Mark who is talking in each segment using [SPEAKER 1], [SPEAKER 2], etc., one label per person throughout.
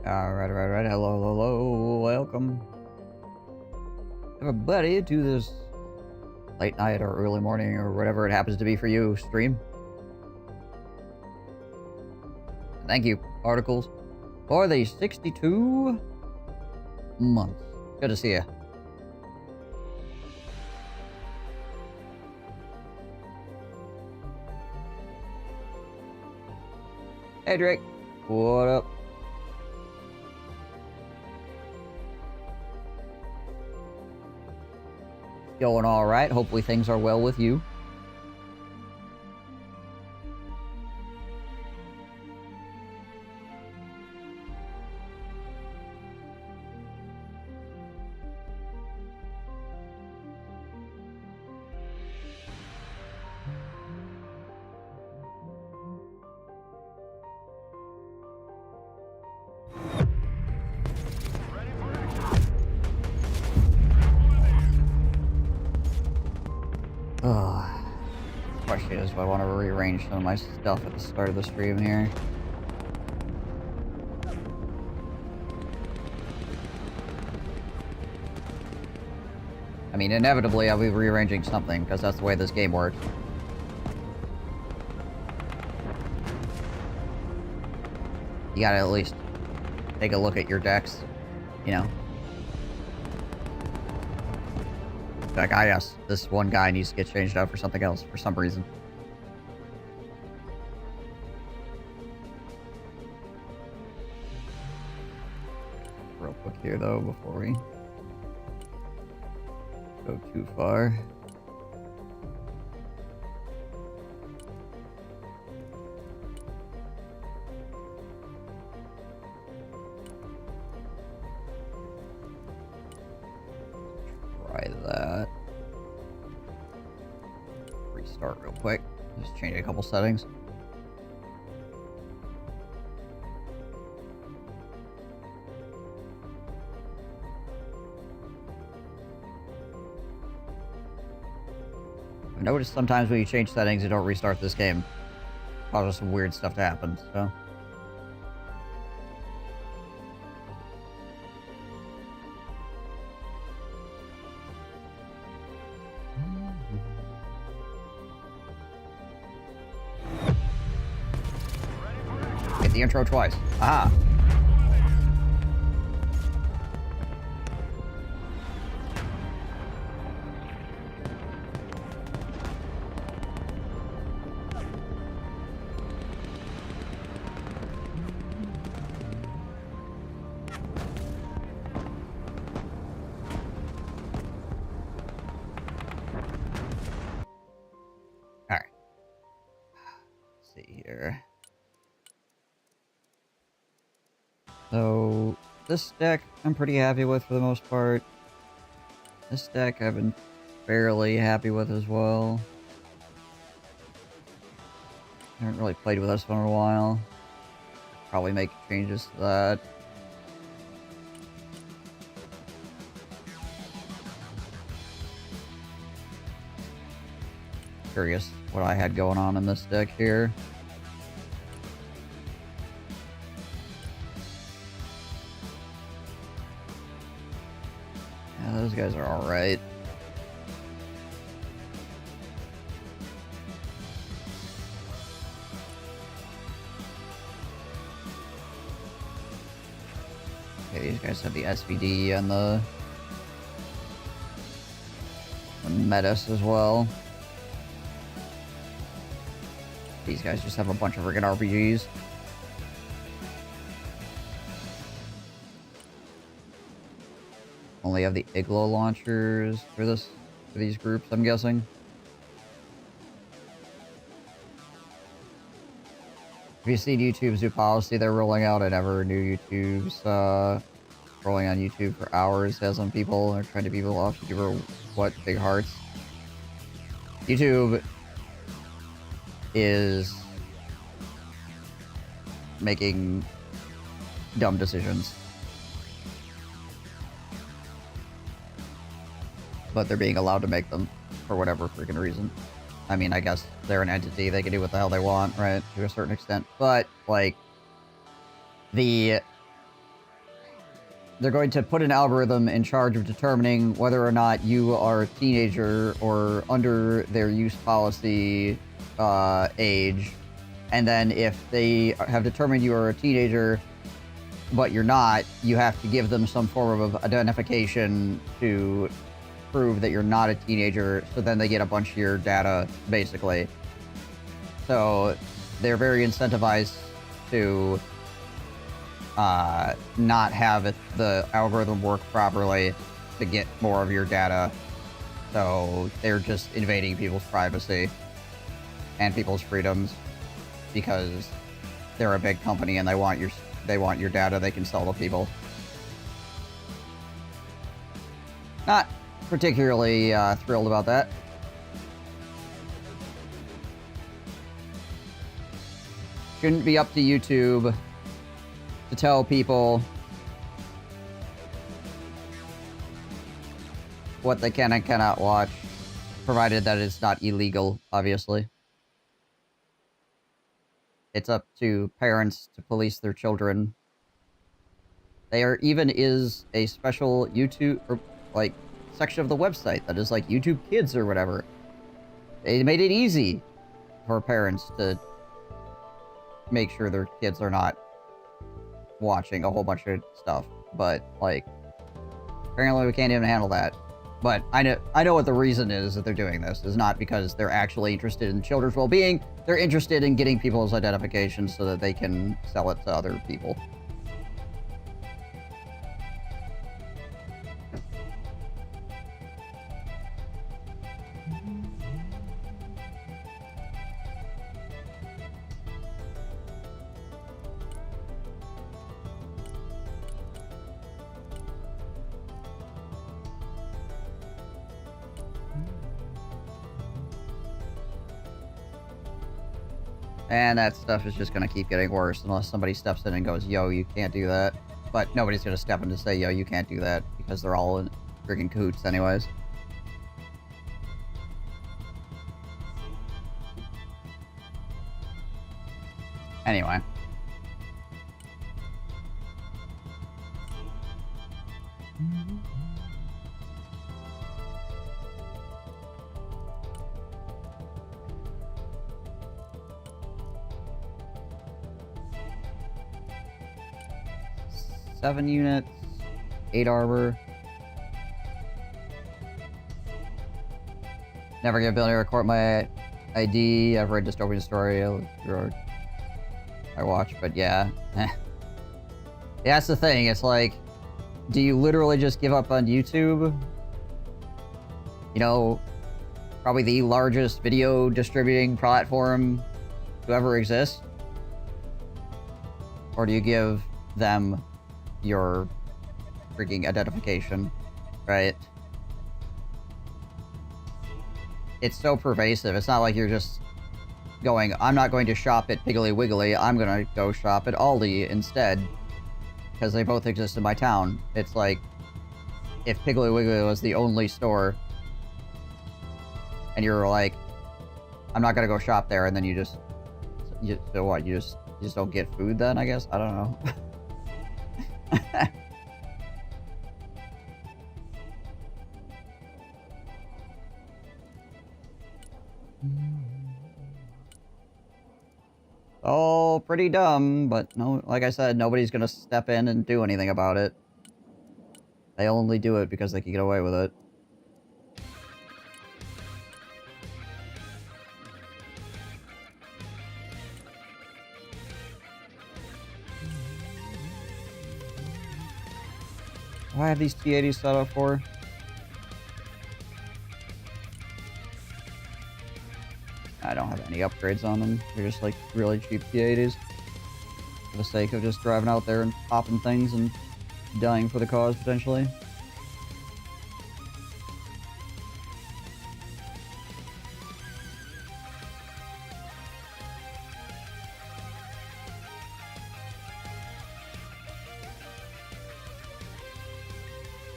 [SPEAKER 1] Alright. Hello. Welcome, everybody, to this late night or early morning or whatever it happens to be for you stream. Thank you, Articles, for the 62 months. Good to see you. Hey, Drake. What up? Going all right. Hopefully things are well with you. Question is, do I want to rearrange some of my stuff at the start of the stream here? I mean, inevitably I'll be rearranging something, because that's the way this game works. You gotta at least take a look at your decks, you know? Like, yes, this one guy needs to get changed out for something else for some reason. Real quick here, though, before we go too far. Try that. Restart real quick. Just change a couple settings. I've noticed sometimes when you change settings, you don't restart this game. Causes some weird stuff to happen, so. Hit the intro twice. Aha. So, this deck I'm pretty happy with for the most part. This deck I've been fairly happy with as well. I haven't really played with this one in a while. Probably make changes to that. Curious what I had going on in this deck here. Those guys are alright. Okay, these guys have the SVD and the Metis as well. These guys just have a bunch of friggin' RPGs. Only have the Iglo launchers for these groups, I'm guessing. If you've seen YouTube's new policy they're rolling out, I never knew YouTube's rolling on YouTube for hours has some people. They're trying to be people off YouTube or what, big hearts. YouTube is making dumb decisions. But they're being allowed to make them for whatever freaking reason. I mean, I guess they're an entity. They can do what the hell they want, right? To a certain extent. But, like, the they're going to put an algorithm in charge of determining whether or not you are a teenager or under their use policy age. And then if they have determined you are a teenager, but you're not, you have to give them some form of identification to prove that you're not a teenager, so then they get a bunch of your data, basically. So they're very incentivized to not have the algorithm work properly to get more of your data. So they're just invading people's privacy and people's freedoms because they're a big company and they want your data they can sell to people. Not particularly thrilled about that. Shouldn't be up to YouTube to tell people what they can and cannot watch, provided that it's not illegal, obviously. It's up to parents to police their children. There even is a special YouTube, or, like, section of the website that is like YouTube Kids or whatever. They made it easy for parents to make sure their kids are not watching a whole bunch of stuff, but like apparently we can't even handle that. But I know what the reason is that they're doing this is not because they're actually interested in children's well-being. They're interested in getting people's identification so that they can sell it to other people. And that stuff is just going to keep getting worse unless somebody steps in and goes, yo, you can't do that. But nobody's going to step in to say, yo, you can't do that, because they're all in freaking cahoots anyways. Anyway. Seven units, 8 armor. Never get ability to record my ID. I've read dystopian story. I watch, but yeah. Yeah, that's the thing. It's like, do you literally just give up on YouTube? You know, probably the largest video distributing platform to ever exist? Or do you give them your freaking identification, right? It's so pervasive. It's not like you're just going, I'm not going to shop at Piggly Wiggly, I'm gonna go shop at Aldi instead, because they both exist in my town. It's like, if Piggly Wiggly was the only store, and you're like, I'm not gonna go shop there, and then you so what, you just don't get food then, I guess? I don't know. Oh, pretty dumb, but no, like I said, nobody's gonna step in and do anything about it. They only do it because they can get away with it. What do I have these T80s set up for? I don't have any upgrades on them. They're just like really cheap T80s. For the sake of just driving out there and popping things and dying for the cause, potentially.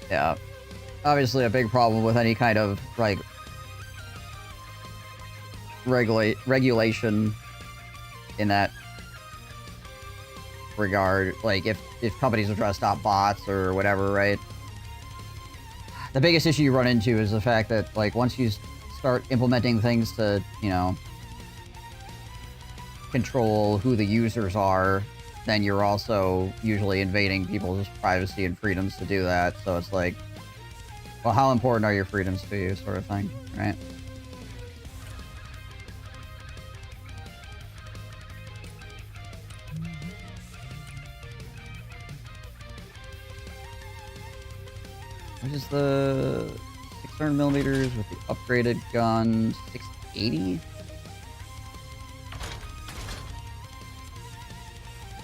[SPEAKER 1] Yeah. Obviously a big problem with any kind of, like, regulation in that regard. Like, if companies are trying to stop bots or whatever, right? The biggest issue you run into is the fact that, like, once you start implementing things to, you know, control who the users are, then you're also usually invading people's privacy and freedoms to do that. So it's like, well, how important are your freedoms to you, sort of thing, right? What is the 600 millimeters with the upgraded gun? 680?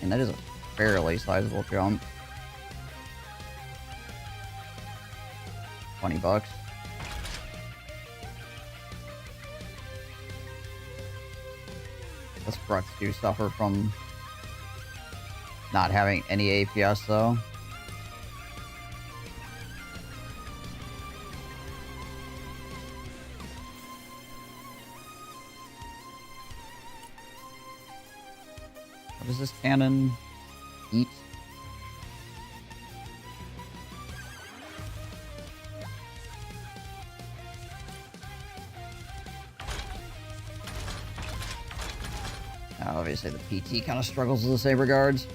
[SPEAKER 1] And that is a fairly sizable jump. $20. The struts do suffer from not having any APS, though. What does this cannon eat? Obviously, the PT kind of struggles in the same regards.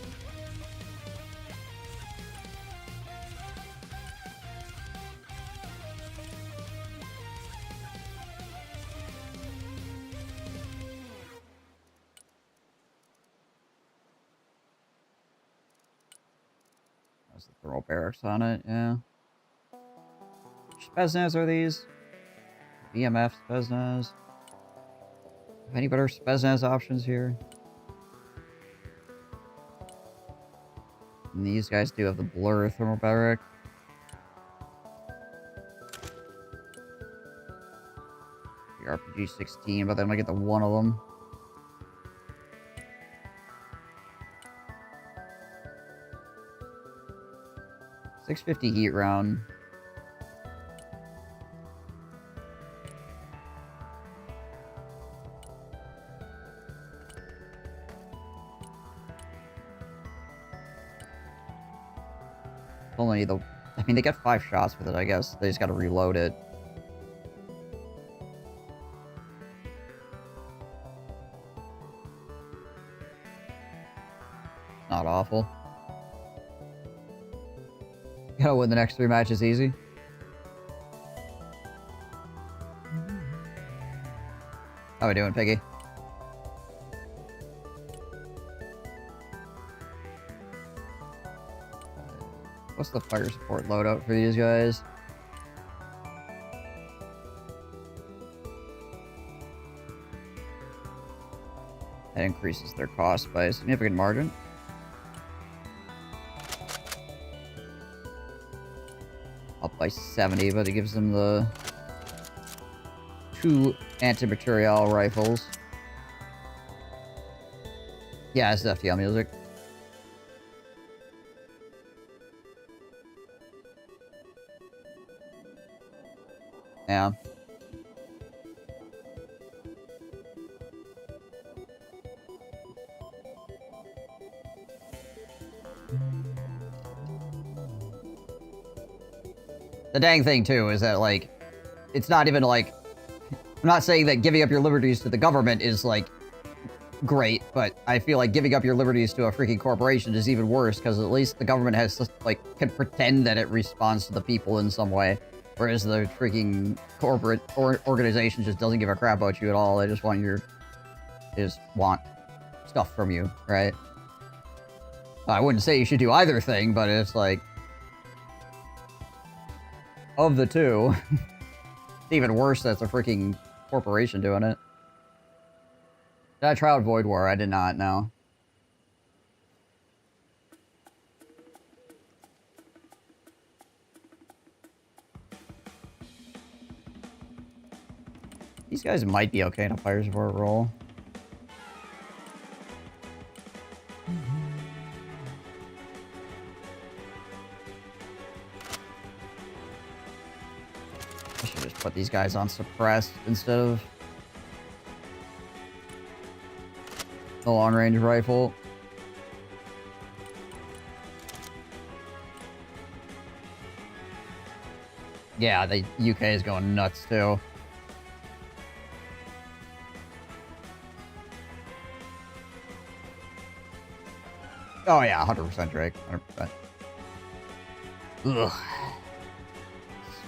[SPEAKER 1] There's the thermal barracks on it, yeah. Which Spetsnaz are these? BMF Spetsnaz. Any better Spetsnaz options here? And these guys do have the blur thermal barrack. The RPG-16, but then I'm gonna get the one of them. .650 heat round. Only the... I mean, they get 5 shots with it, I guess. They just gotta reload it. Not awful. Gotta win the next 3 matches easy. How we doing, Piggy? What's the fire support loadout for these guys? That increases their cost by a significant margin. Up by 70, but it gives them the 2 anti-material rifles. Yeah, it's FTL music. Yeah. The dang thing, too, is that, like, it's not even, like... I'm not saying that giving up your liberties to the government is, like, great, but I feel like giving up your liberties to a freaking corporation is even worse, because at least the government has, like, can pretend that it responds to the people in some way, whereas the freaking corporate organization just doesn't give a crap about you at all. They just want they just want stuff from you, right? I wouldn't say you should do either thing, but it's like... Of the two, it's even worse that it's a freaking corporation doing it. Did I try out Void War? I did not, no. These guys might be okay in a fire support role. I should just put these guys on suppressed instead of the long-range rifle. Yeah, the UK is going nuts, too. Oh, yeah, 100% Drake. 100%. Ugh.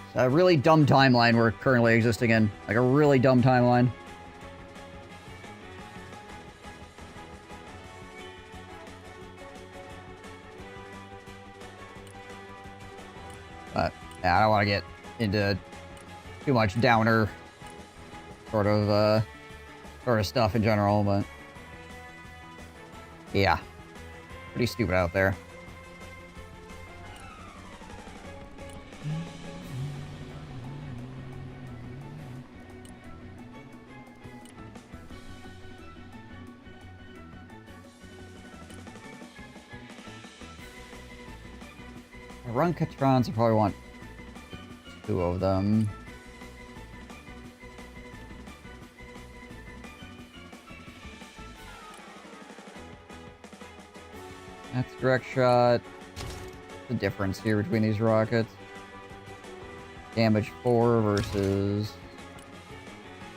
[SPEAKER 1] It's a really dumb timeline we're currently existing in. Like, a really dumb timeline. But, yeah, I don't want to get into too much downer sort of stuff in general, but... yeah. Pretty stupid out there. Run Catrons, I probably want 2 of them. That's direct shot. The difference here between these rockets. Damage 4 versus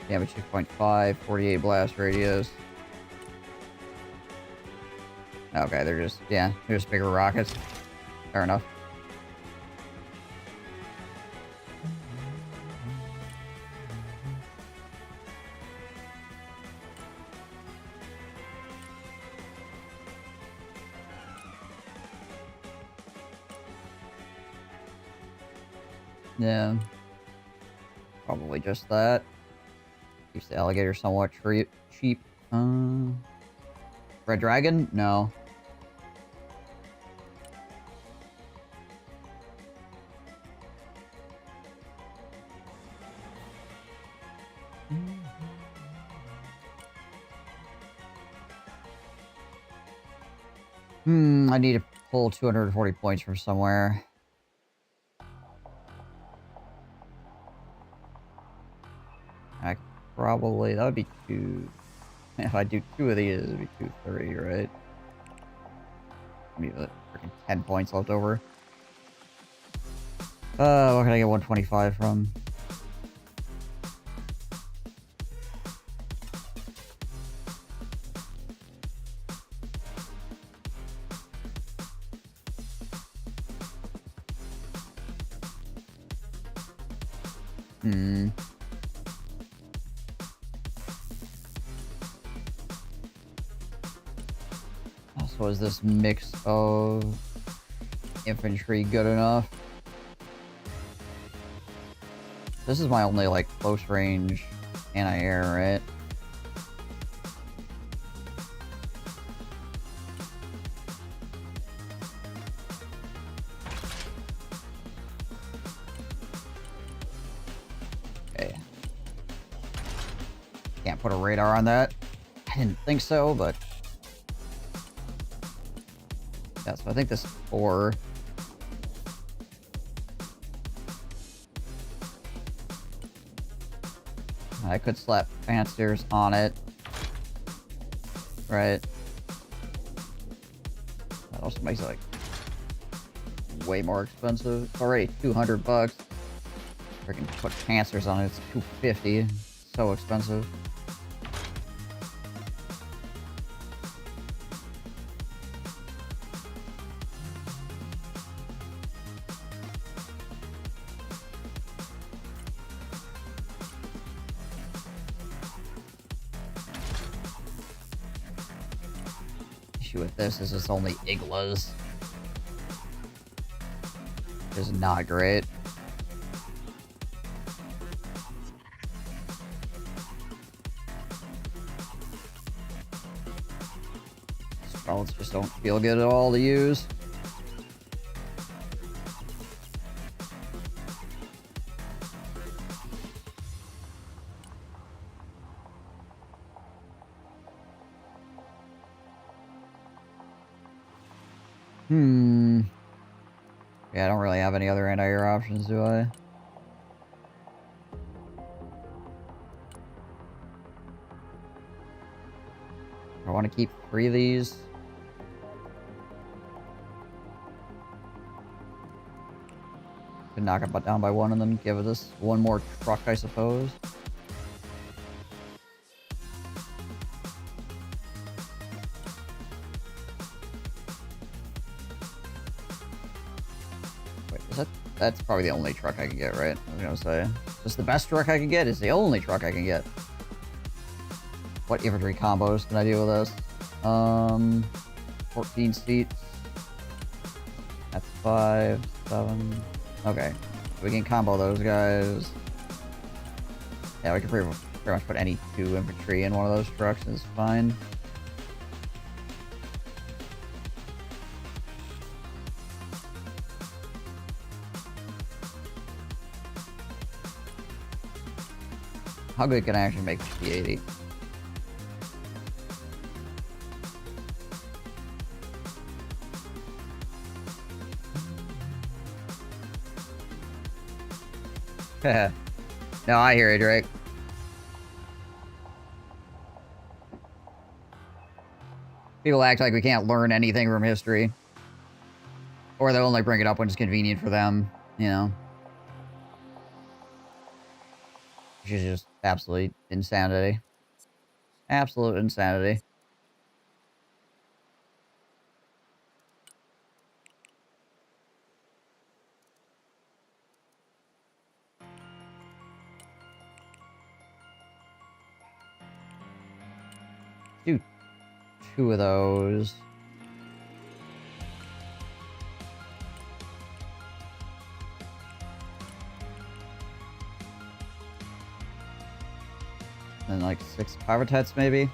[SPEAKER 1] damage 6.5, 48 blast radius. Okay, they're just, yeah, they're just bigger rockets. Fair enough. Yeah. Probably just that. Keeps the alligator somewhat cheap. Red Dragon? No. I need to pull 240 points from somewhere. I probably, that would be 2. If I do 2 of these, it would be 230, right? Maybe freaking 10 points left over. What can I get 125 from? So is this mix of infantry good enough? This is my only, like, close range anti-air, right? Okay. Can't put a radar on that. I didn't think so, but... yeah, so I think this is 4. I could slap fanciers on it. Right. That also makes it, like, way more expensive. It's already 200 bucks. Freaking put fanciers on it, it's 250. It's so expensive. With this is it's only Iglas. Which is not great. Sprouts just don't feel good at all to use. Yeah, I don't really have any other anti-air options, do I? I want to keep 3 of these. knock it down by one and then give this one more truck, I suppose. Wait, is that... That's probably the only truck I can get, right? I was gonna say. Just the best truck I can get is the only truck I can get. What infantry combos can I do with this? 14 seats. That's 5, 7. Okay. We can combo those guys. Yeah, we can pretty much put any 2 infantry in one of those trucks and it's fine. How good can I actually make the 80? No, I hear you, Drake. People act like we can't learn anything from history. Or they'll only bring it up when it's convenient for them, you know. Which is just absolute insanity. Absolute insanity. Do 2 of those. And like 6 Pyrotets, maybe?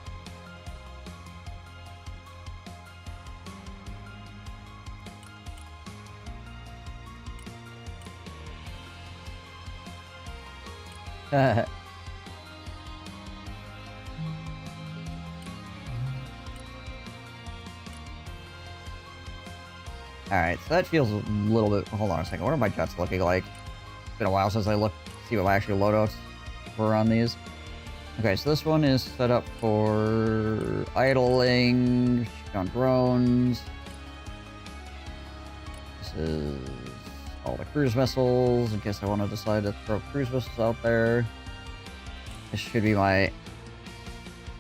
[SPEAKER 1] Alright, so that feels a little bit... Hold on a second. What are my jets looking like? It's been a while since I looked to see what my actual loadouts were on these. Okay, so this one is set up for idling, shoot on drones. This is all the cruise missiles, in case I want to decide to throw cruise missiles out there. This should be my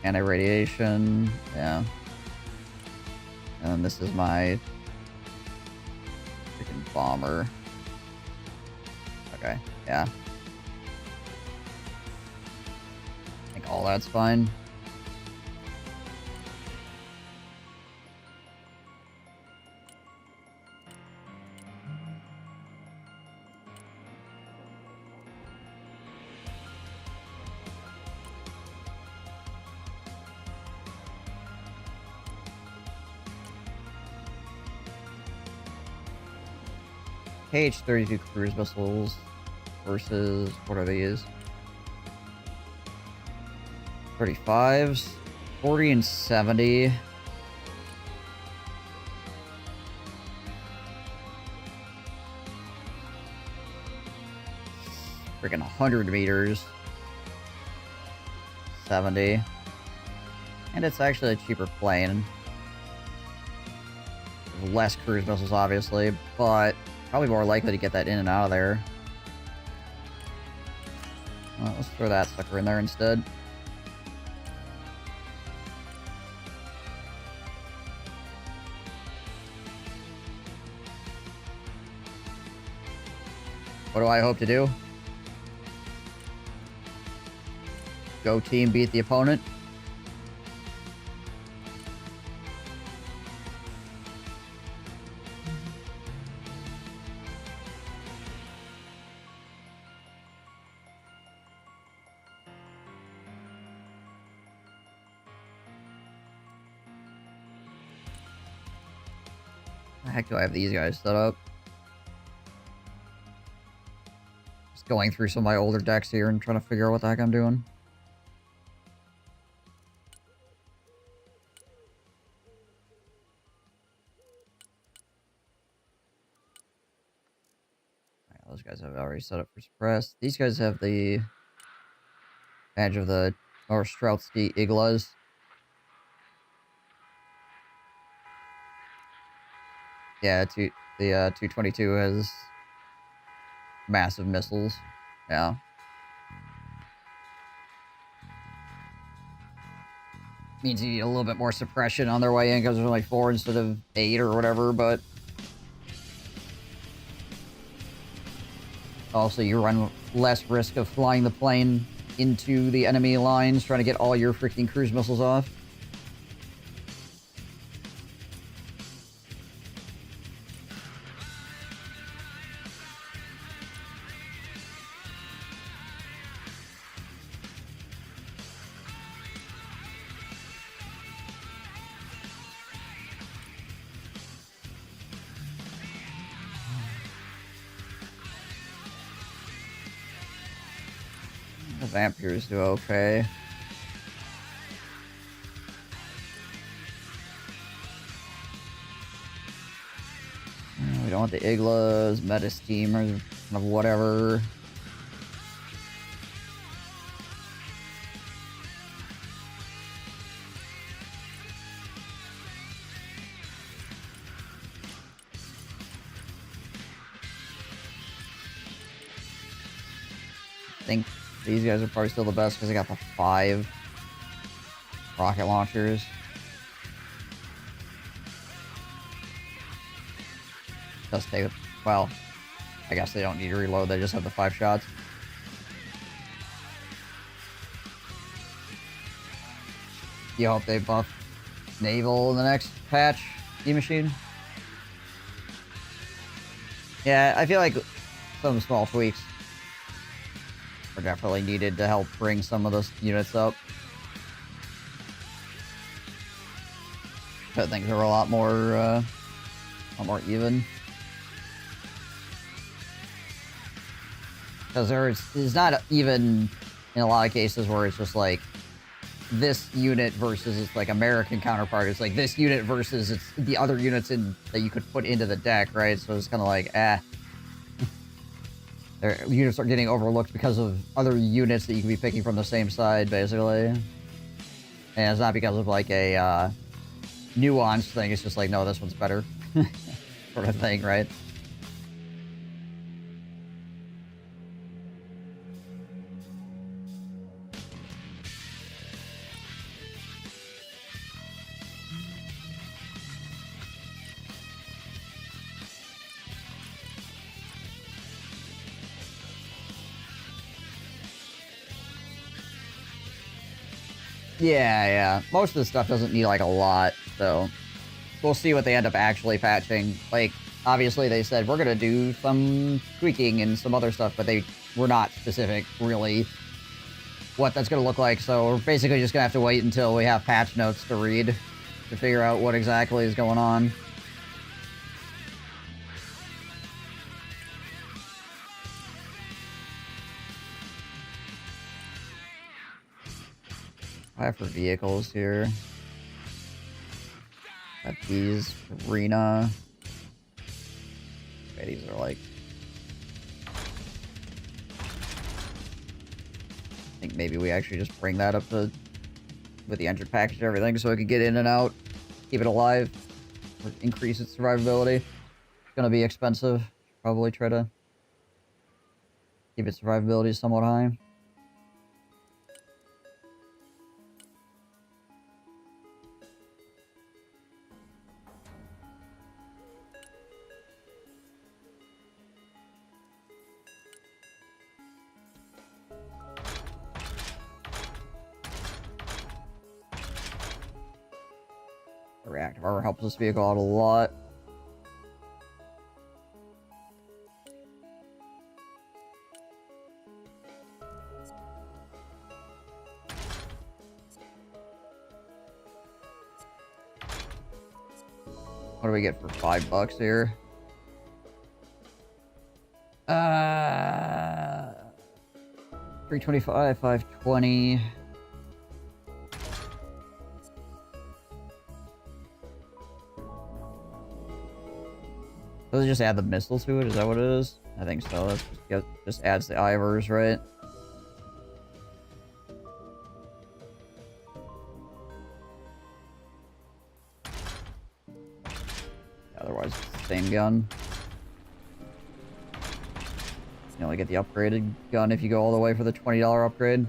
[SPEAKER 1] anti-radiation, yeah. And this is my freaking bomber. Okay, yeah. I think all that's fine. KH-32 cruise missiles versus, what are these? 35s, 40 and 70. Freaking 100 meters. 70. And it's actually a cheaper plane. Less cruise missiles, obviously, but probably more likely to get that in and out of there. Well, let's throw that sucker in there instead. What do I hope to do? Go team, beat the opponent. How the heck do I have these guys set up? Just going through some of my older decks here and trying to figure out what the heck I'm doing. Alright, those guys have already set up for suppress. These guys have the badge of the Strautsky Iglas. Yeah, the 222 has massive missiles. Yeah. Means you need a little bit more suppression on their way in because there's only 4 instead of 8 or whatever, but... Also, you run less risk of flying the plane into the enemy lines, trying to get all your freaking cruise missiles off. The vampires do okay. We don't want the Iglas, meta steamers, kind of whatever. I think these guys are probably still the best because they got the 5 rocket launchers. Just take, well, I guess they don't need to reload, they just have the 5 shots. You hope they buff Naval in the next patch, E-Machine? Yeah, I feel like some small tweaks are definitely needed to help bring some of those units up. But things are a lot more even. Because there's not even, in a lot of cases, where it's just like, this unit versus its like American counterpart. It's like this unit versus it's the other units that you could put into the deck, right? So it's kind of like, Their units are getting overlooked because of other units that you can be picking from the same side, basically. And it's not because of like a nuanced thing, it's just like, no, this one's better. Sort of thing, right? Yeah. Most of the stuff doesn't need, like, a lot, so... We'll see what they end up actually patching. Like, obviously they said, we're gonna do some tweaking and some other stuff, but they were not specific, really, what that's gonna look like, so we're basically just gonna have to wait until we have patch notes to read to figure out what exactly is going on. I have for vehicles here. Got these, arena. Okay, these are like... I think maybe we actually just bring that up to... with the engine package and everything so it can get in and out. Keep it alive. Or increase its survivability. It's gonna be expensive. Probably try to... keep its survivability somewhat high. Reactive armor helps this vehicle out a lot. What do we get for $5 here? 325, 520. Does it just add the missile to it? Is that what it is? I think so. That's just adds the Ivers, right? Otherwise, it's the same gun. only get the upgraded gun if you go all the way for the $20 upgrade.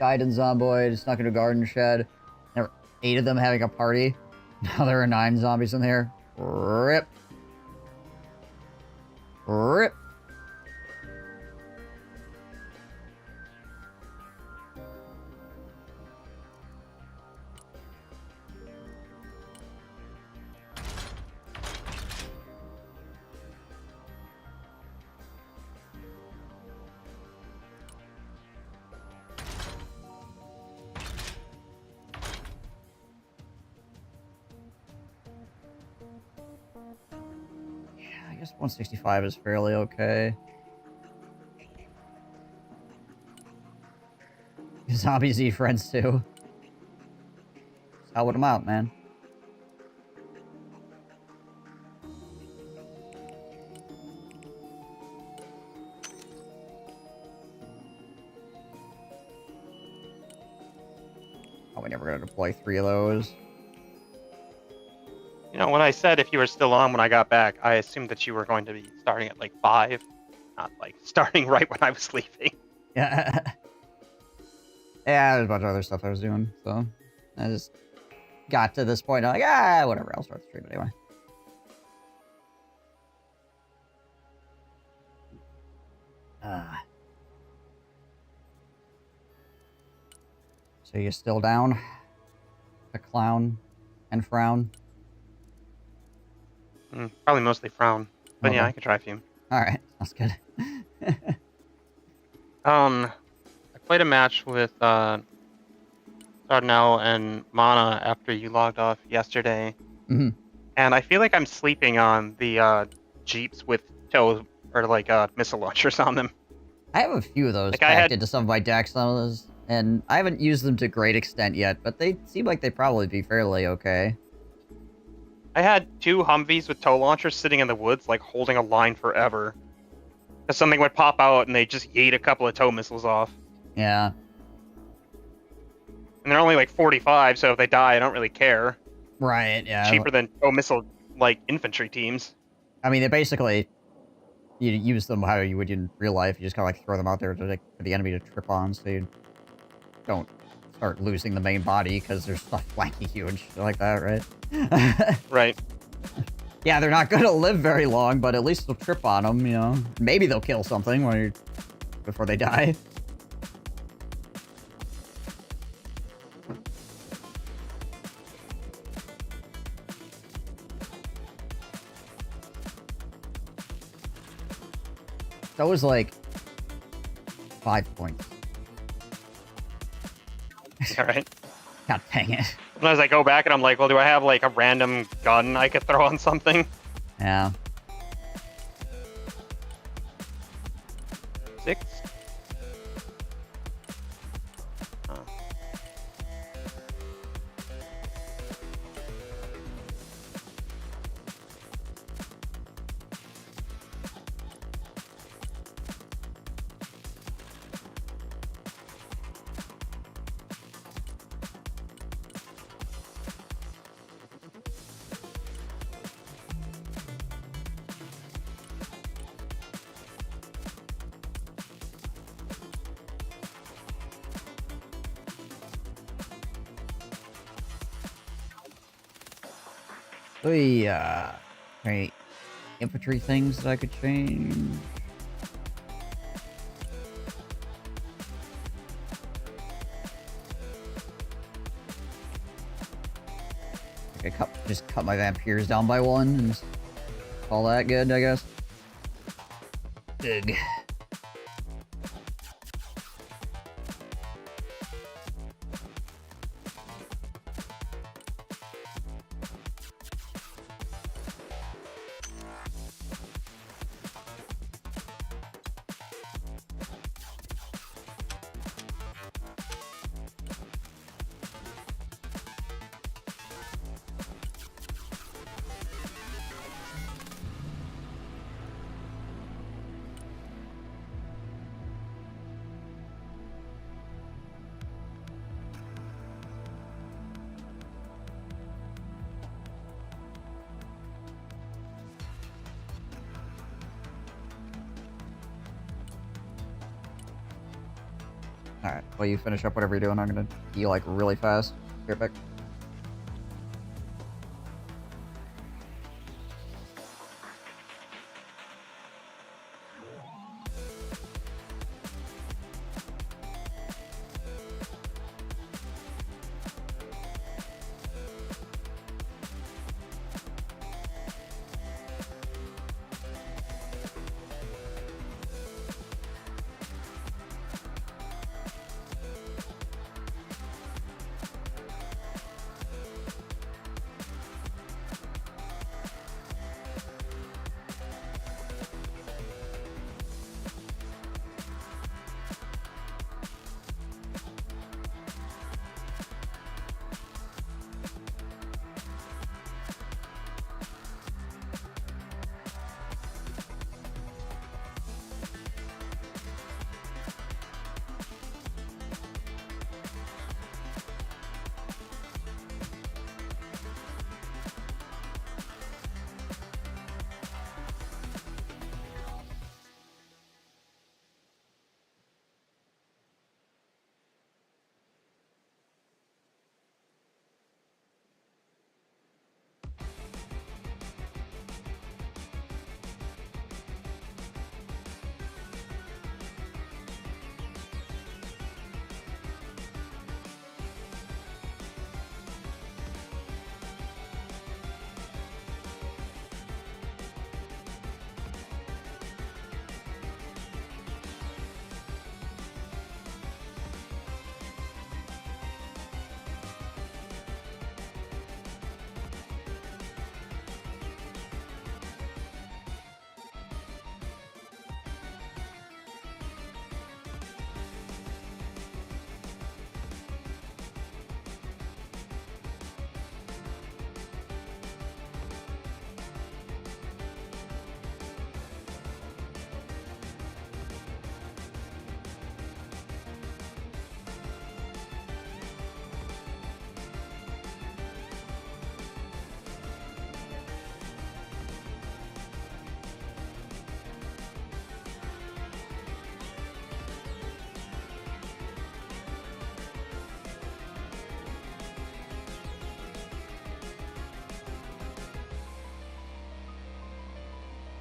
[SPEAKER 1] Guidance Zomboid, snuck into a garden shed. There were 8 of them having a party. Now there are 9 zombies in there. Rip. Rip. I guess 165 is fairly okay. Zombies eat friends too. Just helping them out, man. Probably never gonna deploy 3 of those.
[SPEAKER 2] You know, when I said if you were still on when I got back, I assumed that you were going to be starting at like 5, not like starting right when I was leaving.
[SPEAKER 1] Yeah. Yeah, there's a bunch of other stuff I was doing, so I just got to this point. I'm like, whatever, I'll start the stream anyway. So you're still down to clown and frown?
[SPEAKER 2] Probably mostly frown, but okay. Yeah, I could try a few.
[SPEAKER 1] All right, that's good.
[SPEAKER 2] I played a match with Darnell and Mana after you logged off yesterday, and I feel like I'm sleeping on the Jeeps with tow or like missile launchers on them.
[SPEAKER 1] I have a few of those connected to some of my decks, and I haven't used them to a great extent yet, but they seem like they'd probably be fairly okay.
[SPEAKER 2] I had 2 Humvees with tow launchers sitting in the woods, like holding a line forever. Because something would pop out and they just yeet a couple of tow missiles off.
[SPEAKER 1] Yeah.
[SPEAKER 2] And they're only like 45, so if they die, I don't really care.
[SPEAKER 1] Right, yeah.
[SPEAKER 2] Cheaper than tow missile, like, infantry teams.
[SPEAKER 1] I mean, they basically, you use them how you would in real life. You just kind of like throw them out there to, like, for the enemy to trip on, so you don't start losing the main body because there's stuff flanking you and shit like that, right?
[SPEAKER 2] Right.
[SPEAKER 1] Yeah, they're not going to live very long, but at least they'll trip on them, you know. Maybe they'll kill something before they die. That was like 5 points.
[SPEAKER 2] All right.
[SPEAKER 1] God dang it.
[SPEAKER 2] Sometimes I go back and I'm like, well, do I have like a random gun I could throw on something?
[SPEAKER 1] Yeah.
[SPEAKER 2] 6? Oh.
[SPEAKER 1] Right. Infantry things that I could change. I could just cut my vampires down by 1 and call that good, I guess. Ugh. Alright, well, you finish up whatever you're doing. I'm gonna heal, like, really fast. Be right back.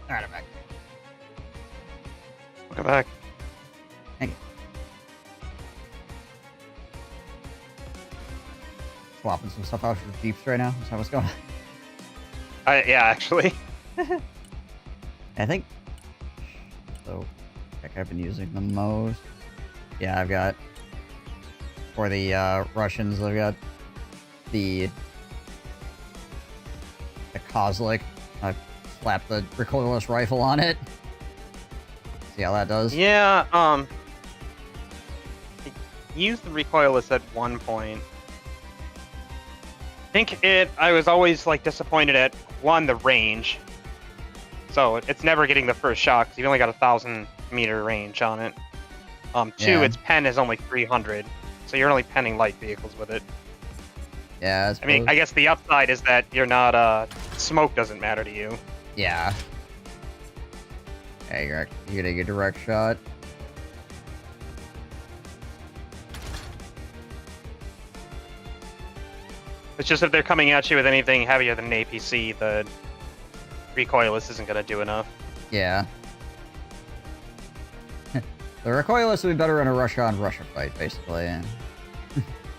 [SPEAKER 1] Alright, I'm back.
[SPEAKER 2] Welcome back.
[SPEAKER 1] Thank you. Swapping some stuff out for Jeeps right now. Is that what's going on?
[SPEAKER 2] Yeah, actually.
[SPEAKER 1] I think... So, heck, I've been using the most. Yeah, I've got... For the Russians, I've got the Kozlik. I've slapped the recoilless rifle on it. See how that does?
[SPEAKER 2] Yeah, I used the recoilless at one point. I was always, like, disappointed at, one, the range. So, it's never getting the first shot, because you've only got 1,000-meter range on it. Two,
[SPEAKER 1] Yeah.
[SPEAKER 2] its pen is only 300, so you're only penning light vehicles with it.
[SPEAKER 1] Yeah,
[SPEAKER 2] I mean, I guess the upside is that you're not, smoke doesn't matter to you.
[SPEAKER 1] Yeah. Hey, you're getting a direct shot.
[SPEAKER 2] It's just if they're coming at you with anything heavier than an APC, the recoilless isn't going to do enough.
[SPEAKER 1] Yeah. The recoilless would be better in a Russia-on-Russia fight, basically.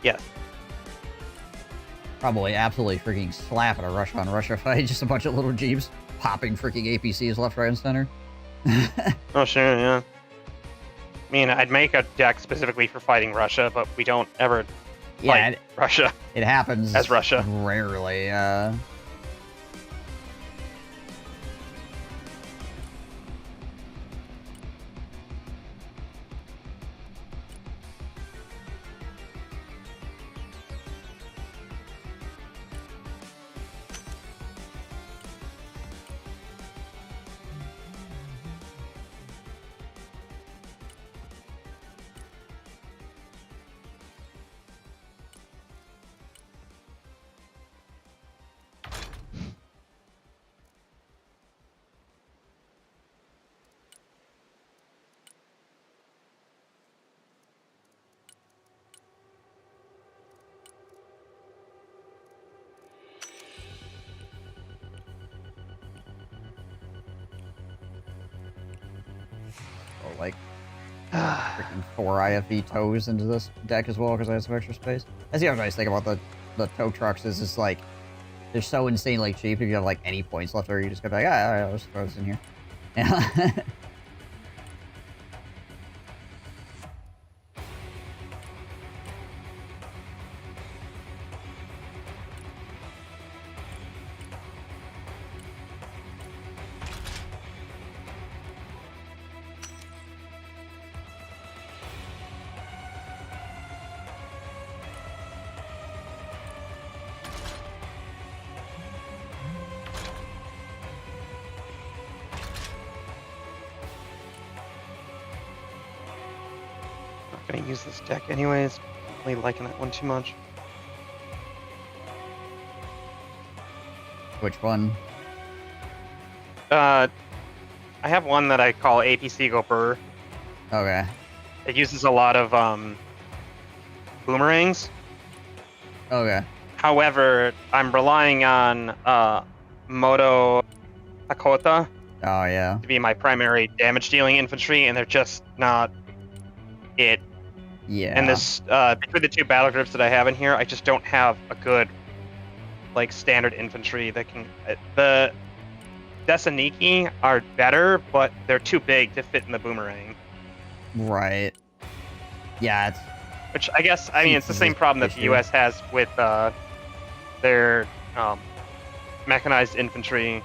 [SPEAKER 2] Yes.
[SPEAKER 1] Probably absolutely freaking slap at a Russia-on-Russia fight. Just a bunch of little Jeeps popping freaking APCs left, right, and center.
[SPEAKER 2] Oh, sure, yeah. I mean, I'd make a deck specifically for fighting Russia, but we don't ever fight Russia.
[SPEAKER 1] It happens
[SPEAKER 2] as Russia.
[SPEAKER 1] Rarely. and 4 IFE tows into this deck as well because I have some extra space. That's the other nice thing about the tow trucks is it's like they're so insanely cheap. If you have like any points left, or you just go like, alright, I'll just throw this in here. Yeah.
[SPEAKER 2] Not gonna use this deck anyways. Not really liking that one too much.
[SPEAKER 1] Which one?
[SPEAKER 2] I have one that I call PCG-Spacegoon.
[SPEAKER 1] Okay.
[SPEAKER 2] It uses a lot of boomerangs.
[SPEAKER 1] Okay.
[SPEAKER 2] However, I'm relying on Moto Hakota
[SPEAKER 1] Oh, yeah.
[SPEAKER 2] to be my primary damage dealing infantry, and they're just not it.
[SPEAKER 1] Yeah.
[SPEAKER 2] And this between the two battle groups that I have in here, I just don't have a good like standard infantry that can. The Desaniki are better, but they're too big to fit in the boomerang.
[SPEAKER 1] Right. Yeah, it's...
[SPEAKER 2] Which I guess, I mean, it's the same problem that the U.S. has with their mechanized infantry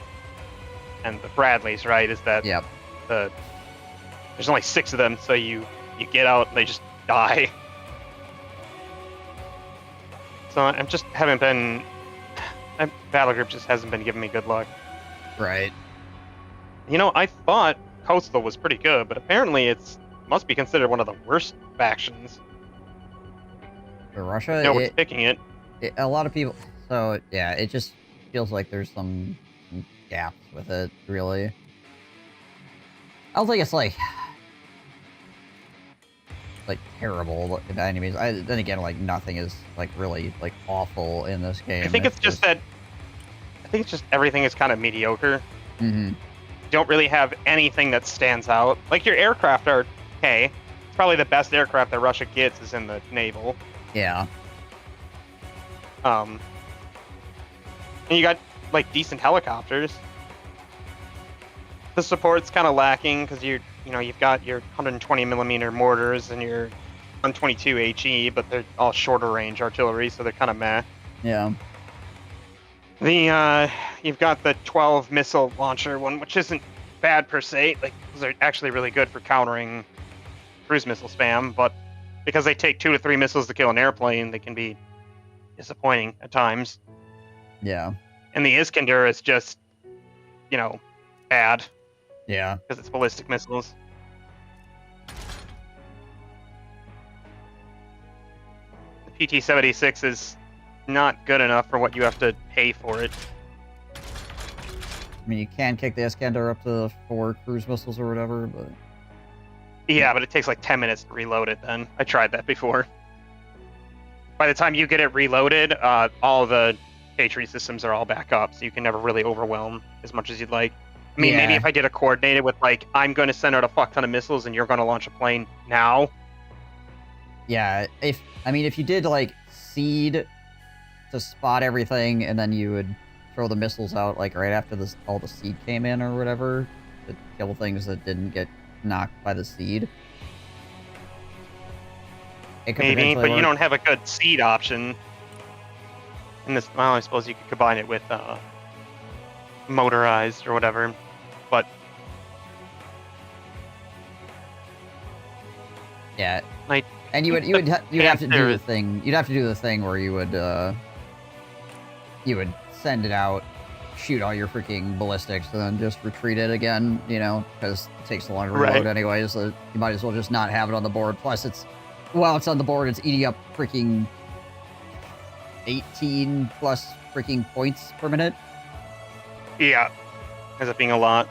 [SPEAKER 2] and the Bradleys, right? Is that
[SPEAKER 1] Yep.
[SPEAKER 2] there's only 6 of them, so you get out and they just die. So I'm just haven't been... That battle group just hasn't been giving me good luck.
[SPEAKER 1] Right.
[SPEAKER 2] You know, I thought Coastal was pretty good, but apparently it's must be considered one of the worst factions.
[SPEAKER 1] For Russia,
[SPEAKER 2] No one's picking it.
[SPEAKER 1] A lot of people... So, yeah, it just feels like there's some gaps with it, really. I don't think it's, like terrible by any means. Then again, like, nothing is, like, really, like, awful in this game.
[SPEAKER 2] I think it's just that... I think it's just everything is kind of mediocre.
[SPEAKER 1] Mm-hmm.
[SPEAKER 2] You don't really have anything that stands out. Like, your aircraft are okay. It's probably the best aircraft that Russia gets is in the naval.
[SPEAKER 1] Yeah.
[SPEAKER 2] And you got, like, decent helicopters. The support's kind of lacking because you've got your 120 millimeter mortars and your 122 HE, but they're all shorter range artillery, so they're kind of meh.
[SPEAKER 1] Yeah.
[SPEAKER 2] You've got the 12 missile launcher one, which isn't bad per se. Like, those are actually really good for countering cruise missile spam, but because they take 2 to 3 missiles to kill an airplane, they can be disappointing at times.
[SPEAKER 1] Yeah.
[SPEAKER 2] And the Iskander is just, bad.
[SPEAKER 1] Yeah.
[SPEAKER 2] Because it's ballistic missiles. The PT-76 is not good enough for what you have to pay for it.
[SPEAKER 1] I mean, you can kick the Iskander up to 4 cruise missiles or whatever, but...
[SPEAKER 2] Yeah, but it takes like 10 minutes to reload it then. I tried that before. By the time you get it reloaded, all the Patriot systems are all back up, so you can never really overwhelm as much as you'd like. I mean, maybe if I did a coordinated with, like, I'm going to send out a fuck ton of missiles and you're going to launch a plane now.
[SPEAKER 1] Yeah, if you did, like, seed to spot everything, and then you would throw the missiles out, like, right after all the seed came in or whatever, to kill things that didn't get knocked by the seed.
[SPEAKER 2] Maybe, but you don't have a good seed option. In this, well, I suppose you could combine it with motorized or whatever, but
[SPEAKER 1] yeah,
[SPEAKER 2] like,
[SPEAKER 1] and you'd have to do the thing. You'd have to do the thing where you would send it out, shoot all your freaking ballistics, and then just retreat it again. Because it takes so long to reload anyway, so you might as well just not have it on the board. Plus, while it's on the board, it's eating up freaking 18 plus freaking points per minute.
[SPEAKER 2] Yeah, ends up being a lot.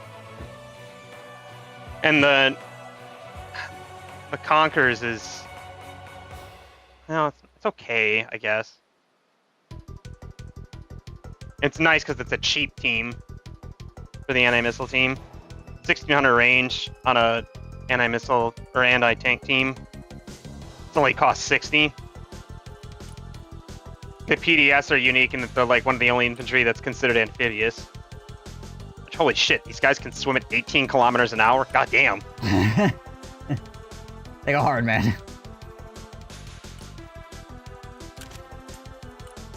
[SPEAKER 2] And the Conquerors is, it's okay, I guess. It's nice because it's a cheap team for the anti-missile team. 1600 range on a anti-missile or anti-tank team. It's only cost 60. The PDS are unique in that they're like one of the only infantry that's considered amphibious. Which, holy shit, these guys can swim at 18 kilometers an hour? God damn.
[SPEAKER 1] They go hard, man.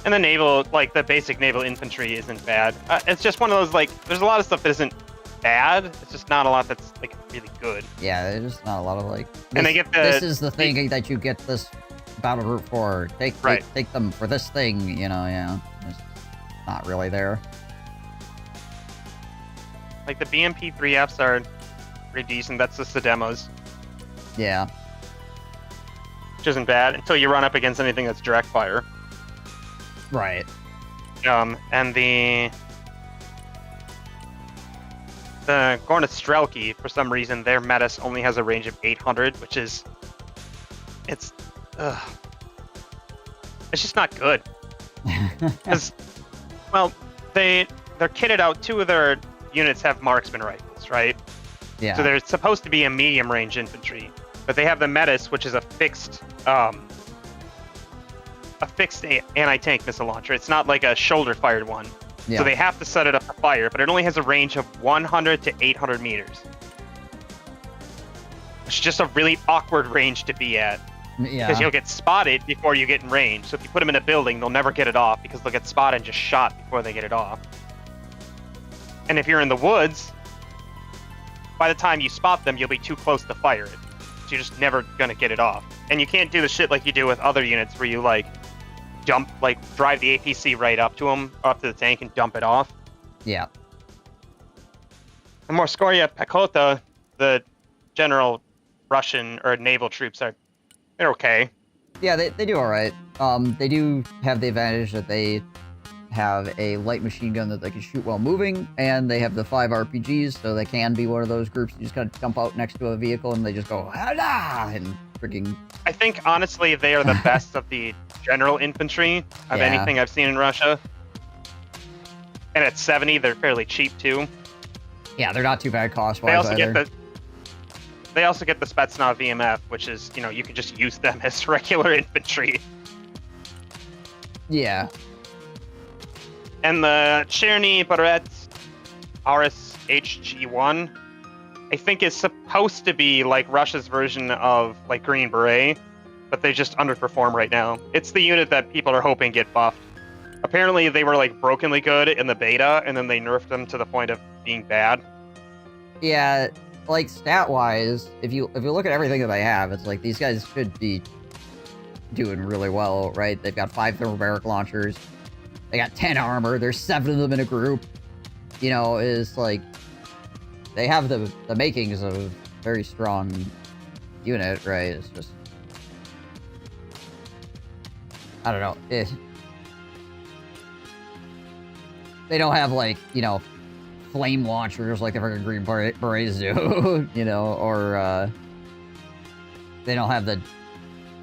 [SPEAKER 2] And the naval, like, the basic naval infantry isn't bad. It's just one of those, like, there's a lot of stuff that isn't bad. It's just not a lot that's, like, really good.
[SPEAKER 1] Yeah, there's just not a lot of, like...
[SPEAKER 2] And they get the...
[SPEAKER 1] This is the thing that you get this battle group for. Take them for this thing, you know, yeah. It's not really there.
[SPEAKER 2] Like, the BMP-3Fs are pretty decent. That's just the demos.
[SPEAKER 1] Yeah.
[SPEAKER 2] Which isn't bad until you run up against anything that's direct fire.
[SPEAKER 1] Right.
[SPEAKER 2] And the Gornostrelki, for some reason, their Metis only has a range of 800, which is... It's just not good. Because, well, they're kitted out. 2 of their units have marksman rifles, right?
[SPEAKER 1] Yeah.
[SPEAKER 2] So they're supposed to be a medium-range infantry, but they have the Metis, which is a fixed anti-tank missile launcher. It's not like a shoulder-fired one.
[SPEAKER 1] Yeah.
[SPEAKER 2] So they have to set it up to fire, but it only has a range of 100 to 800 meters. It's just a really awkward range to be at.
[SPEAKER 1] Yeah.
[SPEAKER 2] Because you'll get spotted before you get in range. So if you put them in a building, they'll never get it off because they'll get spotted and just shot before they get it off. And if you're in the woods, by the time you spot them, you'll be too close to fire it. So you're just never going to get it off. And you can't do the shit like you do with other units where you, like, drive the APC right up to them, up to the tank, and dump it off.
[SPEAKER 1] Yeah.
[SPEAKER 2] And Morskoria Pekota, the general Russian or naval troops, they're okay.
[SPEAKER 1] Yeah, they do alright. They do have the advantage that they have a light machine gun that they can shoot while moving, and they have the 5 RPGs, so they can be one of those groups you just kind of jump out next to a vehicle and they just go, "Hala!" and freaking...
[SPEAKER 2] I think, honestly, they are the best of the general infantry of anything I've seen in Russia. And at 70, they're fairly cheap, too.
[SPEAKER 1] Yeah, they're not too bad cost-wise either.
[SPEAKER 2] They also get the Spetsnaz VMF, which is, you know, you can just use them as regular infantry.
[SPEAKER 1] Yeah.
[SPEAKER 2] And the Cherny Baret RS HG1, I think is supposed to be like Russia's version of like Green Beret, but they just underperform right now. It's the unit that people are hoping get buffed. Apparently they were like brokenly good in the beta, and then they nerfed them to the point of being bad.
[SPEAKER 1] Yeah, like stat-wise, if you look at everything that they have, it's like these guys should be doing really well, right? They've got 5 thermobaric launchers. They got 10 armor. There's 7 of them in a group. You know, it's like they have the makings of a very strong unit, right? It's just, I don't know. They don't have, like, you know, flame launchers like the freaking Green Berets do, you know, or they don't have the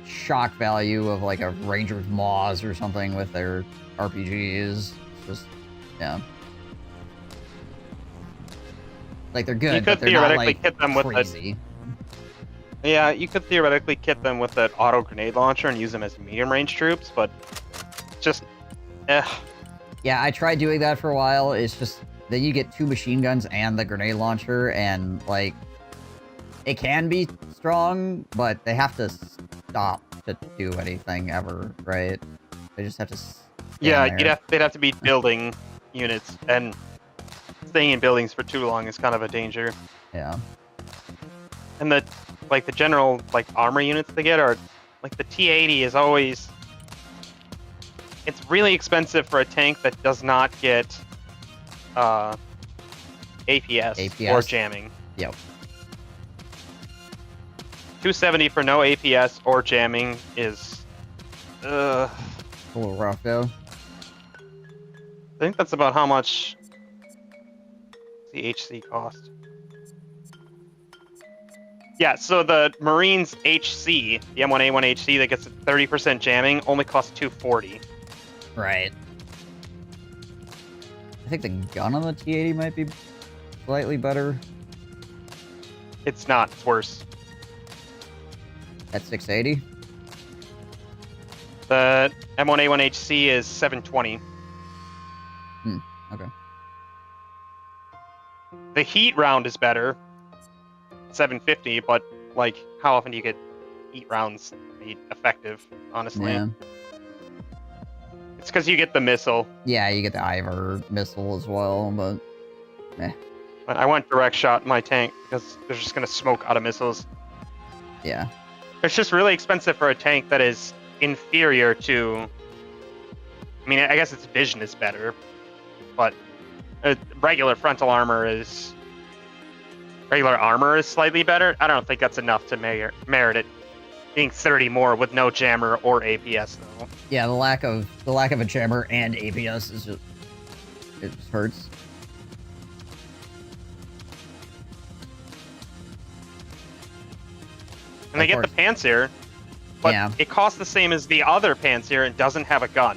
[SPEAKER 1] shock value of like a Ranger's Maws or something with their RPGs. It's just, yeah. Like, they're good, but they're not, like,
[SPEAKER 2] kit them with
[SPEAKER 1] crazy.
[SPEAKER 2] Yeah, you could theoretically kit them with that auto grenade launcher and use them as medium-range troops, but just,
[SPEAKER 1] Yeah, I tried doing that for a while. It's just, then you get 2 machine guns and the grenade launcher, and, like, it can be strong, but they have to stop to do anything ever, right? They just have to
[SPEAKER 2] they'd have to be building units, and staying in buildings for too long is kind of a danger.
[SPEAKER 1] Yeah.
[SPEAKER 2] And the general, like, armor units they get are, like, the T-80 is always... It's really expensive for a tank that does not get APS or jamming.
[SPEAKER 1] Yep.
[SPEAKER 2] 270 for no APS or jamming is
[SPEAKER 1] a little rough, though.
[SPEAKER 2] I think that's about how much the HC cost. Yeah, so the Marines HC, the M1A1 HC that gets 30% jamming, only costs 240.
[SPEAKER 1] Right. I think the gun on the T-80 might be slightly better.
[SPEAKER 2] It's not. It's worse.
[SPEAKER 1] At 680?
[SPEAKER 2] The M1A1HC is 720.
[SPEAKER 1] Okay.
[SPEAKER 2] The heat round is better, 750, but like, how often do you get heat rounds to be effective? Honestly,
[SPEAKER 1] Yeah.
[SPEAKER 2] it's because you get the missile.
[SPEAKER 1] Yeah, you get the Ivor missile as well, but
[SPEAKER 2] I want direct shot in my tank because they're just gonna smoke out of missiles.
[SPEAKER 1] yeah.
[SPEAKER 2] It's just really expensive for a tank that is inferior to. I mean, I guess its vision is better, but regular frontal armor is. Regular armor is slightly better. I don't think that's enough to merit it being 30 more with no jammer or APS though.
[SPEAKER 1] Yeah, the lack of a jammer and APS is just it just hurts.
[SPEAKER 2] And they get the Panzer, but
[SPEAKER 1] yeah.
[SPEAKER 2] it costs the same as the other Panzer and doesn't have a gun.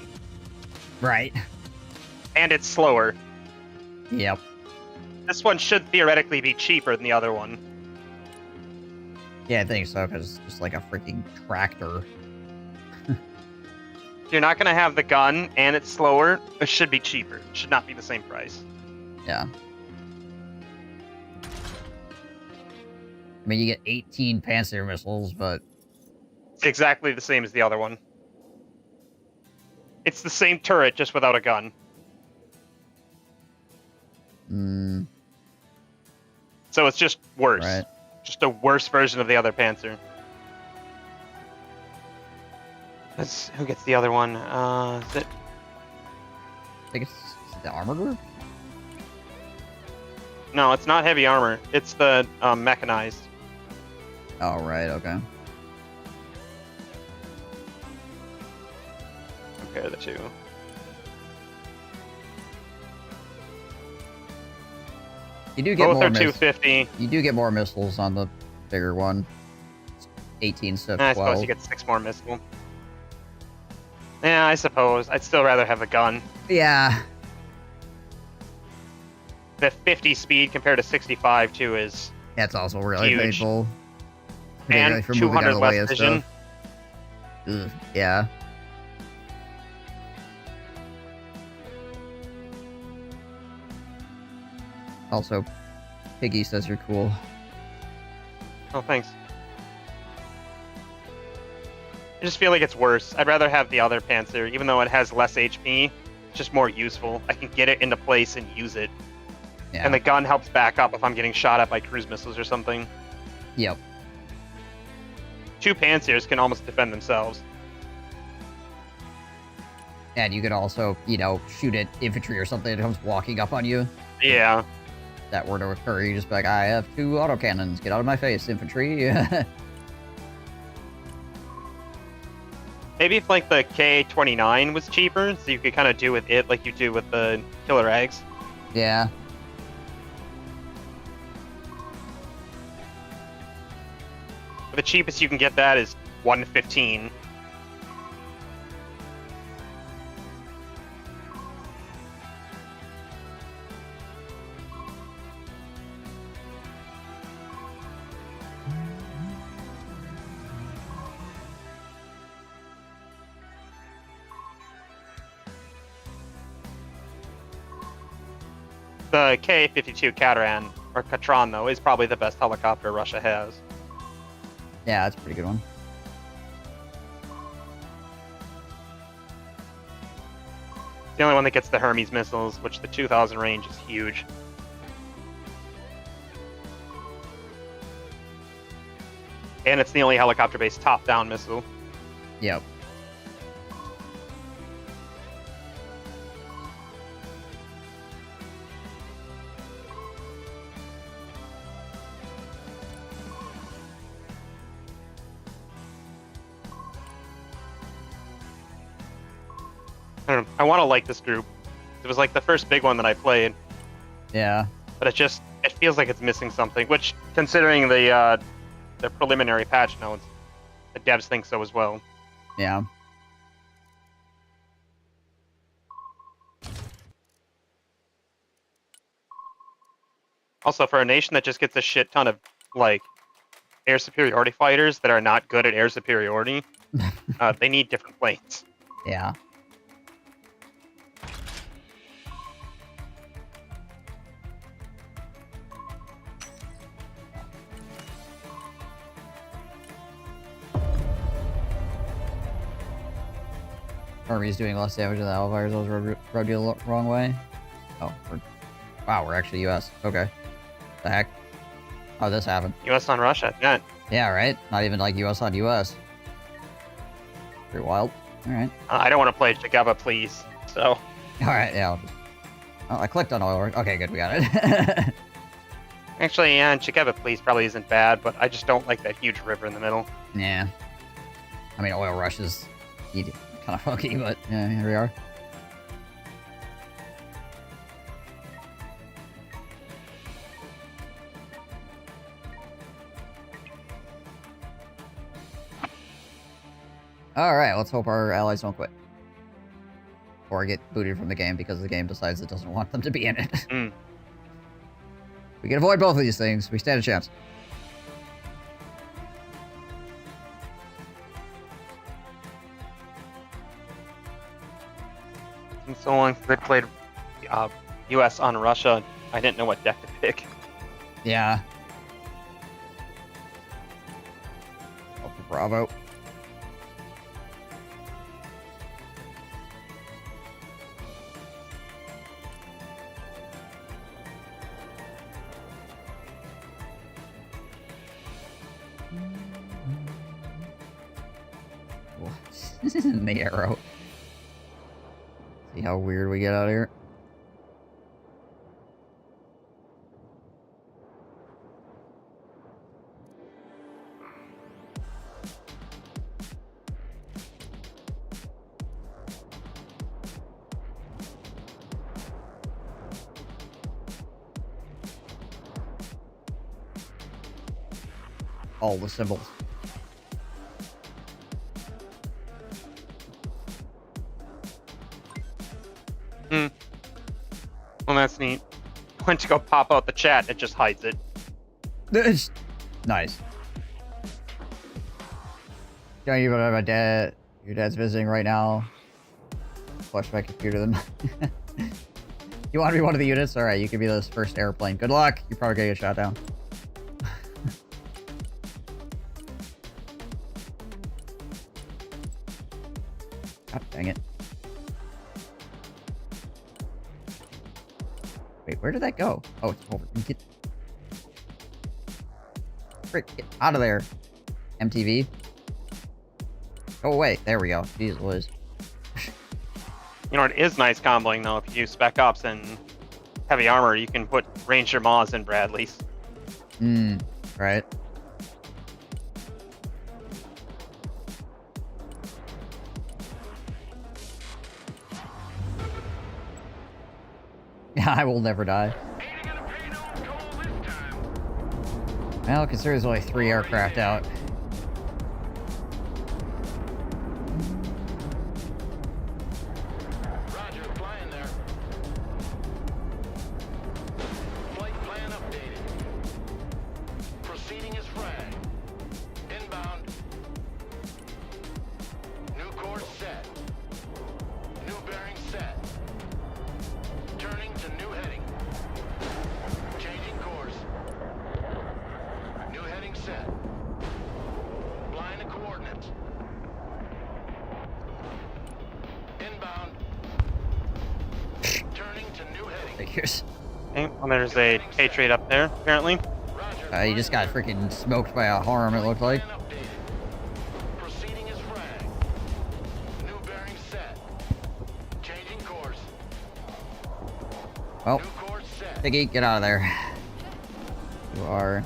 [SPEAKER 1] Right.
[SPEAKER 2] And it's slower.
[SPEAKER 1] Yep.
[SPEAKER 2] This one should theoretically be cheaper than the other one.
[SPEAKER 1] Yeah, I think so, because it's just like a freaking tractor.
[SPEAKER 2] If you're not going to have the gun and it's slower, it should be cheaper. It should not be the same price.
[SPEAKER 1] Yeah. I mean, you get 18 Panzer missiles, but...
[SPEAKER 2] It's exactly the same as the other one. It's the same turret, just without a gun. So it's just worse.
[SPEAKER 1] Right.
[SPEAKER 2] Just a worse version of the other Panzer. Who gets the other one? Is it...
[SPEAKER 1] I think it's the armor group?
[SPEAKER 2] No, it's not heavy armor. It's the mechanized.
[SPEAKER 1] Oh, right, okay.
[SPEAKER 2] Compare the two.
[SPEAKER 1] You do get
[SPEAKER 2] both
[SPEAKER 1] more
[SPEAKER 2] are 250.
[SPEAKER 1] You do get more missiles on the bigger one. It's 18 instead of 12.
[SPEAKER 2] I suppose you get 6 more missiles. Yeah, I suppose. I'd still rather have a gun.
[SPEAKER 1] Yeah.
[SPEAKER 2] The 50 speed compared to 65 too is
[SPEAKER 1] That's also really
[SPEAKER 2] huge.
[SPEAKER 1] painful.
[SPEAKER 2] And 200 less vision.
[SPEAKER 1] Ugh, yeah. Also, Piggy says you're cool.
[SPEAKER 2] Oh, thanks. I just feel like it's worse. I'd rather have the other Panzer, even though it has less HP. It's just more useful. I can get it into place and use it.
[SPEAKER 1] Yeah.
[SPEAKER 2] And the gun helps back up if I'm getting shot at by cruise missiles or something.
[SPEAKER 1] Yep.
[SPEAKER 2] 2 Panzers can almost defend themselves.
[SPEAKER 1] And you could also, you know, shoot at infantry or something that comes walking up on you.
[SPEAKER 2] Yeah.
[SPEAKER 1] If that were to occur, you just be like, I have 2 autocannons. Get out of my face, infantry.
[SPEAKER 2] Maybe if, like, the K-29 was cheaper, so you could kind of do with it like you do with the Killer Eggs.
[SPEAKER 1] Yeah.
[SPEAKER 2] The cheapest you can get that is 115. The K-52 Catran, or Catron, though, is probably the best helicopter Russia has.
[SPEAKER 1] Yeah, that's a pretty good one.
[SPEAKER 2] It's the only one that gets the Hermes missiles, which the 2000 range is huge. And it's the only helicopter-based top-down missile.
[SPEAKER 1] Yep.
[SPEAKER 2] I don't know. I want to like this group. It was like the first big one that I played,
[SPEAKER 1] Yeah.
[SPEAKER 2] but it feels like it's missing something. Which, considering the preliminary patch notes, the devs think so as well.
[SPEAKER 1] Yeah.
[SPEAKER 2] Also, for a nation that just gets a shit ton of like air superiority fighters that are not good at air superiority, they need different planes.
[SPEAKER 1] Yeah. Army's doing less damage than the Hellfires. Those rubbed you the wrong way. Oh, wow, we're actually US. Okay. The heck? How'd this happen?
[SPEAKER 2] US on Russia, yeah.
[SPEAKER 1] Yeah, right? Not even like US on US. Pretty wild. Alright.
[SPEAKER 2] I don't want to play Chigava, please. So.
[SPEAKER 1] Alright, yeah. Oh, I clicked on oil. Okay, good, we got it.
[SPEAKER 2] Actually, yeah, Chigava, please probably isn't bad, but I just don't like that huge river in the middle.
[SPEAKER 1] Yeah. I mean, oil rush is kind of funky, but yeah, here we are. Alright, let's hope our allies don't quit. Or get booted from the game because the game decides it doesn't want them to be in it.
[SPEAKER 2] Mm.
[SPEAKER 1] We can avoid both of these things. We stand a chance.
[SPEAKER 2] It's been so long since I played US on Russia, I didn't know what deck to pick.
[SPEAKER 1] Yeah. Oh, Bravo. The arrow. See how weird we get out of here. All the symbols.
[SPEAKER 2] Hmm. Well, that's neat. Went to go pop out the chat, it just hides it.
[SPEAKER 1] Nice. Don't even have my dad. Your dad's visiting right now. Flush my computer then. You want to be one of the units? Alright, you can be this first airplane. Good luck. You're probably gonna get shot down. God dang it. Wait, where did that go? Oh, it's over. Get... Frick, get out of there. MTV. Go away. There we go. Jeez Liz.
[SPEAKER 2] You know, it is nice comboing, though. If you use Spec Ops and Heavy Armor, you can put Ranger Maws in Bradleys.
[SPEAKER 1] Right. Yeah, I will never die. Well, consider there's only 3 aircraft out.
[SPEAKER 3] Roger, flying there. Flight plan updated. Proceeding as frag. Inbound. New course set. New bearing set. Turning to new heading. Changing course. New heading set. Flying the coordinates. Inbound. Turning to new heading.
[SPEAKER 1] Figures.
[SPEAKER 2] Okay, well, there's a Patriot up there, apparently.
[SPEAKER 3] Roger.
[SPEAKER 1] You just got freaking smoked by a harm, it looked like.
[SPEAKER 3] Plan updated. Proceeding as frag. New bearing set. Changing course.
[SPEAKER 1] Well,
[SPEAKER 3] New course set.
[SPEAKER 1] Piggy, get out of there. You are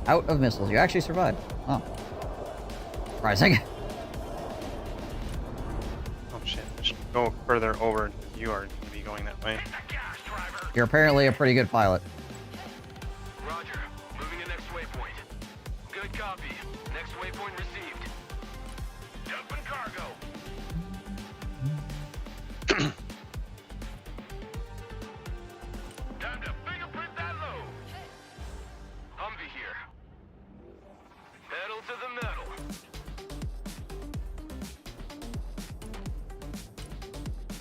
[SPEAKER 1] out of missiles. You actually survived. Oh. Surprising.
[SPEAKER 2] Oh shit, I should go further over. You are going to be going that way.
[SPEAKER 3] Gas, driver.
[SPEAKER 1] You're apparently a pretty good pilot.
[SPEAKER 3] Roger. Moving to next waypoint. Good copy. Next waypoint received. Dumping cargo. Time to fingerprint that load. Humvee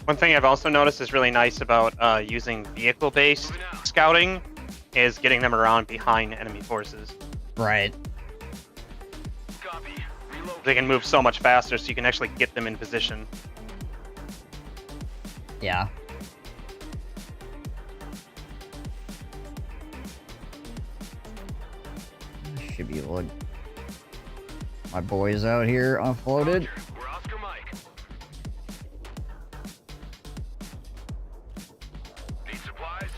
[SPEAKER 2] One thing I've also noticed is really nice about using vehicle-based scouting is getting them around behind enemy forces.
[SPEAKER 1] Right.
[SPEAKER 3] Copy. Reload.
[SPEAKER 2] They can move so much faster, so you can actually get them in position.
[SPEAKER 1] Yeah. Should be able to... My boys out here offloaded.
[SPEAKER 3] Roger. We're Oscar Mike. Need supplies?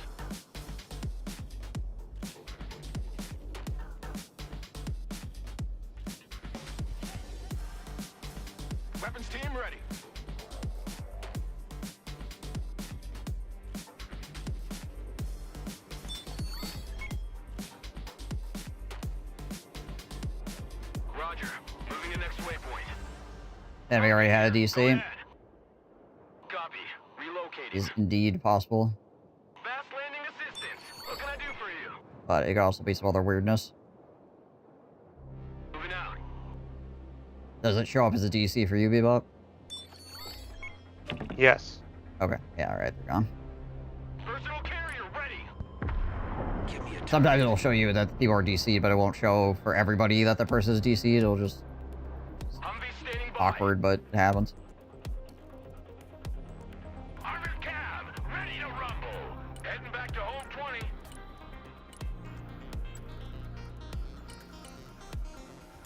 [SPEAKER 3] Weapons team ready. Roger. Moving to next waypoint.
[SPEAKER 1] Enemy already had a
[SPEAKER 3] Go
[SPEAKER 1] DC.
[SPEAKER 3] ahead. Copy. Relocating.
[SPEAKER 1] Is indeed possible.
[SPEAKER 3] Fast landing assistance. What can I do for you?
[SPEAKER 1] But it could also be some other weirdness.
[SPEAKER 3] Moving out.
[SPEAKER 1] Does it show up as a DC for you, Bebop?
[SPEAKER 2] Yes.
[SPEAKER 1] Okay. Yeah, alright, they're gone.
[SPEAKER 3] Personal carrier ready. Give me a
[SPEAKER 1] Sometimes it'll show you that people are DC, but it won't show for everybody that the person is DC. It'll just
[SPEAKER 3] Humvee standing by.
[SPEAKER 1] awkward, but it happens.
[SPEAKER 3] Armored cab, ready to rumble. Heading back to home 20.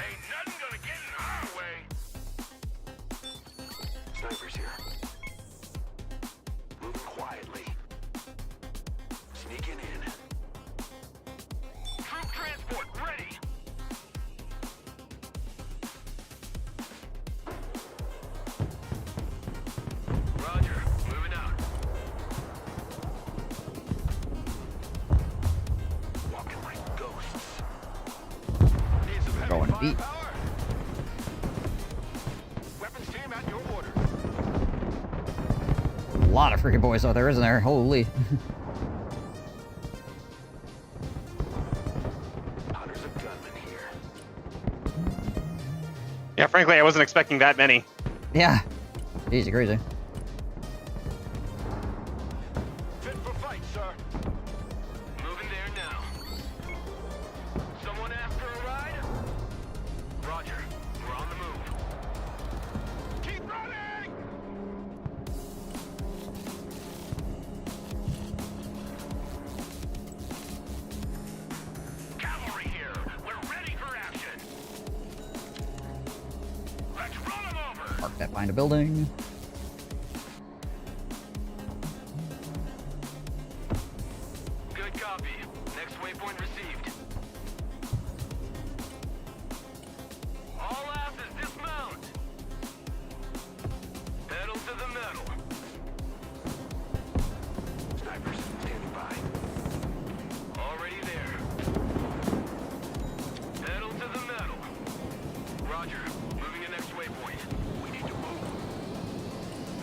[SPEAKER 3] Ain't nothing gonna get in our way. Snipers here. Moving quietly. Sneaking in. Troop transport ready. Roger, moving out. Walking like ghosts. Need some heavy
[SPEAKER 1] Going to beat.
[SPEAKER 3] firepower? Weapons team at your order.
[SPEAKER 1] A lot of freaking boys out there, isn't there? Holy.
[SPEAKER 3] Hunter's a gunman here.
[SPEAKER 2] Yeah, frankly, I wasn't expecting that many.
[SPEAKER 1] Yeah. Easy, crazy.
[SPEAKER 3] Fit for fight, sir. Moving there now. Someone after a ride? Roger. We're on the move. Keep running! Cavalry here. We're ready for action. Let's run them over.
[SPEAKER 1] Mark that behind a building.
[SPEAKER 3] Good copy. Next waypoint received. All asses dismount. Pedal to the metal. Snipers standing by. Already there. Pedal to the metal. Roger. Moving to next waypoint. We need to move.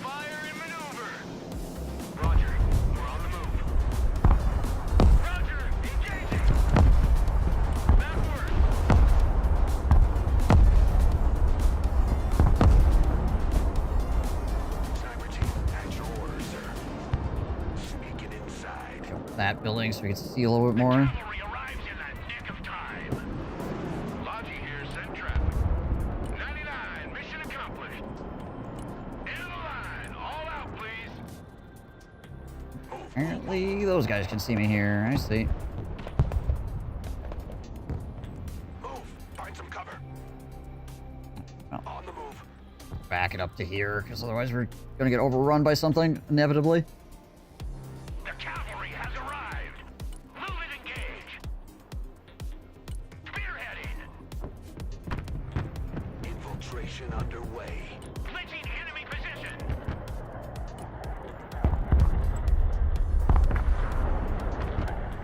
[SPEAKER 3] Fire and maneuver. Roger. We're on the move. Roger, engaging. Backward. Sniper team, at your orders, sir. Sneaking inside.
[SPEAKER 1] That building so we can see a little bit more.
[SPEAKER 3] Cavalry arrives in the nick of time. Logi here, send trap. 99, mission accomplished. End of the line, all out, please.
[SPEAKER 1] Apparently, those guys can see me here. I see.
[SPEAKER 3] Move, find some cover.
[SPEAKER 1] Oh.
[SPEAKER 3] On the move.
[SPEAKER 1] Back it up to here, because otherwise we're gonna get overrun by something, inevitably.
[SPEAKER 3] The cavalry has arrived. Move and engage. Spearheading. Infiltration underway. Clinching enemy position.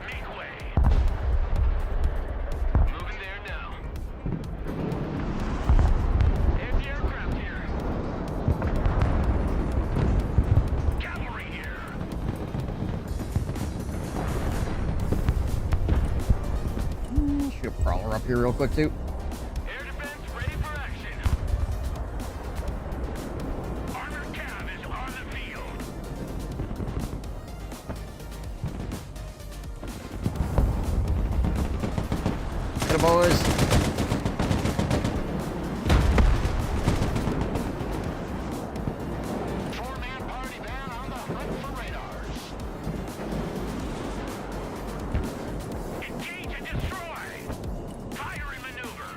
[SPEAKER 3] Make way. Moving there now. Anti-aircraft here. Cavalry here.
[SPEAKER 1] Shoot a prowler up here real quick, too.
[SPEAKER 3] Air defense ready for action. Armored cab is on the field.
[SPEAKER 1] boys.
[SPEAKER 3] Four-man party van on the hunt for radars. Engage and destroy. Fire and maneuver.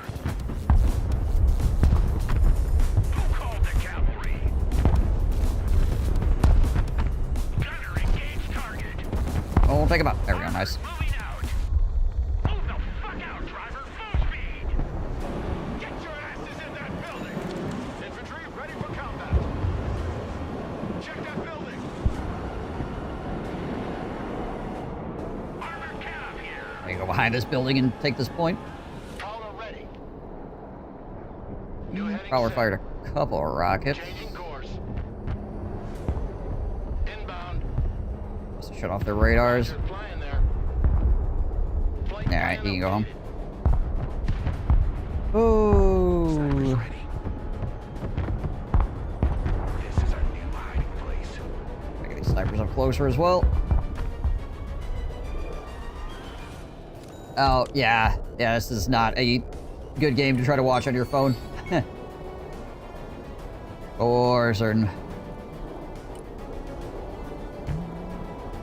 [SPEAKER 3] Who called the cavalry? Gunner, engage target.
[SPEAKER 1] Oh, pick him up. There we go. Nice.
[SPEAKER 3] Moving out. Move the fuck out, driver. Full speed. Get your asses in that building. Infantry ready for combat. Check that building. Armored cav here.
[SPEAKER 1] I can go behind this building and take this point.
[SPEAKER 3] Prowler ready. New heading
[SPEAKER 1] Prowler
[SPEAKER 3] set.
[SPEAKER 1] fired a couple of rockets.
[SPEAKER 3] Changing course. Inbound.
[SPEAKER 1] Must have shut off their radars.
[SPEAKER 3] You're flying there. Flight
[SPEAKER 1] Alright,
[SPEAKER 3] plan
[SPEAKER 1] you can go home.
[SPEAKER 3] updated.
[SPEAKER 1] Ooh.
[SPEAKER 3] Ready. This is our new hiding place.
[SPEAKER 1] Get these snipers up closer as well. Oh, yeah. Yeah, this is not a good game to try to watch on your phone. For certain.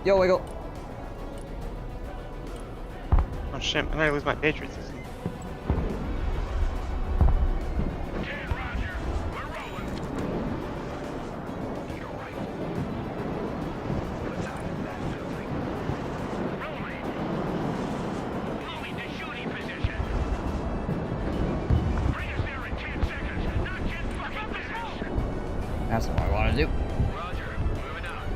[SPEAKER 1] Yo, wiggle.
[SPEAKER 2] Oh shit, I'm gonna lose my Patriot system.
[SPEAKER 3] Dan, Roger. We're rolling. Need a rifle. What's out in that building? Rolling. Moving to shooting position. Bring us there in 10 seconds. Not 10 fucking minutes.
[SPEAKER 1] That's what I want to do.
[SPEAKER 3] Roger. Moving out.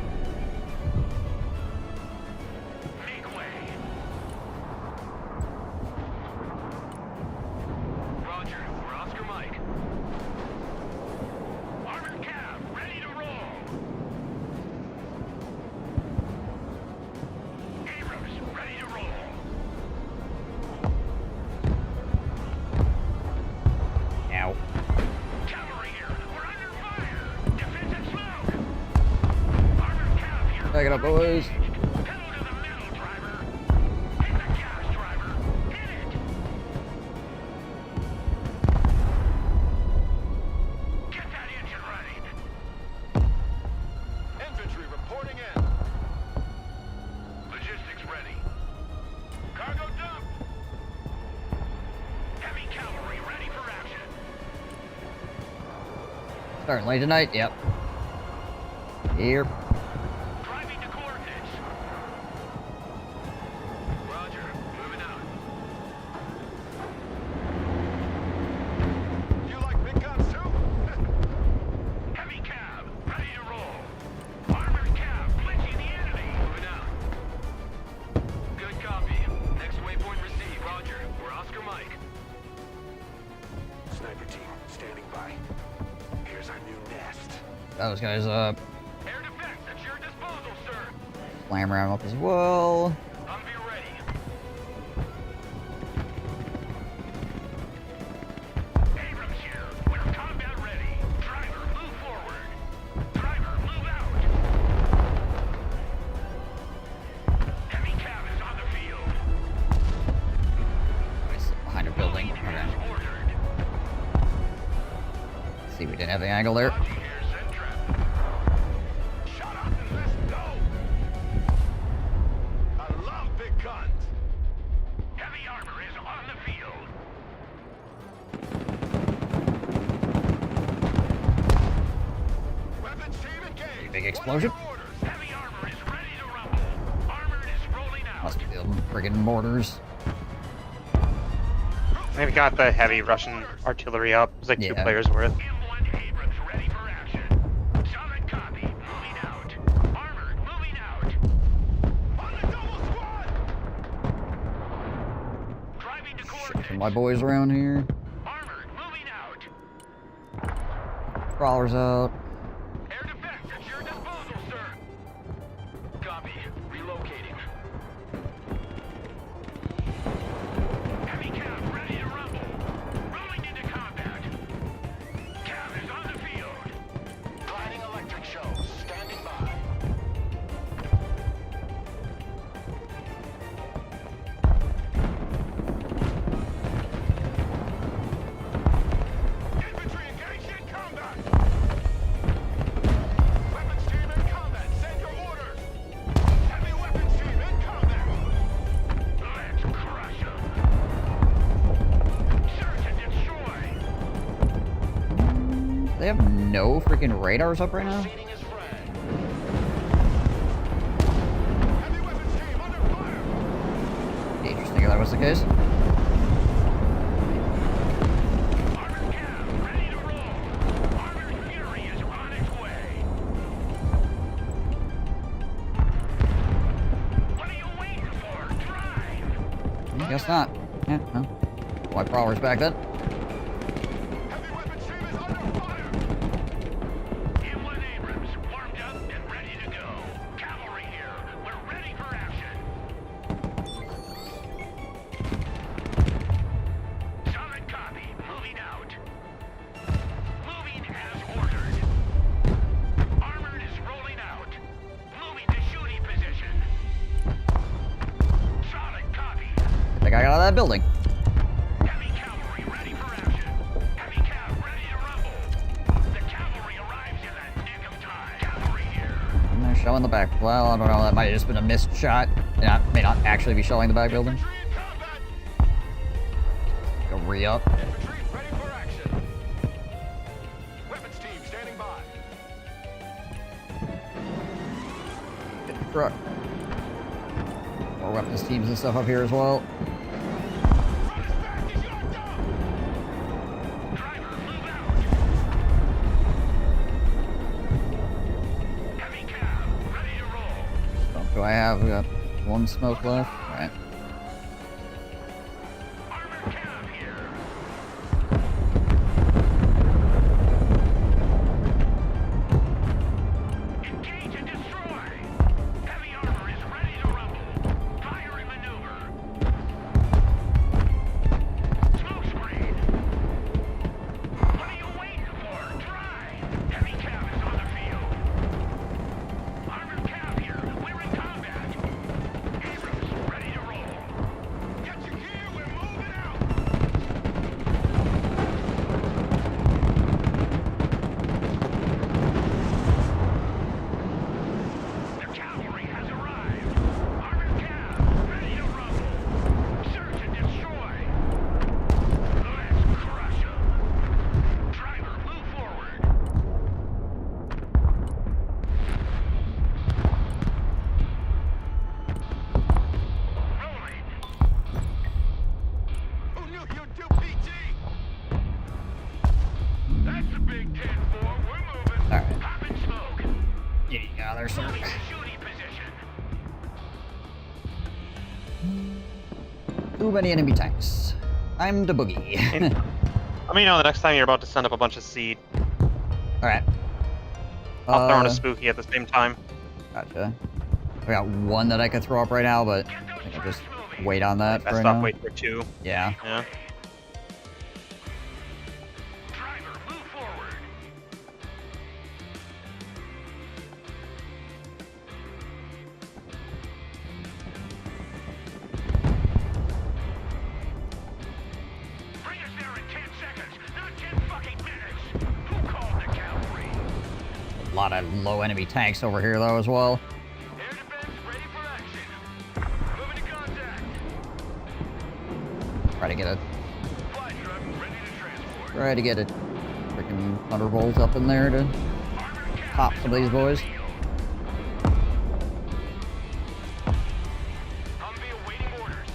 [SPEAKER 3] Make way. Roger. We're Oscar Mike. Armored cav, ready to roll. Abrams, ready to roll.
[SPEAKER 1] Ow.
[SPEAKER 3] Cavalry here. We're under fire. Defensive smoke. Armored cav here.
[SPEAKER 1] Back it up, boys.
[SPEAKER 3] Pedal to the metal, driver. Hit the gas, driver. Hit it. Get that engine running. Infantry reporting in. Logistics ready. Cargo dump. Heavy cavalry ready for action.
[SPEAKER 1] Starting late tonight? Yep. Here.
[SPEAKER 3] Driving to coordinates. Roger. Moving out. You like big guns too? Heavy cab. Ready to roll. Armored cab. Flinching the enemy. Moving out. Good copy. Next waypoint received. Roger. We're Oscar Mike. Sniper team, standing by. Here's our new nest.
[SPEAKER 1] Those guys
[SPEAKER 3] Air defense at your disposal, sir.
[SPEAKER 1] slam around up as well.
[SPEAKER 3] Humvee ready. Abrams here. We're combat ready. Driver, move forward. Driver, move out. Heavy cab is on the field.
[SPEAKER 1] Nice. Behind a building. Okay.
[SPEAKER 3] As ordered.
[SPEAKER 1] See, we didn't have the angle there.
[SPEAKER 3] Logi here, send traffic. Shut up and let's go. I love big guns. Heavy armor is on the field. Weapons team engaged.
[SPEAKER 1] Big explosion.
[SPEAKER 3] What are your orders? Heavy armor is ready to rumble. Armored is rolling out.
[SPEAKER 1] Must be the friggin' mortars.
[SPEAKER 2] They've got the heavy Russian artillery up. It's like 2
[SPEAKER 1] Yeah.
[SPEAKER 2] players worth.
[SPEAKER 3] M1 Abrams ready for action. Solid copy. Moving out. Armored moving out. On the double squad. Driving to coordinates.
[SPEAKER 1] My boys around here.
[SPEAKER 3] Armored moving out.
[SPEAKER 1] Crawlers out.
[SPEAKER 3] Air defense at your disposal, sir. Copy. Relocating. Heavy cab ready to rumble. Rolling into combat. Cab is on the field. Gliding electric show. Standing by.
[SPEAKER 1] They have no freaking radars up right now?
[SPEAKER 3] Seating is frag. Heavy weapons team under fire.
[SPEAKER 1] Be interesting if that was the case.
[SPEAKER 3] Armored cab ready to roll. Armored Fury is on its way. What are you waiting for? Drive.
[SPEAKER 1] I guess not. Yeah, no. White Prowler's back then.
[SPEAKER 3] Heavy weapons team is under fire. M1 Abrams warmed up and ready to go. Cavalry here. We're ready for action. Solid copy. Moving out. Moving as ordered. Armored is rolling out. Moving to shooting position. Solid copy.
[SPEAKER 1] I think I got out of that building.
[SPEAKER 3] Heavy cavalry ready for action. Heavy cab ready to rumble. The cavalry arrives in the nick of time. Cavalry here.
[SPEAKER 1] And they're showing the back. Well, I don't know. That might have just been a missed shot. And I may not actually be showing the back building.
[SPEAKER 3] Infantry in combat.
[SPEAKER 1] Go re-up.
[SPEAKER 3] Infantry ready for action. Weapons team standing by.
[SPEAKER 1] Get the truck. More weapons teams and stuff up here as well.
[SPEAKER 3] Run as fast as you're done. Driver, move out. Heavy cab ready to roll.
[SPEAKER 1] So do I have? We got one smoke left. Alright.
[SPEAKER 3] Armored cab here. Engage and destroy. Heavy armor is ready to rumble. Fire and maneuver. Smoke screen. What are you waiting for? Drive. Heavy cab is on the field. Armored cab here. We're in combat. Abrams ready to roll. Get your gear. We're moving out. The cavalry has arrived. Armored cab, ready to rumble. Search and destroy. Let's crush 'em. Driver, move forward. Rolling. Who knew you'd do PT? That's a big 10-4. We're moving.
[SPEAKER 1] All right.
[SPEAKER 3] Pop and smoke.
[SPEAKER 1] Yeah, there's some.
[SPEAKER 3] Moving to shooting position.
[SPEAKER 1] Too many enemy tanks. I'm the boogie.
[SPEAKER 2] Let me know the next time you're about to send up a bunch of seed.
[SPEAKER 1] Alright.
[SPEAKER 2] I'll throw in a spooky at the same time.
[SPEAKER 1] Gotcha. I got one that I could throw up right now, but I think I'll just wait on that for
[SPEAKER 2] Best
[SPEAKER 1] right
[SPEAKER 2] off
[SPEAKER 1] now.
[SPEAKER 2] wait for 2.
[SPEAKER 1] Yeah.
[SPEAKER 2] Yeah.
[SPEAKER 3] Driver, move forward. Bring us there in 10 seconds, not 10 fucking minutes. Who called the cavalry?
[SPEAKER 1] A lot of low enemy tanks over here, though, as well.
[SPEAKER 3] Air defense ready for action. Moving to contact.
[SPEAKER 1] Try to get a
[SPEAKER 3] Flight truck ready to transport.
[SPEAKER 1] Try to get a freaking thunderbolt up in there to
[SPEAKER 3] Armored cab
[SPEAKER 1] pop
[SPEAKER 3] is
[SPEAKER 1] some of these
[SPEAKER 3] on the
[SPEAKER 1] boys.
[SPEAKER 3] field. Humvee awaiting orders.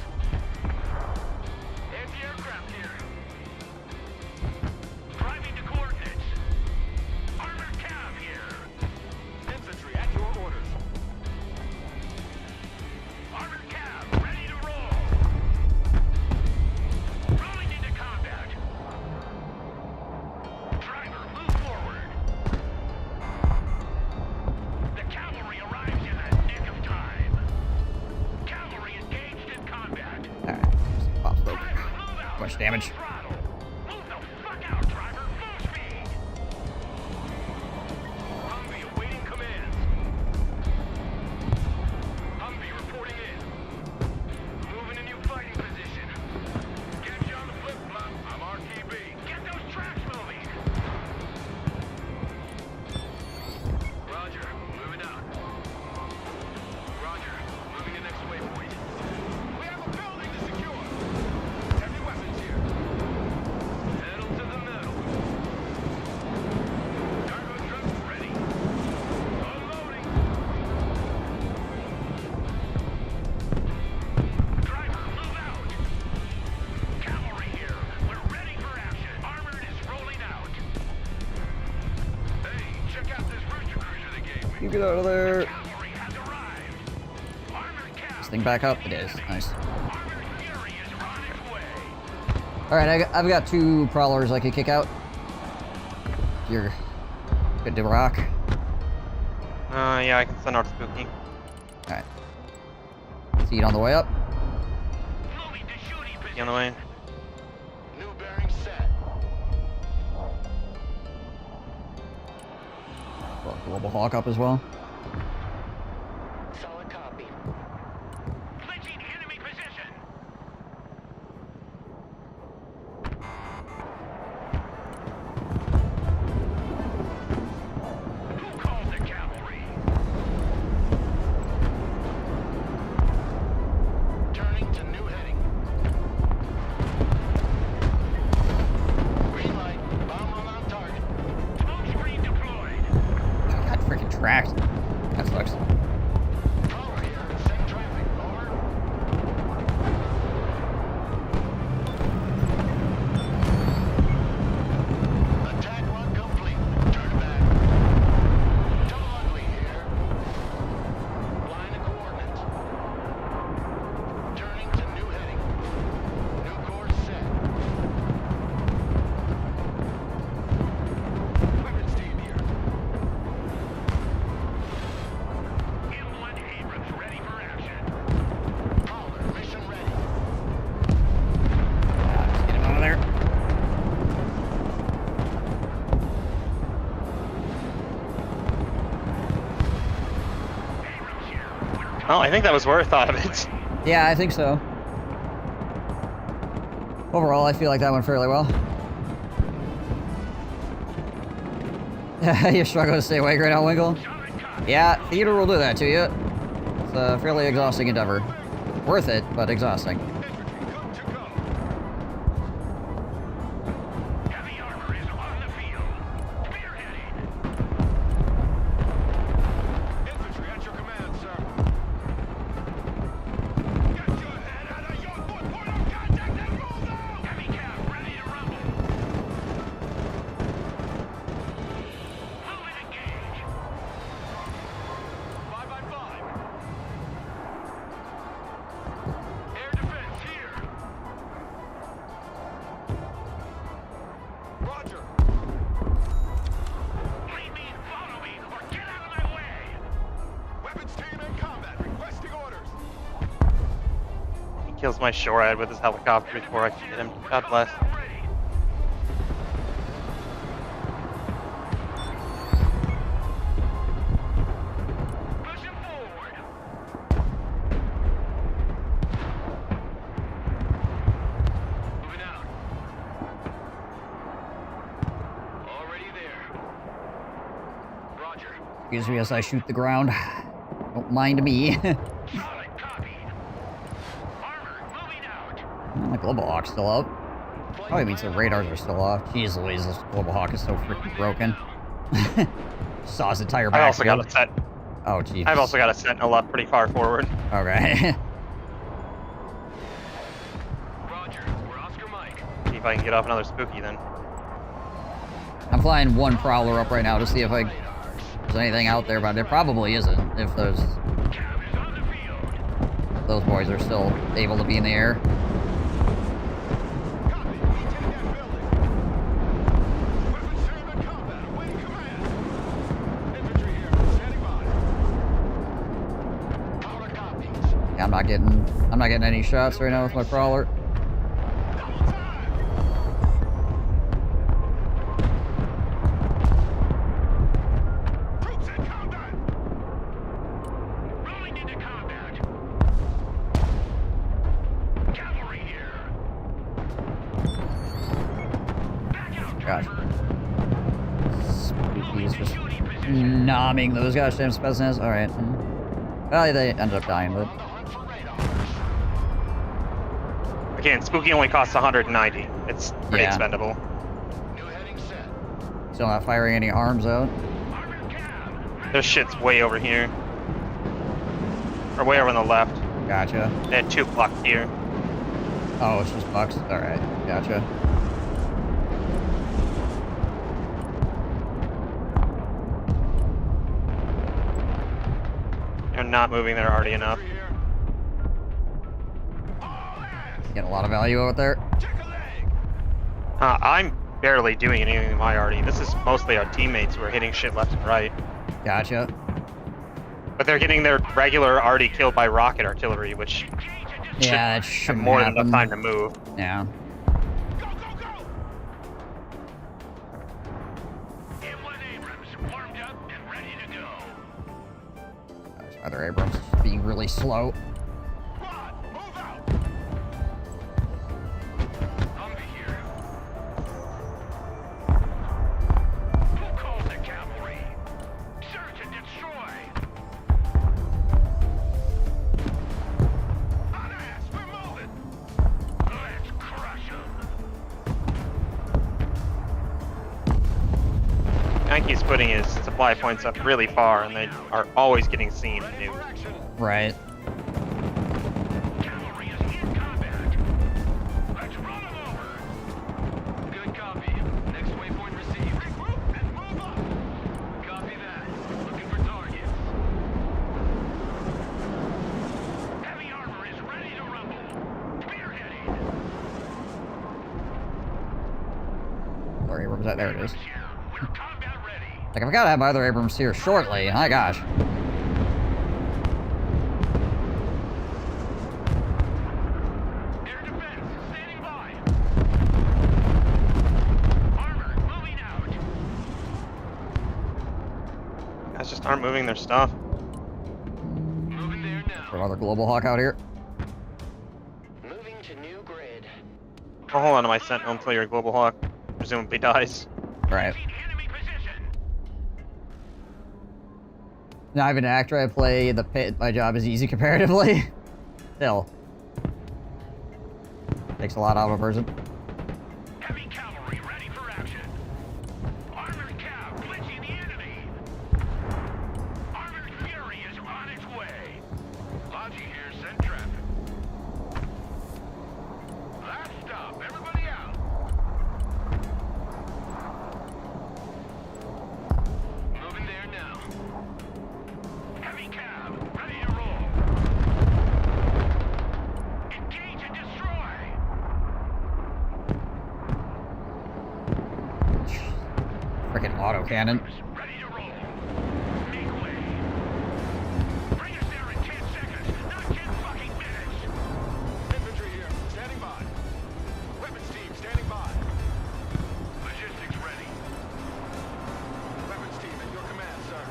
[SPEAKER 3] Anti-aircraft here. Driving to coordinates. Armored cab here. Infantry at your orders. Armored cab ready to roll. Rolling into combat. Driver, move forward. The cavalry arrives in the nick of time. Cavalry engaged in combat.
[SPEAKER 1] Alright. Just pop smoke.
[SPEAKER 3] Driver, move out.
[SPEAKER 1] Much damage.
[SPEAKER 3] Throttle. Move the fuck out, driver. Full speed. Humvee awaiting commands. Humvee reporting in. Moving a new fighting position. Get you on the flip-flop. I'm RTB. Get those tracks moving. Roger. Moving out. Roger. Moving to next waypoint. We have a building to secure. Heavy weapons here.
[SPEAKER 1] You get out of there.
[SPEAKER 3] Cavalry has arrived. Armored Cav.
[SPEAKER 1] This thing back up? It is. Nice.
[SPEAKER 3] Armored Fury is on its way.
[SPEAKER 1] Alright, I've got 2 prowlers I could kick out. You're good to rock.
[SPEAKER 2] Yeah, I can send out Spooky.
[SPEAKER 1] Alright. See it on the way up.
[SPEAKER 3] Moving to shooting
[SPEAKER 2] Be on the way.
[SPEAKER 3] New bearing set.
[SPEAKER 1] Well, Global Hawk up as well.
[SPEAKER 3] Solid copy. Clinching enemy position. Who called the cavalry? Turning to new heading. Green light. Bomb run on target. Smoke screen deployed.
[SPEAKER 1] I got freaking tracked. That sucks.
[SPEAKER 3] Caller here. Send traffic. Over. Attack run complete. Turn back. Double ugly here. Line of coordinates. Turning to new heading. New course set. Weapons team here. M1 Abrams ready for action. Caller, mission ready.
[SPEAKER 1] Just get him out of there.
[SPEAKER 3] Abrams here. We're
[SPEAKER 2] Oh, I think that was where I thought of it.
[SPEAKER 1] Yeah, I think so. Overall, I feel like that went fairly well. You're struggling to stay awake right now, Winkle?
[SPEAKER 3] solid copy.
[SPEAKER 1] Yeah, theater will do that to you. It's a fairly exhausting endeavor. Worth it, but exhausting.
[SPEAKER 3] Infantry, come to go. Heavy armor is on the field. Spearheading. Infantry at your command, sir. Get your head out of your foot. Point of contact and move out. Heavy Cav ready to rumble. Move and engage. 5x5. Air defense here. Roger. Lead me, follow me, or get out of my way. Weapons team in combat, requesting orders.
[SPEAKER 2] He kills my shorehand with his helicopter before I can get him. God bless.
[SPEAKER 3] Ready. Pushing forward. Moving out. Already there. Roger.
[SPEAKER 1] Excuse me as I shoot the ground. Don't mind me.
[SPEAKER 3] Solid copy. Armor moving out.
[SPEAKER 1] The Global Hawk's still up. Probably means the radars are still off. Jeez Louise, this Global Hawk is so freaking broken. Saw his entire
[SPEAKER 2] I also got
[SPEAKER 1] backfield.
[SPEAKER 2] a set.
[SPEAKER 1] Oh, jeez.
[SPEAKER 2] I've also got a sentinel up pretty far forward.
[SPEAKER 1] Okay.
[SPEAKER 3] Roger. We're Oscar Mike.
[SPEAKER 2] See if I can get off another Spooky then.
[SPEAKER 1] I'm flying 1 Prowler up right now to see if there's anything out there, but there probably isn't. If
[SPEAKER 3] Cav is on the field.
[SPEAKER 1] those boys are still able to be in the air.
[SPEAKER 3] Copy. Each in that building. Weapons team in combat. Awaiting command. Infantry here. Standing by. Counter copies.
[SPEAKER 1] Yeah, I'm not getting any shots right now with my Prowler.
[SPEAKER 3] Double time. Troops in combat. Rolling into combat. Cavalry here. Back out.
[SPEAKER 1] Gosh. Spooky's just nomming those gosh damn specimens. Alright. Well, they ended up dying, but
[SPEAKER 3] On the hunt for radars.
[SPEAKER 2] Again, Spooky only costs 190. It's pretty
[SPEAKER 1] Yeah.
[SPEAKER 2] expendable.
[SPEAKER 3] New heading set.
[SPEAKER 1] still not firing any arms out.
[SPEAKER 3] Armored Cav.
[SPEAKER 2] Their shit's way over here. Or way over on the left.
[SPEAKER 1] Gotcha.
[SPEAKER 2] They had 2 blocks here.
[SPEAKER 1] Oh, it's just bucks. Alright, gotcha.
[SPEAKER 2] They're not moving there already enough.
[SPEAKER 1] Getting a lot of value out there.
[SPEAKER 2] I'm barely doing anything in my arty. This is mostly our teammates who are hitting shit left and right.
[SPEAKER 1] Gotcha.
[SPEAKER 2] But they're getting their regular arty killed by rocket artillery, which
[SPEAKER 1] Yeah, that
[SPEAKER 2] should have
[SPEAKER 1] shouldn't
[SPEAKER 2] more
[SPEAKER 1] happen.
[SPEAKER 2] than enough time to move.
[SPEAKER 1] Yeah.
[SPEAKER 3] Go, go, go! M1 Abrams warmed up and ready to go.
[SPEAKER 1] There's other Abrams being really slow.
[SPEAKER 3] Squad, move out! Humvee here. Who called the cavalry? Search and destroy! On ass, we're moving! Let's crush them!
[SPEAKER 2] Yankee's putting his supply points up really far, and they are always getting seen and nuked.
[SPEAKER 1] Right.
[SPEAKER 3] Cavalry is in combat. Let's run them over. Good copy. Next waypoint received. Regroup and move up. Copy that. Looking for targets. Heavy armor is ready to rumble. Spearheading.
[SPEAKER 1] Other Abrams, there it is.
[SPEAKER 3] We're combat ready.
[SPEAKER 1] Like, I've got to have my other Abrams here shortly. My gosh.
[SPEAKER 3] Air defense standing by. Armor moving out.
[SPEAKER 2] Guys just aren't moving their stuff.
[SPEAKER 3] Moving there now.
[SPEAKER 1] Got another Global Hawk out here.
[SPEAKER 3] Moving to new grid.
[SPEAKER 2] I'll hold on to my Sentinel until your Global Hawk presumably dies.
[SPEAKER 1] Right.
[SPEAKER 3] Enemy position.
[SPEAKER 1] Now, I've been an actor. I play the pit. My job is easy comparatively. Still. Takes a lot out of a person.
[SPEAKER 3] Heavy cavalry ready for action. Armored cav glitching the enemy. Armored fury is on its way. Logi here, send traffic. Last stop, everybody out. Moving there now. Heavy cav, ready to roll. Engage and destroy.
[SPEAKER 1] Freaking autocannon.
[SPEAKER 3] Ready to roll. Make way. Bring us there in 10 seconds, not 10 fucking minutes. Infantry here, standing by. Weapons team, standing by. Logistics ready. Weapons team at your command, sir.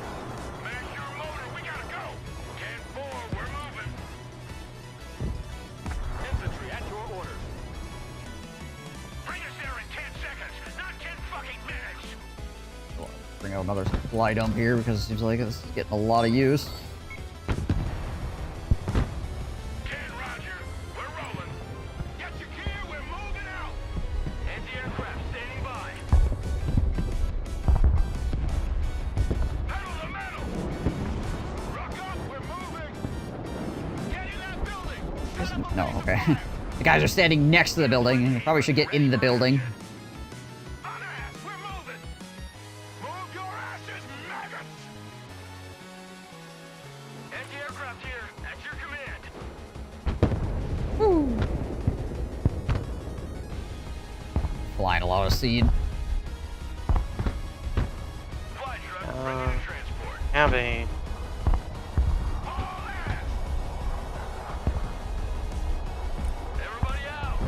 [SPEAKER 3] Man your motor, we gotta go. 10-4, we're moving. Infantry at your orders. Bring us there in 10 seconds, not 10 fucking minutes.
[SPEAKER 1] Bring out another supply dump here because it seems like this is getting a lot of use.
[SPEAKER 3] 10 Roger, we're rolling. Get your gear, we're moving out. Anti-aircraft standing by. Pedal to metal. Rock up, we're moving. Get in that building. Set up a
[SPEAKER 1] No,
[SPEAKER 3] base
[SPEAKER 1] okay.
[SPEAKER 3] fire.
[SPEAKER 1] The guys are standing next to the building. You probably should get in the building.
[SPEAKER 3] On ass, we're moving. Move your asses, maggots. Anti-aircraft here, at your command.
[SPEAKER 1] Flying a lot of seed.
[SPEAKER 3] Flight truck ready to transport.
[SPEAKER 2] Have a
[SPEAKER 3] All ass. Everybody out.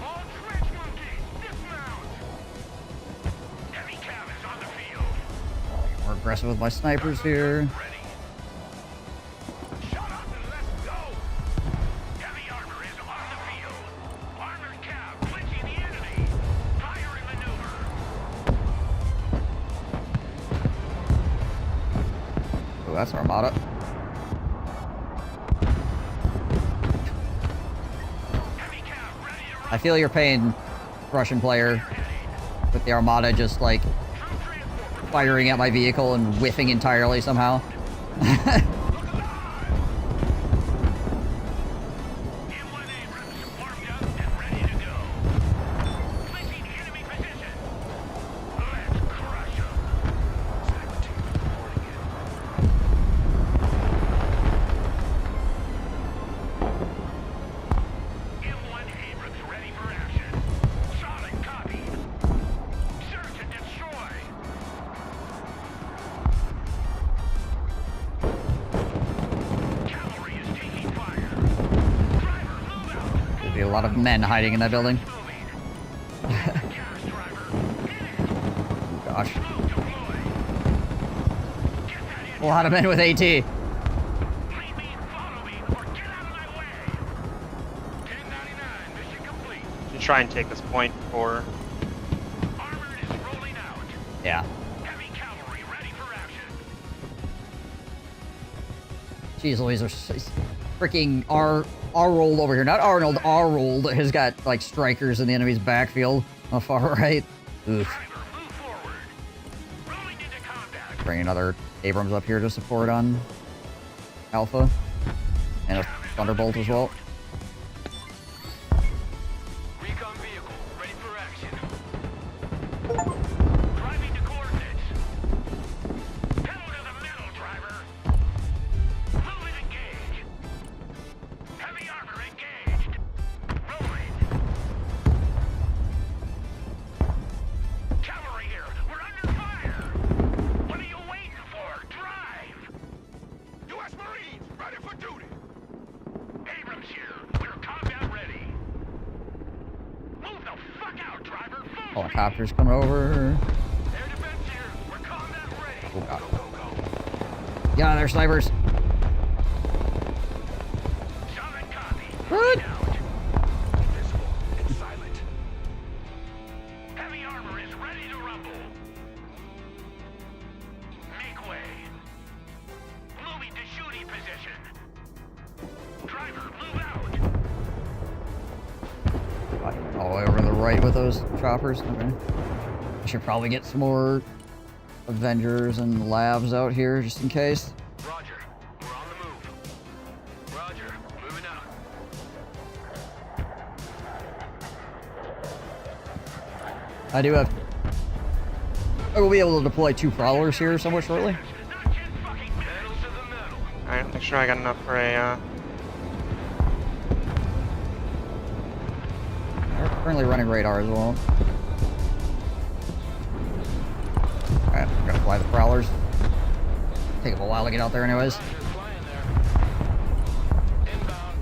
[SPEAKER 3] All trench monkeys, dismount. Heavy cav is on the field.
[SPEAKER 1] More aggressive with my snipers here.
[SPEAKER 3] Ready. Shut up and let's go. Heavy armor is on the field. Armored cav glitching the enemy. Fire and maneuver.
[SPEAKER 1] Oh, that's Armada.
[SPEAKER 3] Heavy cav ready to run.
[SPEAKER 1] I feel your pain, Russian player, with the Armada just like
[SPEAKER 3] True transport.
[SPEAKER 1] firing at my vehicle and whiffing entirely somehow.
[SPEAKER 3] M1 Abrams warmed up and ready to go. Placing enemy position. Let's crush
[SPEAKER 1] a lot of men hiding in that building. Oh, gosh. A lot of men with AT.
[SPEAKER 2] You try and take this point for.
[SPEAKER 1] Yeah. Jeez Louise, there's freaking Arnold over here. Not Arnold, Arnold has got, like, strikers in the enemy's backfield on the far right. Oof. Bring another Abrams up here to support on Alpha. And a Thunderbolt as well.
[SPEAKER 3] Recon vehicle ready for action. Driving to coordinates. Pedal to the metal, driver. Moving engage. Heavy armor engaged. Rolling. Cavalry here. We're under fire. What are you waiting for? Drive. U.S. Marines ready for duty. Abrams here. We're combat ready. Move the fuck out, driver. Full
[SPEAKER 1] Helicopters coming over.
[SPEAKER 3] Air defense here. We're combat ready.
[SPEAKER 1] Oh, God.
[SPEAKER 3] Go, go, go.
[SPEAKER 1] Yeah, they're snipers.
[SPEAKER 3] Solid copy.
[SPEAKER 1] What?
[SPEAKER 3] Out. Invisible and silent. Heavy armor is ready to rumble. Make way. Moving to shooting position. Driver, move out.
[SPEAKER 1] All the way over to the right with those choppers. Okay. I should probably get some more Avengers and Labs out here just in case.
[SPEAKER 3] Roger. We're on the move. Roger. Moving out.
[SPEAKER 1] I do have... I will be able to deploy 2 Prowlers here somewhat shortly.
[SPEAKER 3] Not 10 fucking pedals to the metal.
[SPEAKER 2] Alright, make sure I got enough for a.
[SPEAKER 1] They're currently running radar as well. Alright, I'm gonna fly the Prowlers. Take them a while to get out there anyways.
[SPEAKER 3] Roger, flying there. Inbound.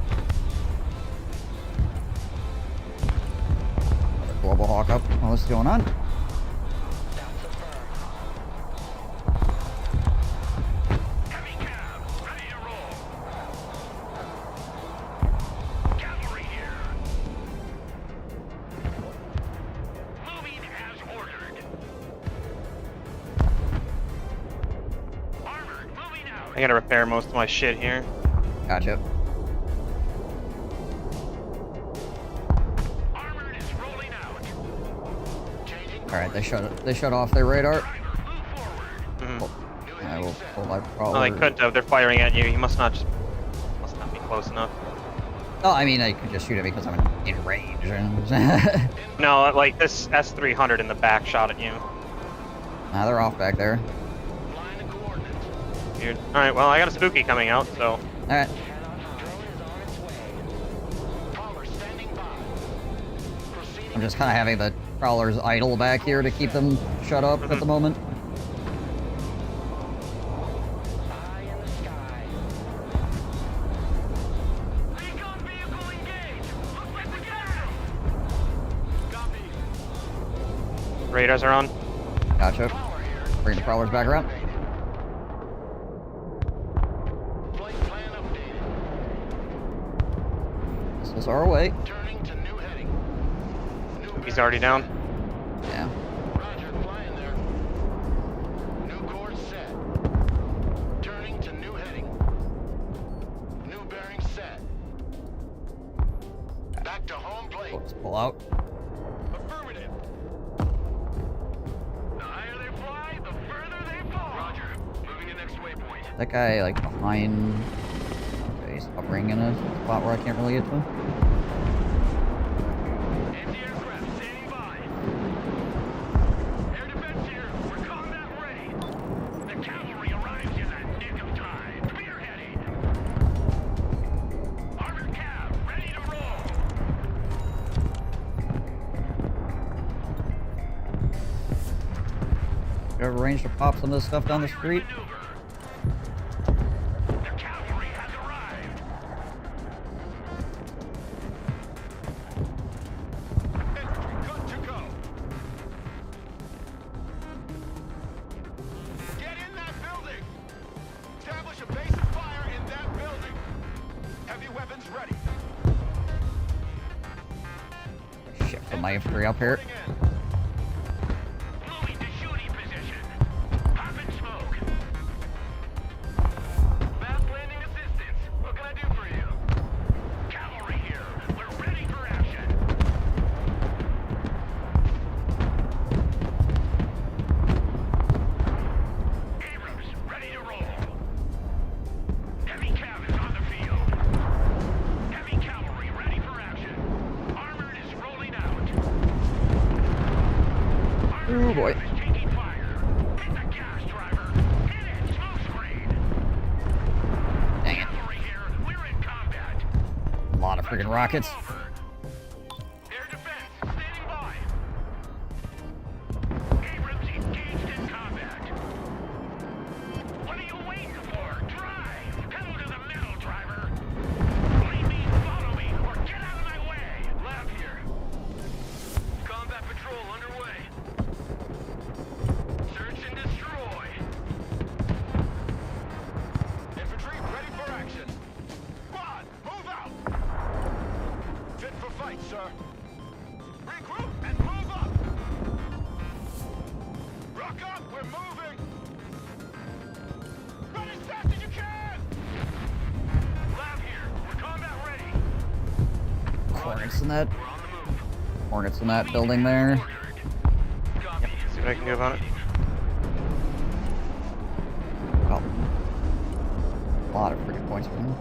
[SPEAKER 1] Another Global Hawk up while this is going on.
[SPEAKER 3] Heavy cab, ready to roll. Cavalry here. Moving as ordered. Armored, moving out.
[SPEAKER 2] I gotta repair most of my shit here.
[SPEAKER 1] Gotcha.
[SPEAKER 3] Armored is rolling out. Changing
[SPEAKER 1] Alright, they shut off their radar.
[SPEAKER 3] driver, move forward.
[SPEAKER 2] Mhm.
[SPEAKER 1] I will pull my
[SPEAKER 2] Oh,
[SPEAKER 1] Prowler.
[SPEAKER 2] they couldn't have. They're firing at you. You must not be close enough.
[SPEAKER 1] Oh, I mean, I could just shoot it because I'm in range.
[SPEAKER 2] No, like this S300 in the back shot at you.
[SPEAKER 1] Nah, they're off back there.
[SPEAKER 3] Flying to coordinates.
[SPEAKER 2] Weird. All right. Well, I got a spooky coming out, so
[SPEAKER 1] Alright.
[SPEAKER 3] Drone is on its way. Prowler standing by. Proceeding.
[SPEAKER 1] I'm just kind of having the Prowlers idle back here to keep them shut up at the moment.
[SPEAKER 3] Eye in the sky. Recon vehicle engaged. Looks like we got him. Copy.
[SPEAKER 2] radars are on.
[SPEAKER 1] Gotcha.
[SPEAKER 3] Power here.
[SPEAKER 1] Bring the Prowlers back around.
[SPEAKER 3] Flight plan updated.
[SPEAKER 1] Missiles are away.
[SPEAKER 3] Turning to new heading. New
[SPEAKER 2] He's already down.
[SPEAKER 1] Yeah.
[SPEAKER 3] Roger, flying there. New course set. Turning to new heading. New bearing set. Back to home plate.
[SPEAKER 1] Let's pull out.
[SPEAKER 3] Affirmative. The higher they fly, the further they fall. Roger. Moving to next waypoint.
[SPEAKER 1] That guy, like, behind... Okay, he's hovering in a spot where I can't really get to him.
[SPEAKER 3] Anti-aircraft standing by. Air defense here. We're combat ready. The cavalry arrives in the nick of time. Spearheading. Armored cab ready to roll.
[SPEAKER 1] You have arranged to pop some of this stuff down the street?
[SPEAKER 3] Maneuver. The cavalry has arrived.
[SPEAKER 1] shift my infantry up here.
[SPEAKER 3] Moving to shooting position. Popping smoke. Fast landing assistance. What can I do for you? Cavalry here. We're ready for action. Abrams, ready to roll. Heavy cav is on the field. Heavy cavalry ready for action. Armored is rolling out.
[SPEAKER 1] Oh boy.
[SPEAKER 3] Cav is taking fire. Hit the gas, driver. Hit it. Smoke screen.
[SPEAKER 1] Dang it.
[SPEAKER 3] Cavalry here. We're in combat.
[SPEAKER 1] A lot of freaking rockets.
[SPEAKER 3] Over. Air defense standing by. Abrams engaged in combat. What are you waiting for? Drive! Pedal to the metal, driver! Lead me, follow me, or get out of my way! Lab here. Combat patrol underway. Search and destroy. Infantry ready for action. Squad, move out! Fit for fight, sir. Regroup and move up! Rock up, we're moving! Run as fast as you can! Lab here. We're combat ready.
[SPEAKER 1] Hornets in that.
[SPEAKER 3] We're on the move.
[SPEAKER 1] Hornets in that building there.
[SPEAKER 3] Ordered. Copy.
[SPEAKER 2] See what I can do about it.
[SPEAKER 1] Oh. A lot of freaking points for them.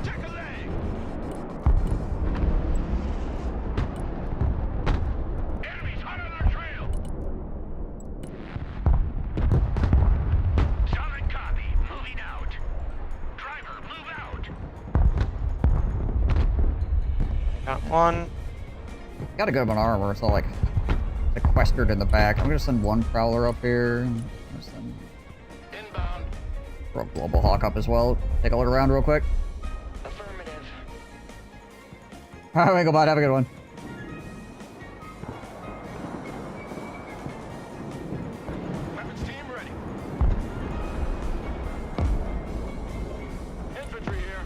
[SPEAKER 3] Check a leg. Enemies hot on our trail. Solid copy. Moving out. Driver, move out.
[SPEAKER 2] Got one.
[SPEAKER 1] Got a good amount of armor. It's all like sequestered in the back. I'm gonna send one prowler up here. I'm gonna send
[SPEAKER 3] Inbound.
[SPEAKER 1] throw a global hawk up as well. Take a look around real quick.
[SPEAKER 3] Affirmative.
[SPEAKER 1] Alright, goodbye. Have a good one.
[SPEAKER 3] Weapons team ready. Infantry here.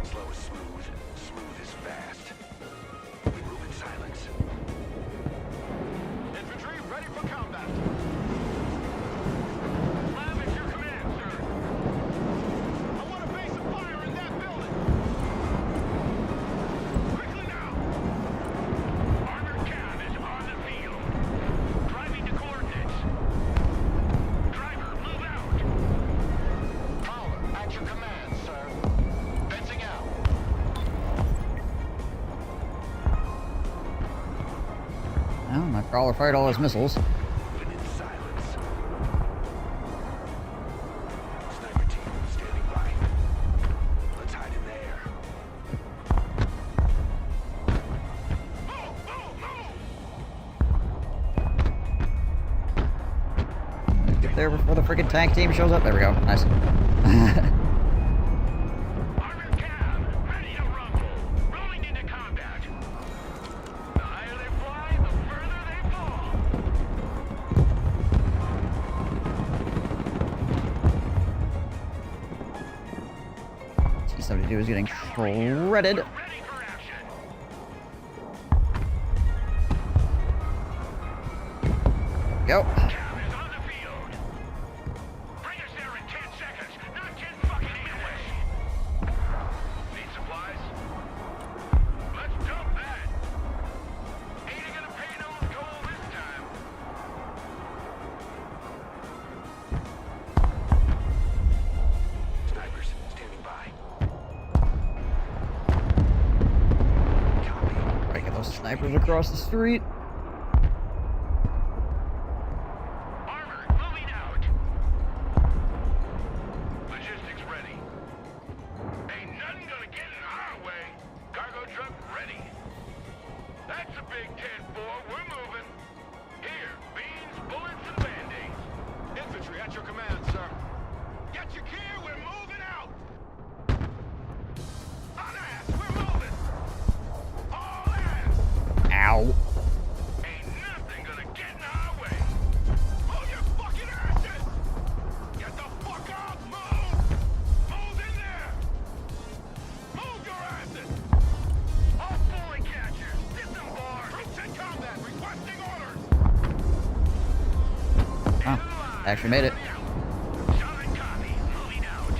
[SPEAKER 3] Slow is smooth. Smooth is fast. We move in silence. Infantry ready for combat. Lab is your command, sir. I want a base of fire in that building. Quickly now. Armored cav is on the field. Driving to coordinates. Driver, move out. Power at your command, sir. Fencing out.
[SPEAKER 1] Oh, my prowler fired all his missiles.
[SPEAKER 3] Moving in silence. Sniper team standing by. Let's hide in there. Move, move, move!
[SPEAKER 1] Get there before the freaking tank team shows up. There we go. Nice.
[SPEAKER 3] Armored cav, ready to rumble. Rolling into combat. The higher they fly, the further they fall.
[SPEAKER 1] T-72 is getting shredded.
[SPEAKER 3] Ready for action.
[SPEAKER 1] Go.
[SPEAKER 3] Cav is on the field. Bring us there in 10 seconds, not 10 fucking minutes. Need supplies? Let's dump that. Ain't gonna pay no toll this time. Snipers standing by. Copy.
[SPEAKER 1] Breaking those snipers across the street.
[SPEAKER 3] Armored moving out. Logistics ready. Ain't nothing gonna get in our way. Cargo truck ready. That's a big 10-4. We're moving. Here, beans, bullets, and band-aids. Infantry at your command, sir. Get your gear. We're moving out. On ass. We're moving. All ass.
[SPEAKER 1] Ow.
[SPEAKER 3] Ain't nothing gonna get in our way. Move your fucking asses! Get the fuck up! Move! Move in there!
[SPEAKER 1] actually made it.
[SPEAKER 3] Solid copy. Moving out.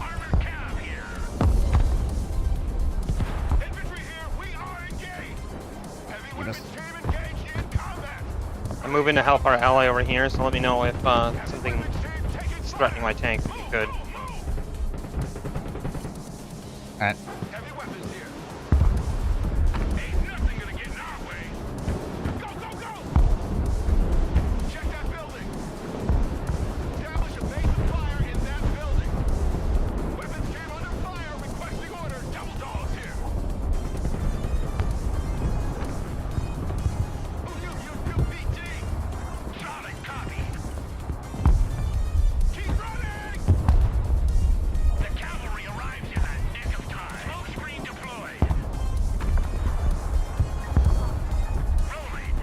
[SPEAKER 3] Armored cab here. Infantry here. We are engaged. Heavy weapons team engaged in combat.
[SPEAKER 2] I'm moving to help our ally over here, so let me know if something is threatening my tanks, if you could.
[SPEAKER 1] Alright.
[SPEAKER 3] Heavy weapons here. Ain't nothing gonna get in our way. Go, go, go! Check that building. Establish a base of fire in that building. Weapons team under fire, requesting order. Double dogs here. Who you BT? Solid copy. Keep running! The cavalry arrives in the nick of time. Smoke screen deployed. Rolling.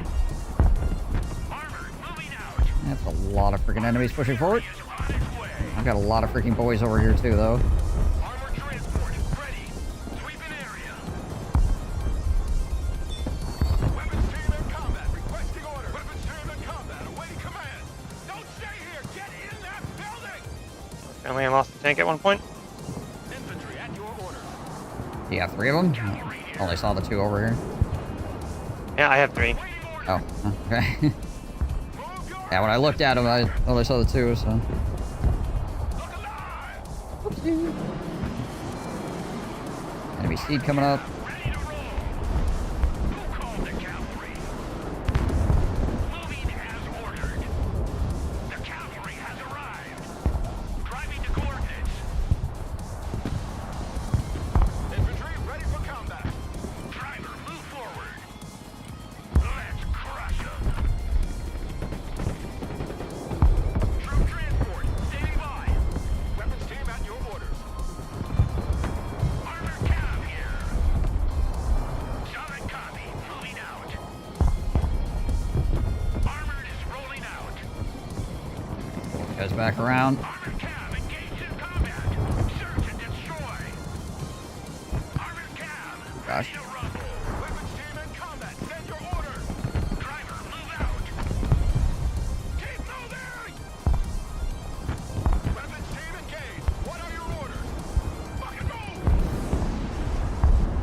[SPEAKER 3] Armored moving out.
[SPEAKER 1] That's a lot of freaking enemies pushing forward.
[SPEAKER 3] Is on its way.
[SPEAKER 1] I've got a lot of freaking boys over here too, though.
[SPEAKER 3] Armored transport is ready. Sweeping area. Weapons team in combat. Requesting order. Weapons team in combat. Awaiting command. Don't stay here. Get in that building.
[SPEAKER 2] Apparently I lost the tank at one point.
[SPEAKER 3] Infantry at your order.
[SPEAKER 1] You have 3 of them? Only saw the 2 over here.
[SPEAKER 2] Yeah, I have 3.
[SPEAKER 3] Waiting order.
[SPEAKER 1] Oh, okay.
[SPEAKER 3] Move your
[SPEAKER 1] Yeah, when I looked at them, I only saw the 2, so...
[SPEAKER 3] look alive.
[SPEAKER 1] Whoopsie. Enemy seed coming up.
[SPEAKER 3] Ready to roll. Who called the cavalry? Moving as ordered. The cavalry has arrived. Driving to coordinates. Infantry ready for combat. Driver, move forward. Let's crush them. Troop transport, standing by. Weapons team at your orders. Armored cab here. Solid copy. Moving out. Armored is rolling out.
[SPEAKER 1] Goes back around.
[SPEAKER 3] Armored cab engaged in combat. Search and destroy. Armored cab.
[SPEAKER 1] Gosh.
[SPEAKER 3] Ready to rumble. Weapons team in combat. Send your order. Driver, move out. Keep moving. Weapons team engaged. What are your orders? Fucking move.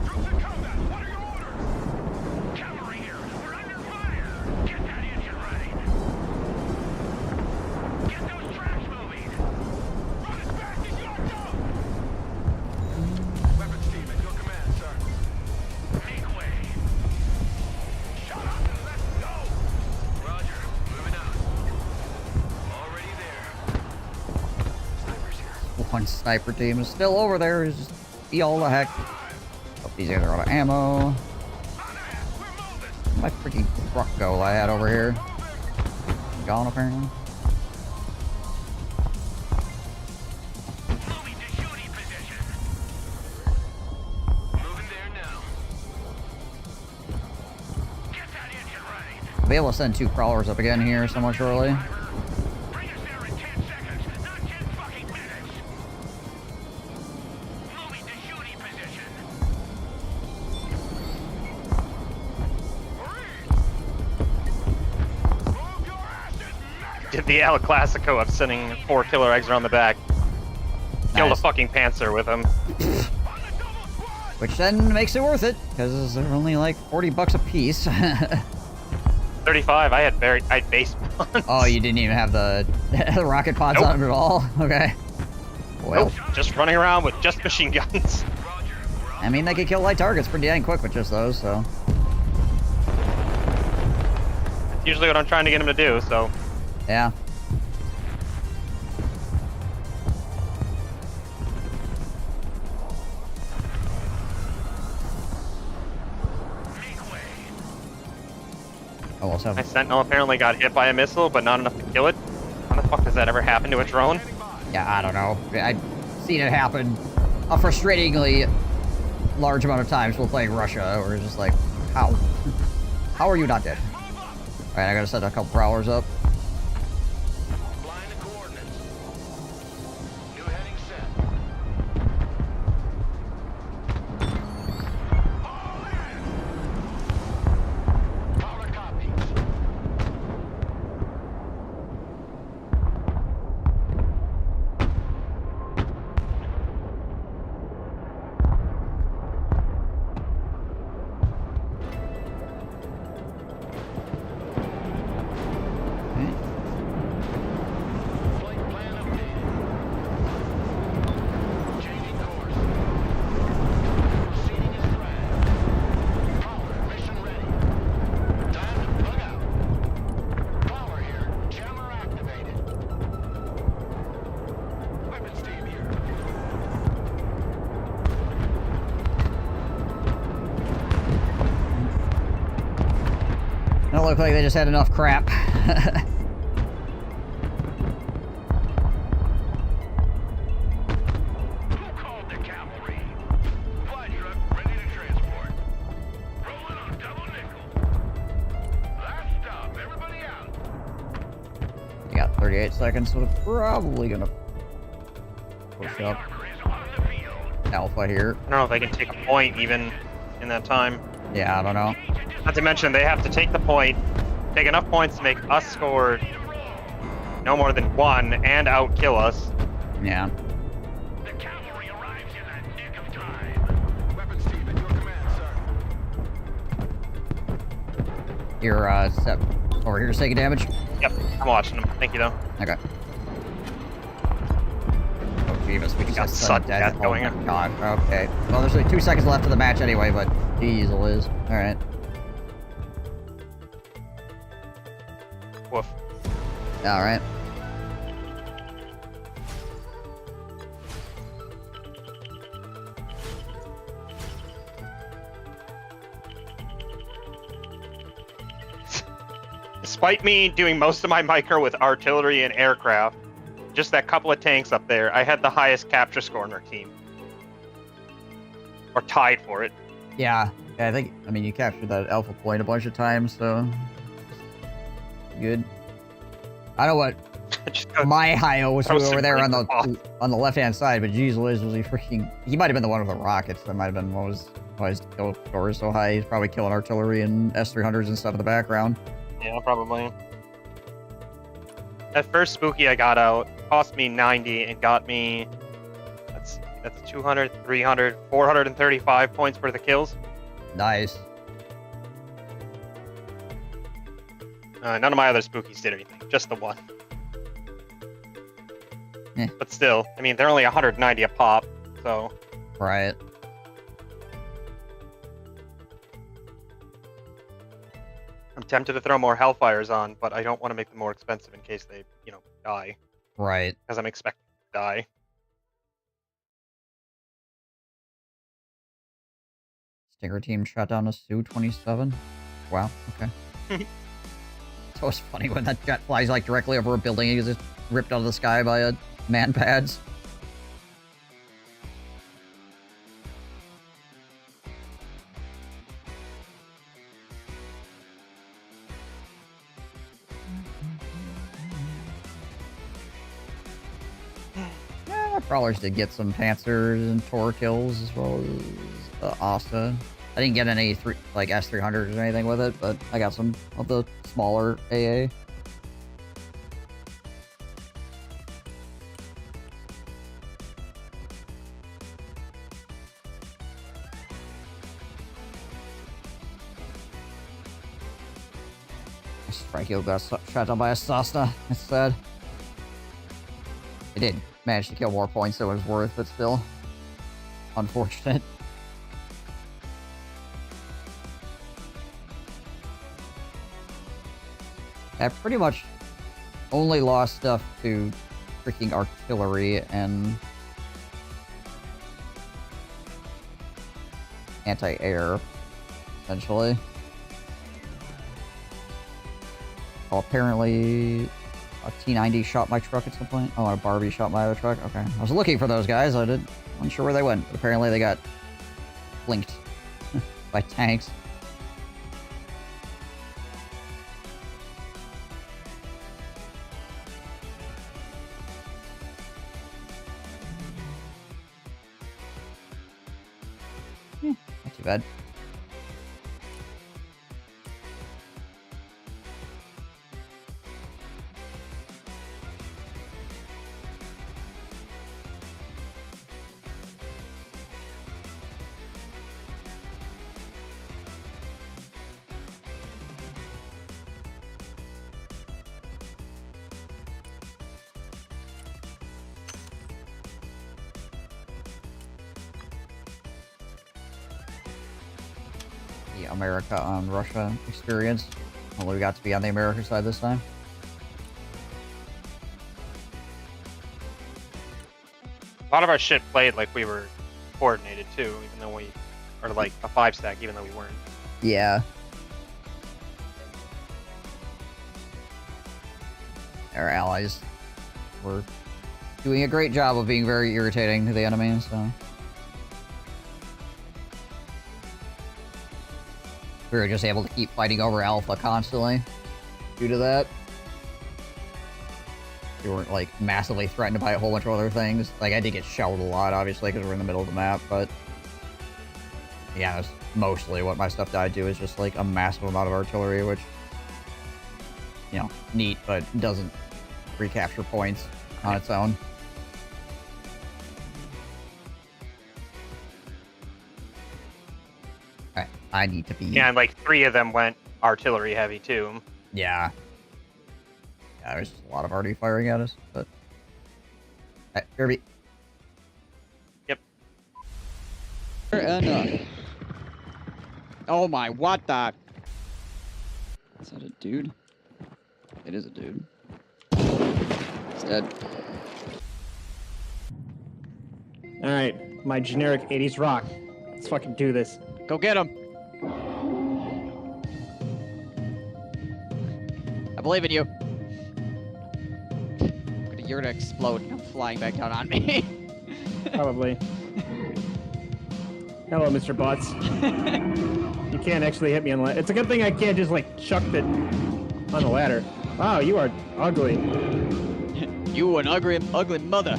[SPEAKER 3] Troops in combat. What are your orders? Cavalry here. We're under fire. Get that engine running. Get those tracks moving. Run as fast as you go. Weapons team at your command, sir. Make way. Shut up and let's go. Roger. Moving out. Already there. Snipers here.
[SPEAKER 1] One sniper team is still over there. Just be all the heck. Oh, these guys are out of ammo.
[SPEAKER 3] On ass. We're moving.
[SPEAKER 1] My freaking truck go I had over here. Gone apparently.
[SPEAKER 3] Moving to shooting position. Moving there now. Get that engine running.
[SPEAKER 1] I'll be able to send 2 crawlers up again here somewhat shortly.
[SPEAKER 3] Bring us there in 10 seconds, not 10 fucking minutes. Moving to shooting position. Move your asses, maggot!
[SPEAKER 2] Did the El Clasico of sending 4 killer eggs around the back. Killed a
[SPEAKER 1] Nice.
[SPEAKER 2] fucking Panzer with them.
[SPEAKER 3] On the double squad!
[SPEAKER 1] Which then makes it worth it, because they're only like 40 bucks a piece.
[SPEAKER 2] 35, I had base bombs.
[SPEAKER 1] Oh, you didn't even have the, the rocket pods
[SPEAKER 2] Nope.
[SPEAKER 1] on it at all? Okay. Well,
[SPEAKER 2] Nope, just running around with just machine guns.
[SPEAKER 3] Roger.
[SPEAKER 1] I mean, they can kill light targets pretty dang quick with just those, so...
[SPEAKER 2] Usually what I'm trying to get him to do, so...
[SPEAKER 1] Yeah.
[SPEAKER 3] Make way.
[SPEAKER 1] I also
[SPEAKER 2] My
[SPEAKER 1] have...
[SPEAKER 2] Sentinel apparently got hit by a missile, but not enough to kill it. How the fuck does that ever happen to a drone?
[SPEAKER 3] Standing by.
[SPEAKER 1] Yeah, I don't know. I've seen it happen a frustratingly large amount of times while playing Russia, where it's just like, how? How are you not dead?
[SPEAKER 3] Move up.
[SPEAKER 1] Alright, I gotta set a couple prowlers up.
[SPEAKER 3] Flying the coordinates. New heading set. All in. Power copies.
[SPEAKER 1] look like they just had enough crap.
[SPEAKER 3] Who called the cavalry? Fly truck ready to transport. Rolling on double nickel. Last stop, everybody out.
[SPEAKER 1] You got 38 seconds, so it's probably gonna push
[SPEAKER 3] Heavy
[SPEAKER 1] up
[SPEAKER 3] armor is on the field.
[SPEAKER 1] Alpha here.
[SPEAKER 2] I don't know if they can take a point even in that time.
[SPEAKER 1] Yeah, I don't know.
[SPEAKER 2] Not to mention, they have to take the point, take enough points to make us score no more than 1 and outkill us.
[SPEAKER 1] Yeah.
[SPEAKER 3] The cavalry arrives in the nick of time. Weapons team at your command, sir.
[SPEAKER 1] You're set over here to taking damage.
[SPEAKER 2] Yep, I'm watching them. Thank you, though.
[SPEAKER 1] Okay. Oh, Jeebus, we just
[SPEAKER 2] got
[SPEAKER 1] got
[SPEAKER 2] sudden death going.
[SPEAKER 1] Oh my god. Okay. Well, there's like 2 seconds left of the match anyway, but geez, Liz. Alright.
[SPEAKER 2] Woof.
[SPEAKER 1] Alright.
[SPEAKER 2] Despite me doing most of my micro with artillery and aircraft, just that couple of tanks up there, I had the highest capture score in our team. Or tied for it.
[SPEAKER 1] Yeah. I mean, you captured that alpha point a bunch of times, so... Good. I know what
[SPEAKER 2] Just
[SPEAKER 1] my high-o was
[SPEAKER 2] Throw some
[SPEAKER 1] over there on the
[SPEAKER 2] green
[SPEAKER 1] left-hand side, but geez Liz, was he freaking... He might have been the one with the rockets. That might have been what was... Why his kill score is so high. He's probably killing artillery and S-300s and stuff in the background.
[SPEAKER 2] Yeah, probably. That first spooky I got out cost me 90 and got me... That's 200, 300, 435 points worth of kills.
[SPEAKER 1] Nice.
[SPEAKER 2] None of my other spookies did anything, just the one.
[SPEAKER 1] Eh.
[SPEAKER 2] But still, I mean, they're only 190 a pop, so...
[SPEAKER 1] Right.
[SPEAKER 2] I'm tempted to throw more Hellfires on, but I don't want to make them more expensive in case they, die.
[SPEAKER 1] Right.
[SPEAKER 2] Because I'm expecting to die.
[SPEAKER 1] Stinger team shot down a Su-27. Wow, okay. It's always funny when that jet flies like directly over a building and gets ripped out of the sky by a man-pads. Yeah, Crawlers did get some Panthers and Tor kills as well as Asta. I didn't get any S-300s or anything with it, but I got some of the smaller AA. Frankie got shot down by a Cessna instead. It did manage to kill more points than it was worth, but still unfortunate. I pretty much only lost stuff to freaking artillery and anti-air, essentially. Oh, apparently a T-90 shot my truck at some point. Oh, and a Barbie shot my other truck. Okay. I was looking for those guys. I wasn't sure where they went, but apparently they got blinked by tanks. Not too bad. The America on Russia experience. Only we got to be on the America side this time.
[SPEAKER 2] A lot of our shit played like we were coordinated too, even though we are like a 5-stack, even though we weren't.
[SPEAKER 1] Yeah. our allies were doing a great job of being very irritating to the enemy, so... We were just able to keep fighting over Alpha constantly due to that. We weren't, like, massively threatened by a whole bunch of other things. Like, I did get shelled a lot, obviously, because we're in the middle of the map, but... Yeah, that's mostly what my stuff died to, is just, like, a massive amount of artillery, which... You know, neat, but doesn't recapture points on its own. Alright, I need to be...
[SPEAKER 2] Yeah, and like 3 of them went artillery heavy too.
[SPEAKER 1] Yeah. Yeah, there's just a lot of arty firing at us, but... Alright, Kirby.
[SPEAKER 2] Yep.
[SPEAKER 4] Enough. Oh my, what the? Is that a dude? It is a dude. It's dead.
[SPEAKER 5] Alright, my generic 80s rock. Let's fucking do this.
[SPEAKER 4] Go get him! I believe in you. You're gonna explode and come flying back down on me.
[SPEAKER 5] Probably. Hello, Mr. Butts. You can't actually hit me on the ladder. It's a good thing I can't just, like, chuck it on the ladder. Wow, you are ugly.
[SPEAKER 4] You an ugly mother.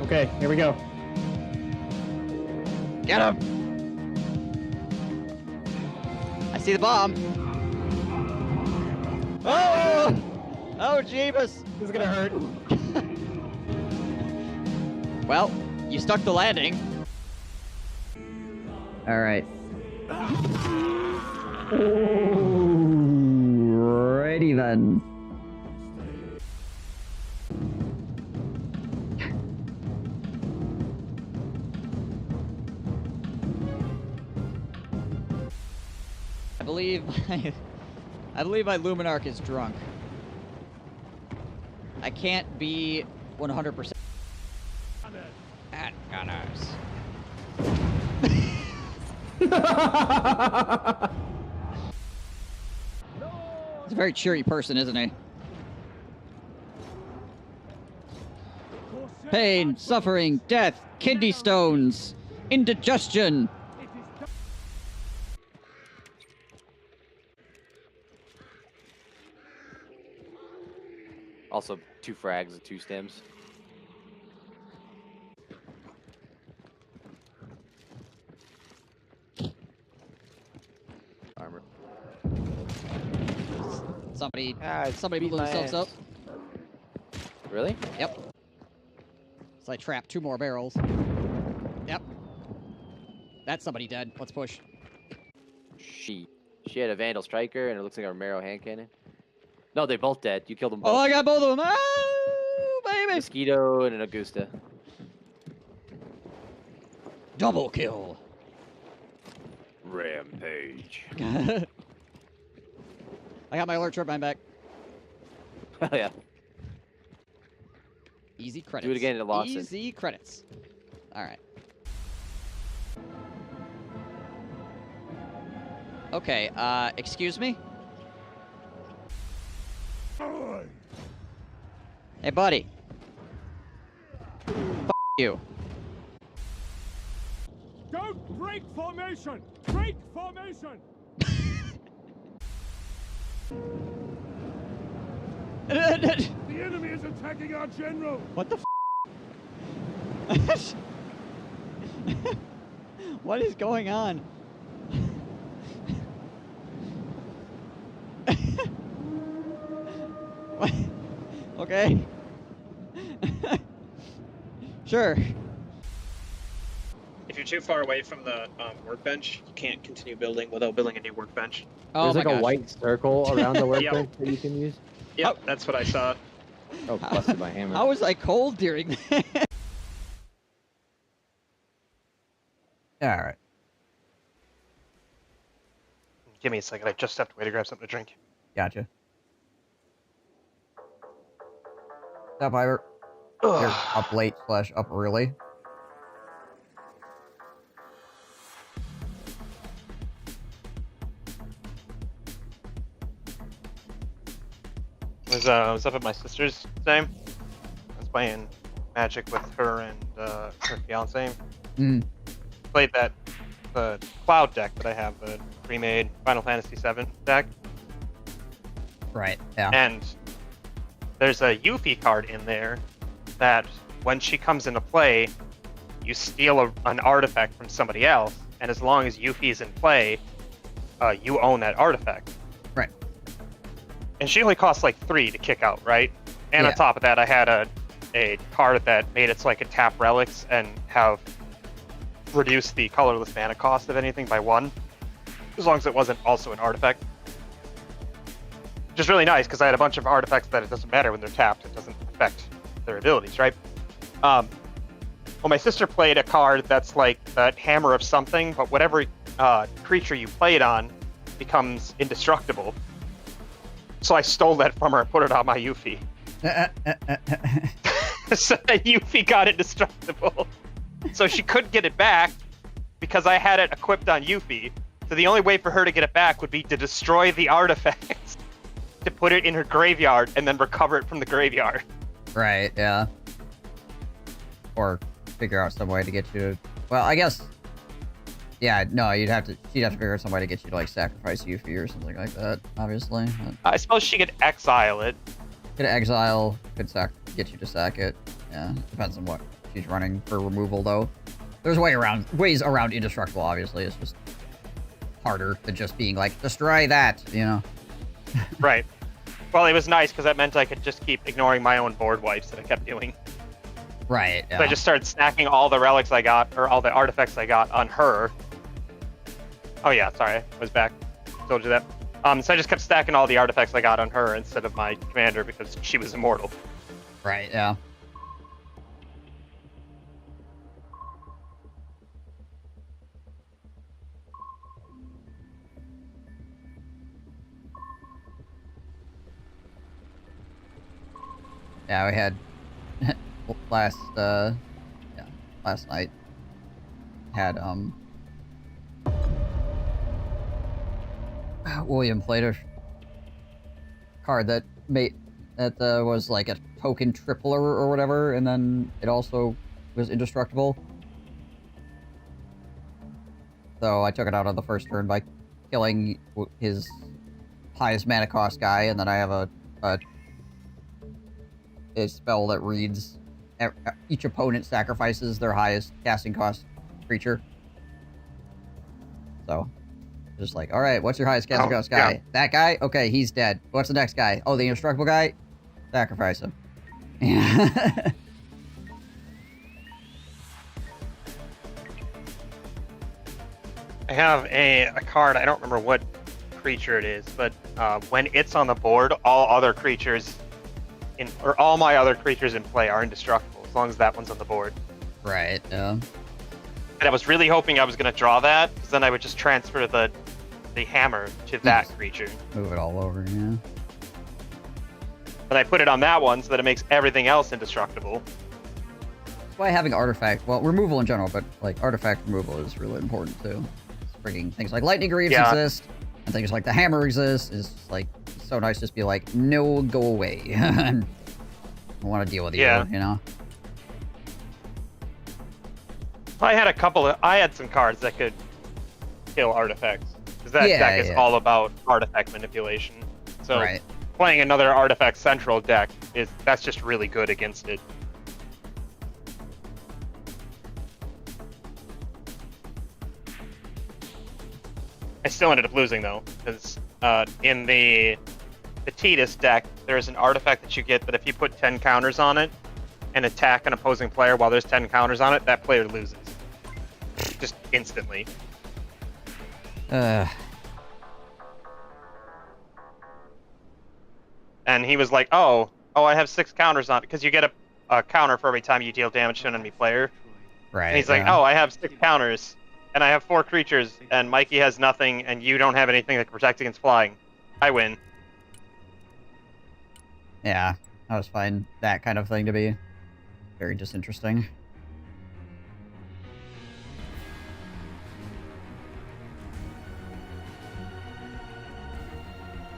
[SPEAKER 5] Okay, here we go.
[SPEAKER 4] Get him! I see the bomb. Oh! Oh, Jeebus!
[SPEAKER 5] This is gonna hurt.
[SPEAKER 4] Well, you stuck the landing.
[SPEAKER 1] Alright. Alrighty then.
[SPEAKER 4] I believe my Luminarch is drunk. I can't be 100%. At gunners. He's a very cheery person, isn't he? Pain, suffering, death, kidney stones, indigestion.
[SPEAKER 6] Also, 2 frags and 2 stems. Armor.
[SPEAKER 4] Somebody
[SPEAKER 6] beat
[SPEAKER 4] blew
[SPEAKER 6] my
[SPEAKER 4] themselves up.
[SPEAKER 6] ass. Really?
[SPEAKER 4] Yep. So I trapped 2 more barrels. Yep. That's somebody dead. Let's push.
[SPEAKER 6] She had a Vandal Striker and it looks like a Romero hand cannon. No, they're both dead. You killed them both.
[SPEAKER 4] Oh, I got both of them. Oh, baby.
[SPEAKER 6] Mosquito and an Augusta.
[SPEAKER 4] Double kill.
[SPEAKER 6] Rampage.
[SPEAKER 4] I got my alert turbine back.
[SPEAKER 6] Oh yeah.
[SPEAKER 4] Easy credits.
[SPEAKER 6] Do it again at Lawson.
[SPEAKER 4] Easy credits. All right. Okay, excuse me? Hey, buddy. F you.
[SPEAKER 7] Don't break formation! Break formation! The enemy is attacking our general!
[SPEAKER 4] What the f? What is going on? What? Okay. Sure.
[SPEAKER 2] If you're too far away from the workbench, you can't continue building without building a new workbench.
[SPEAKER 4] Oh
[SPEAKER 5] There's
[SPEAKER 4] my
[SPEAKER 5] like a
[SPEAKER 4] gosh.
[SPEAKER 5] white circle around the
[SPEAKER 2] Yep.
[SPEAKER 5] workbench that you can use.
[SPEAKER 2] Yep, that's what I saw.
[SPEAKER 5] Oh, busted my hammer.
[SPEAKER 4] How was I cold during that?
[SPEAKER 1] Alright.
[SPEAKER 2] Give me a second, I just stepped away to grab something to drink.
[SPEAKER 1] Gotcha. Stop, Ivor. You're up late / up early.
[SPEAKER 2] was up at my sister's today. I was playing Magic with her and her fiance. Played the Cloud deck that I have, the remade Final Fantasy VII deck.
[SPEAKER 1] Right, yeah.
[SPEAKER 2] And there's a Yuffie card in there that when she comes into play, you steal an artifact from somebody else, and as long as Yuffie is in play, you own that artifact.
[SPEAKER 1] Right.
[SPEAKER 2] And she only costs like 3 to kick out, right? And
[SPEAKER 1] Yeah.
[SPEAKER 2] on top of that, I had a card that made it so I could tap relics and have reduced the colorless mana cost of anything by 1, as long as it wasn't also an artifact. Which is really nice, because I had a bunch of artifacts that it doesn't matter when they're tapped, it doesn't affect their abilities, right? Well, my sister played a card that's like the Hammer of something, but whatever creature you play it on becomes indestructible. So I stole that from her and put it on my Yuffie. So that Yuffie got indestructible. So she couldn't get it back because I had it equipped on Yuffie. So the only way for her to get it back would be to destroy the artifact, to put it in her graveyard, and then recover it from the graveyard.
[SPEAKER 1] Right, yeah. Or figure out some way to get you to... Well, I guess... Yeah, no, she'd have to figure out some way to get you to, like, sacrifice Yuffie or something like that, obviously. But
[SPEAKER 2] I suppose she could exile it.
[SPEAKER 1] could exile, could get you to sack it. Yeah, depends on what she's running for removal, though. There's ways around indestructible, obviously. It's just harder than just being like, destroy that, you know?
[SPEAKER 2] Right. Well, it was nice because that meant I could just keep ignoring my own board wipes that I kept doing.
[SPEAKER 1] Right, yeah.
[SPEAKER 2] So I just started stacking all the relics I got, or all the artifacts I got on her. Oh yeah, sorry, I was back. Told you that. So I just kept stacking all the artifacts I got on her instead of my commander because she was immortal.
[SPEAKER 1] Right, yeah. Yeah, we had last night had William played a card that was like a token tripler or whatever, and then it also was indestructible. So I took it out on the first turn by killing his highest mana cost guy, and then I have a spell that reads each opponent sacrifices their highest casting cost creature. So, just like, all right, what's your highest casting cost guy?
[SPEAKER 2] Yeah.
[SPEAKER 1] That guy? Okay, he's dead. What's the next guy? Oh, the indestructible guy? Sacrifice him. Yeah.
[SPEAKER 2] I have a card, I don't remember what creature it is, but when it's on the board, all my other creatures in play are indestructible, as long as that one's on the board.
[SPEAKER 1] Right, yeah.
[SPEAKER 2] And I was really hoping I was going to draw that, because then I would just transfer the hammer to that creature.
[SPEAKER 1] Move it all over, yeah.
[SPEAKER 2] But I put it on that one so that it makes everything else indestructible.
[SPEAKER 1] That's why having artifact, well, removal in general, but like artifact removal is really important too. Freaking things like lightning greaves exist, and things like the hammer exists. It's just, like, so nice to just be like, no, go away. I want to deal with you, you know?
[SPEAKER 2] I had some cards that could kill artifacts. Because that deck is all about artifact manipulation. So playing another artifact central deck, that's just really good against it. I still ended up losing though, because in the Titus deck, there's an artifact that you get that if you put 10 counters on it and attack an opposing player while there's 10 counters on it, that player loses. Just instantly. And he was like, oh, I have 6 counters on it, because you get a counter for every time you deal damage to an enemy player.
[SPEAKER 1] Right.
[SPEAKER 2] And he's like, oh, I have 6 counters. And I have 4 creatures, and Mikey has nothing, and you don't have anything that can protect against flying. I win.
[SPEAKER 1] Yeah, I was finding that kind of thing to be very disinteresting.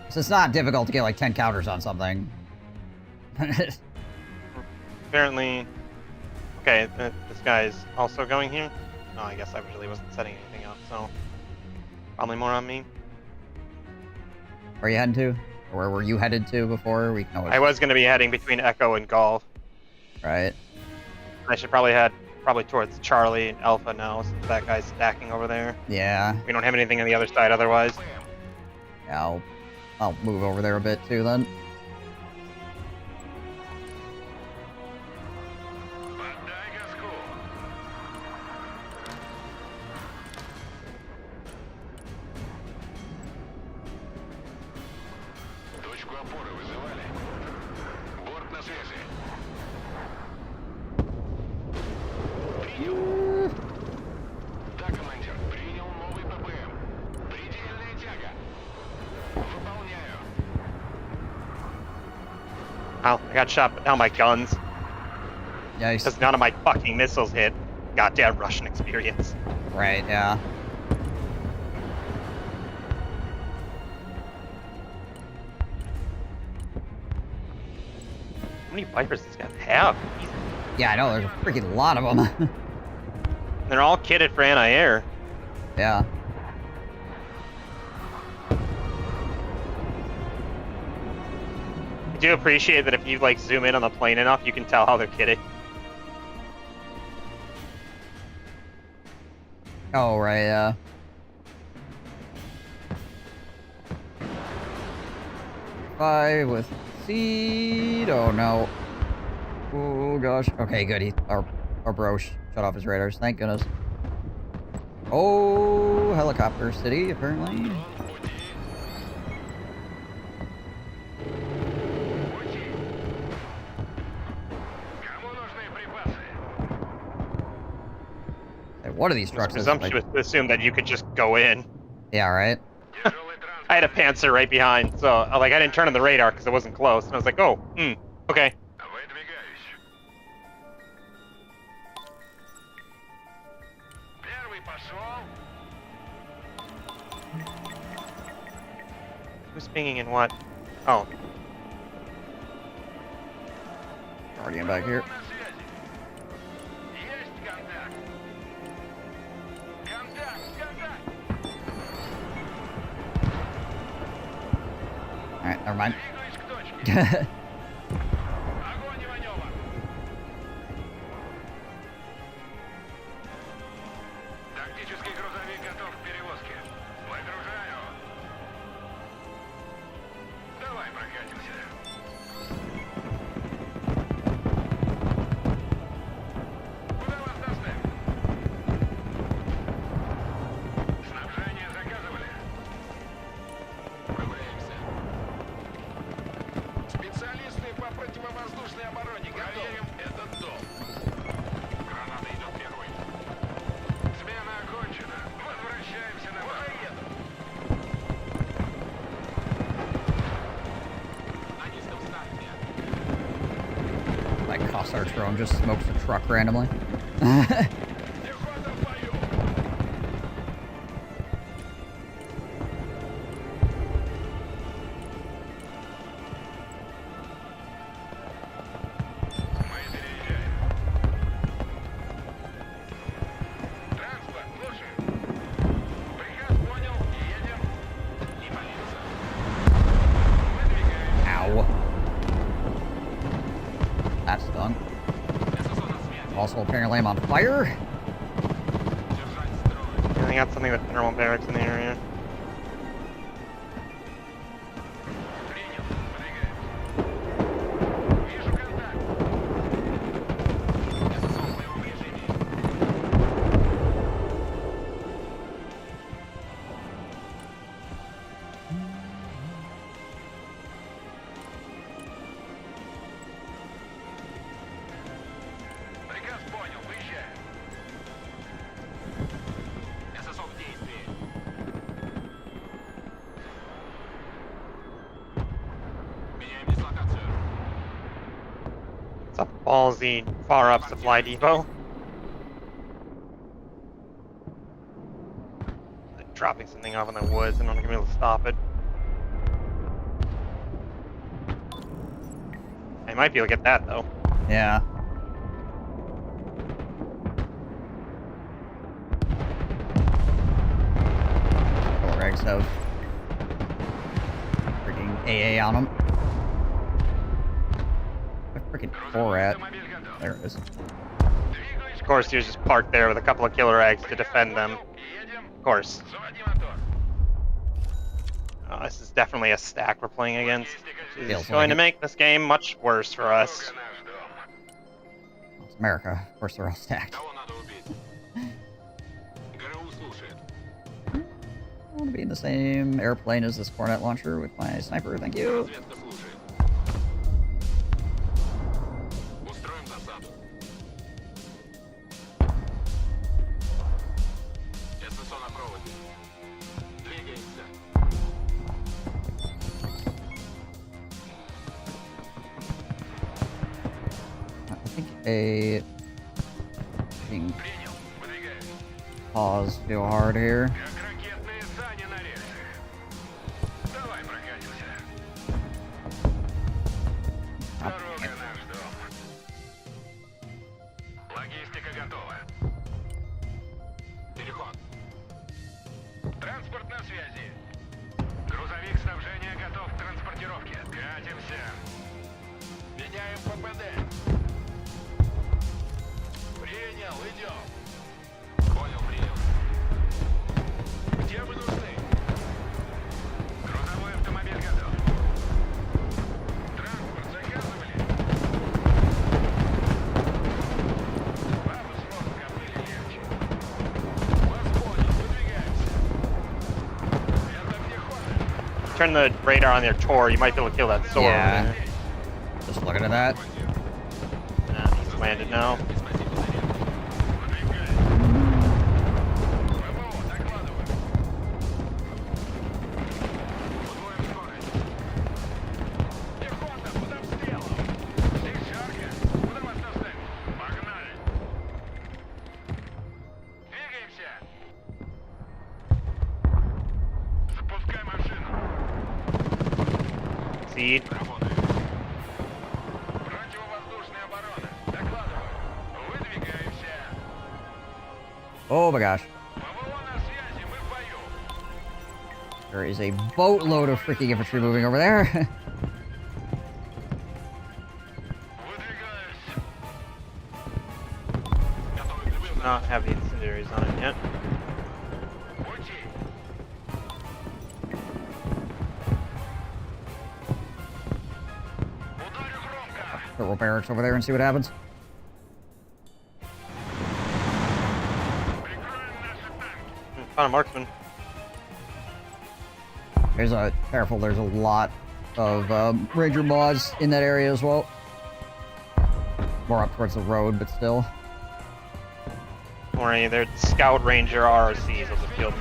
[SPEAKER 1] So it's not difficult to get like 10 counters on something.
[SPEAKER 2] Apparently... Okay, this guy's also going here? Oh, I guess I really wasn't setting anything up, so... Probably more on me.
[SPEAKER 1] Where are you heading to? Or where were you headed to before? We can always...
[SPEAKER 2] I was going to be heading between Echo and Golf.
[SPEAKER 1] Right.
[SPEAKER 2] I should probably head towards Charlie and Alpha now, since that guy's stacking over there.
[SPEAKER 1] Yeah.
[SPEAKER 2] We don't have anything on the other side otherwise.
[SPEAKER 1] Yeah, I'll move over there a bit too then.
[SPEAKER 3] Подай газку. Точку опоры вызывали. Борт на связи. Принял. Да, командир. Принял новый ППМ. Предельная тяга. Выполняю.
[SPEAKER 2] Ow, I got shot, but now my guns.
[SPEAKER 1] Yikes.
[SPEAKER 2] Because none of my fucking missiles hit. Goddamn Russian experience.
[SPEAKER 1] Right, yeah.
[SPEAKER 2] How many Vipers does this guy have? Jesus.
[SPEAKER 1] Yeah, I know, there's a freaking lot of them.
[SPEAKER 2] They're all kitted for anti-air.
[SPEAKER 1] Yeah.
[SPEAKER 2] I do appreciate that if you like zoom in on the plane enough, you can tell how they're kitted.
[SPEAKER 1] Oh, right, yeah. Five with seed. Oh no. Oh gosh. Okay, good. Our bro shut off his radars. Thank goodness. Oh, helicopter city apparently.
[SPEAKER 3] Кому нужны припасы?
[SPEAKER 1] Hey, one of these
[SPEAKER 2] It's
[SPEAKER 1] trucks is
[SPEAKER 2] presumptuous to assume that you could just go in.
[SPEAKER 1] yeah, right.
[SPEAKER 3] Тяжелый транспорт.
[SPEAKER 2] I had a Panzer right behind, so like I didn't turn on the radar because it wasn't close, and I was like, oh, okay.
[SPEAKER 3] Выдвигаюсь. Первый пошел.
[SPEAKER 2] Who's pinging in what? Oh,
[SPEAKER 1] Guardian back here.
[SPEAKER 3] На связи. Есть контакт. Контакт.
[SPEAKER 1] Alright, never mind.
[SPEAKER 3] Двигаюсь к точке. Огонь и маневр. Тактический грузовик готов к перевозке. Выгружаю. Давай прокатимся. Куда вас доставить? Снабжение заказывали? Управляемся. Специалисты по противовоздушной обороне готовы. Этот дом. Граната идет первой. Смена окончена. Возвращаемся на базу. На низком старте.
[SPEAKER 1] That Cossar drone just smokes a truck randomly.
[SPEAKER 3] Пехота в бою. Мы переезжаем. Транспорт, слушаю. Приказ понял. Едем. Не палиться. Выдвигаем.
[SPEAKER 1] Ow. That's done.
[SPEAKER 3] ССО на связи.
[SPEAKER 1] Also, apparently I'm on fire.
[SPEAKER 3] Держать строй.
[SPEAKER 2] I got something with thermal barracks in the area.
[SPEAKER 3] Принял. Выдвигаемся. Вижу контакт. ССО в моем ближении. Приказ понял. Выезжаем. ССО в действии. Меняем дислокацию.
[SPEAKER 2] It's a ballsy far up supply depot. Like dropping something off in the woods and I'm not gonna be able to stop it. I might be able to get that though.
[SPEAKER 1] Yeah. Killer eggs have freaking AA on them. A freaking Borat. There it is.
[SPEAKER 2] Of course, you're just parked there with a couple of killer eggs to defend them. Of course. Oh, this is definitely a stack we're playing against. Which is going to make this game much worse for us.
[SPEAKER 1] It's America. Of course, they're all stacked. I want to be in the same airplane as this Cornet launcher with my sniper. Thank you. A pause too hard here.
[SPEAKER 3] Логистика готова. Переход. Транспорт на связи. Грузовик снабжения готов к транспортировке. Катимся. Меняем ППД. Принял, идем. Понял, принял. Где вы нужны? Грузовой автомобиль готов. Транспорт заказывали? Пару слов копыли легче. Вас понял, выдвигаемся. Это пехота.
[SPEAKER 2] Turn the radar on their tor, you might be able to kill that sword.
[SPEAKER 1] Yeah. Just looking at that.
[SPEAKER 2] Nah, he's landed now. Seed.
[SPEAKER 1] Oh my gosh. There is a boatload of freaking infantry moving over there.
[SPEAKER 2] Not have the incendiaries on it yet.
[SPEAKER 1] Throw barracks over there and see what happens.
[SPEAKER 2] Found a marksman.
[SPEAKER 1] There's a careful. There's a lot of ranger mods in that area as well. More up towards the road, but still.
[SPEAKER 2] Don't worry, they're scout ranger RRCs of the field.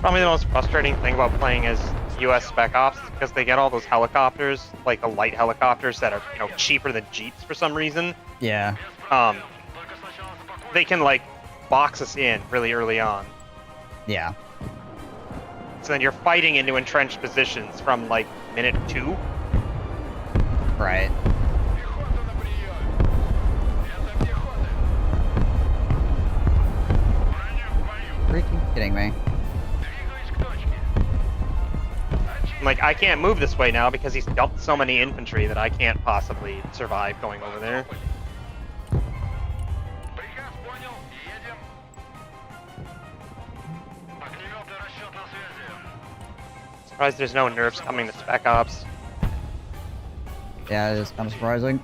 [SPEAKER 2] Probably the most frustrating thing about playing as US Spec Ops is because they get all those helicopters, like the light helicopters that are, you know, cheaper than Jeeps for some reason.
[SPEAKER 1] Yeah.
[SPEAKER 2] They can, like, box us in really early on.
[SPEAKER 1] Yeah.
[SPEAKER 2] So then you're fighting into entrenched positions from, like, minute 2.
[SPEAKER 1] Right. Freaking kidding me.
[SPEAKER 2] Like, I can't move this way now because he's dumped so many infantry that I can't possibly survive going over there. Surprised there's no nerfs coming to Spec Ops.
[SPEAKER 1] Yeah, it is kind of surprising.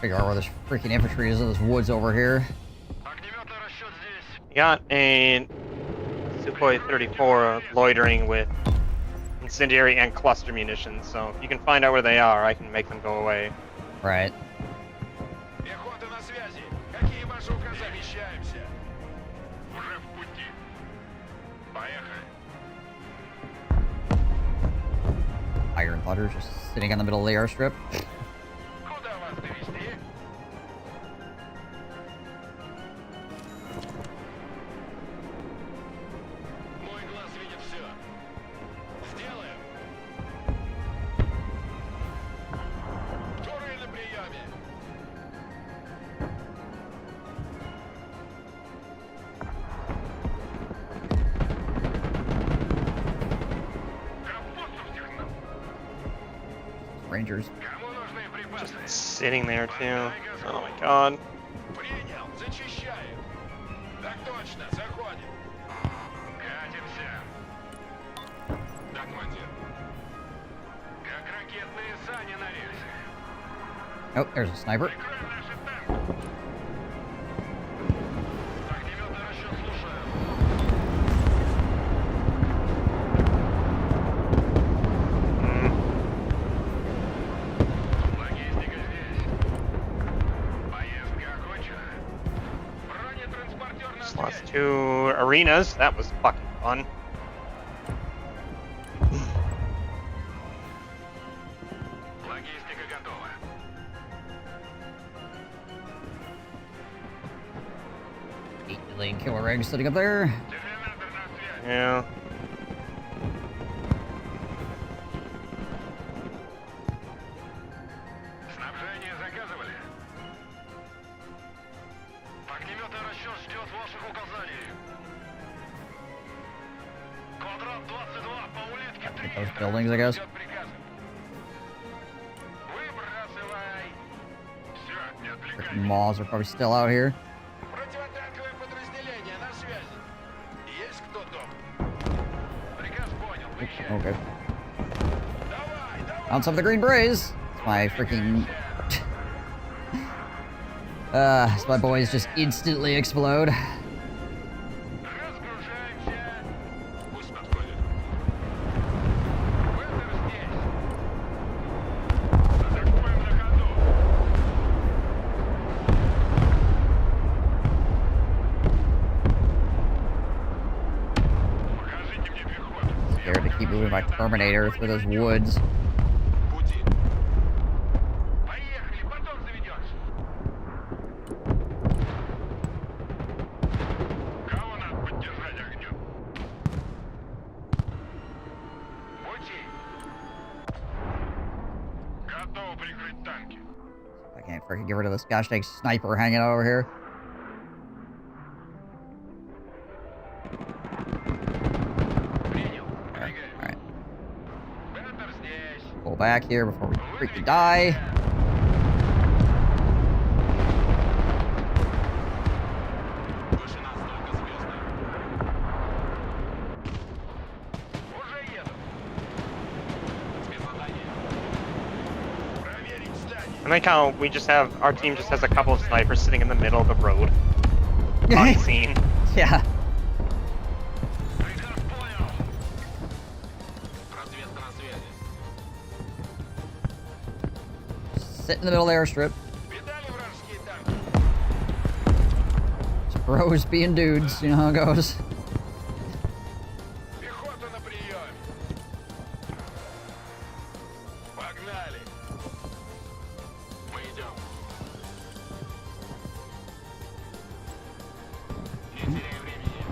[SPEAKER 1] Figure out where this freaking infantry is in this woods over here.
[SPEAKER 3] Огнеметный расчет здесь.
[SPEAKER 2] You got a Sukhoi 34 loitering with incendiary and cluster munitions, so if you can find out where they are, I can make them go away.
[SPEAKER 1] Right.
[SPEAKER 3] Пехота на связи. Какие ваши указания? Перемещаемся. Уже в пути. Поехали.
[SPEAKER 1] Iron Thunder just sitting in the middle of the airstrip.
[SPEAKER 3] Куда вас довести? Мой глаз видит все. Сделаем. Турель на приеме. Капусту втихнул.
[SPEAKER 1] Rangers.
[SPEAKER 3] Кому нужны припасы?
[SPEAKER 2] Sitting there too. Oh my god.
[SPEAKER 3] Принял, зачищаем. Так точно, заходим. Катимся. Да, командир. Как ракетные сани на рельсах.
[SPEAKER 1] Oh, there's a sniper.
[SPEAKER 3] Прикрой наши танки. Огнеметный расчет слушаю. Логистика здесь. Поездка окончена. Бронетранспортер на
[SPEAKER 2] Just lost
[SPEAKER 3] связи.
[SPEAKER 2] 2 arenas. That was fucking fun.
[SPEAKER 3] Логистика готова.
[SPEAKER 1] 8 million killer eggs sitting up there.
[SPEAKER 3] Терминатор на связи.
[SPEAKER 2] Yeah.
[SPEAKER 3] Снабжение заказывали? Огнеметный расчет ждет ваших указаний. Квадрат 22 по улитке 3.
[SPEAKER 1] Those buildings, I guess.
[SPEAKER 3] Ждет приказа. Выбрасывай. Все, не
[SPEAKER 1] Freaking
[SPEAKER 3] отвлекайся.
[SPEAKER 1] maws are probably still out here.
[SPEAKER 3] Противотанковое подразделение на связи. Есть кто дома? Приказ понял. Выезжай.
[SPEAKER 1] Okay.
[SPEAKER 3] Давай, давай.
[SPEAKER 1] Found some of the green berets. It's my freaking. So my boys just instantly explode.
[SPEAKER 3] Разгружаемся. Пусть подходит. Вызов здесь. Атакуем на ходу. Покажите мне пехоту.
[SPEAKER 1] Scared to keep moving my Terminator through those woods.
[SPEAKER 3] Пути. Поехали, потом заведешь. Кого надо поддержать огнем? Пути. Готово прикрыть танки.
[SPEAKER 1] I can't freaking get rid of this gosh dang sniper hanging out over here.
[SPEAKER 3] Принял.
[SPEAKER 1] Alright.
[SPEAKER 3] Двигаем.
[SPEAKER 1] Alright.
[SPEAKER 3] Бендер здесь.
[SPEAKER 1] Pull back here before we freaking die.
[SPEAKER 3] Выше нас только звезды. Уже еду. Спецзадание. Проверить здание.
[SPEAKER 2] I like how we just have our team just has a couple of snipers sitting in the middle of the road, unseen.
[SPEAKER 1] Yeah.
[SPEAKER 3] Приказ понял. Разведка на связи.
[SPEAKER 1] Sit in the middle of the airstrip.
[SPEAKER 3] Видали вражеские танки?
[SPEAKER 1] Just bros being dudes. You know how it goes.
[SPEAKER 3] Пехота на приеме. Погнали. Мы идем. Не теряй времени.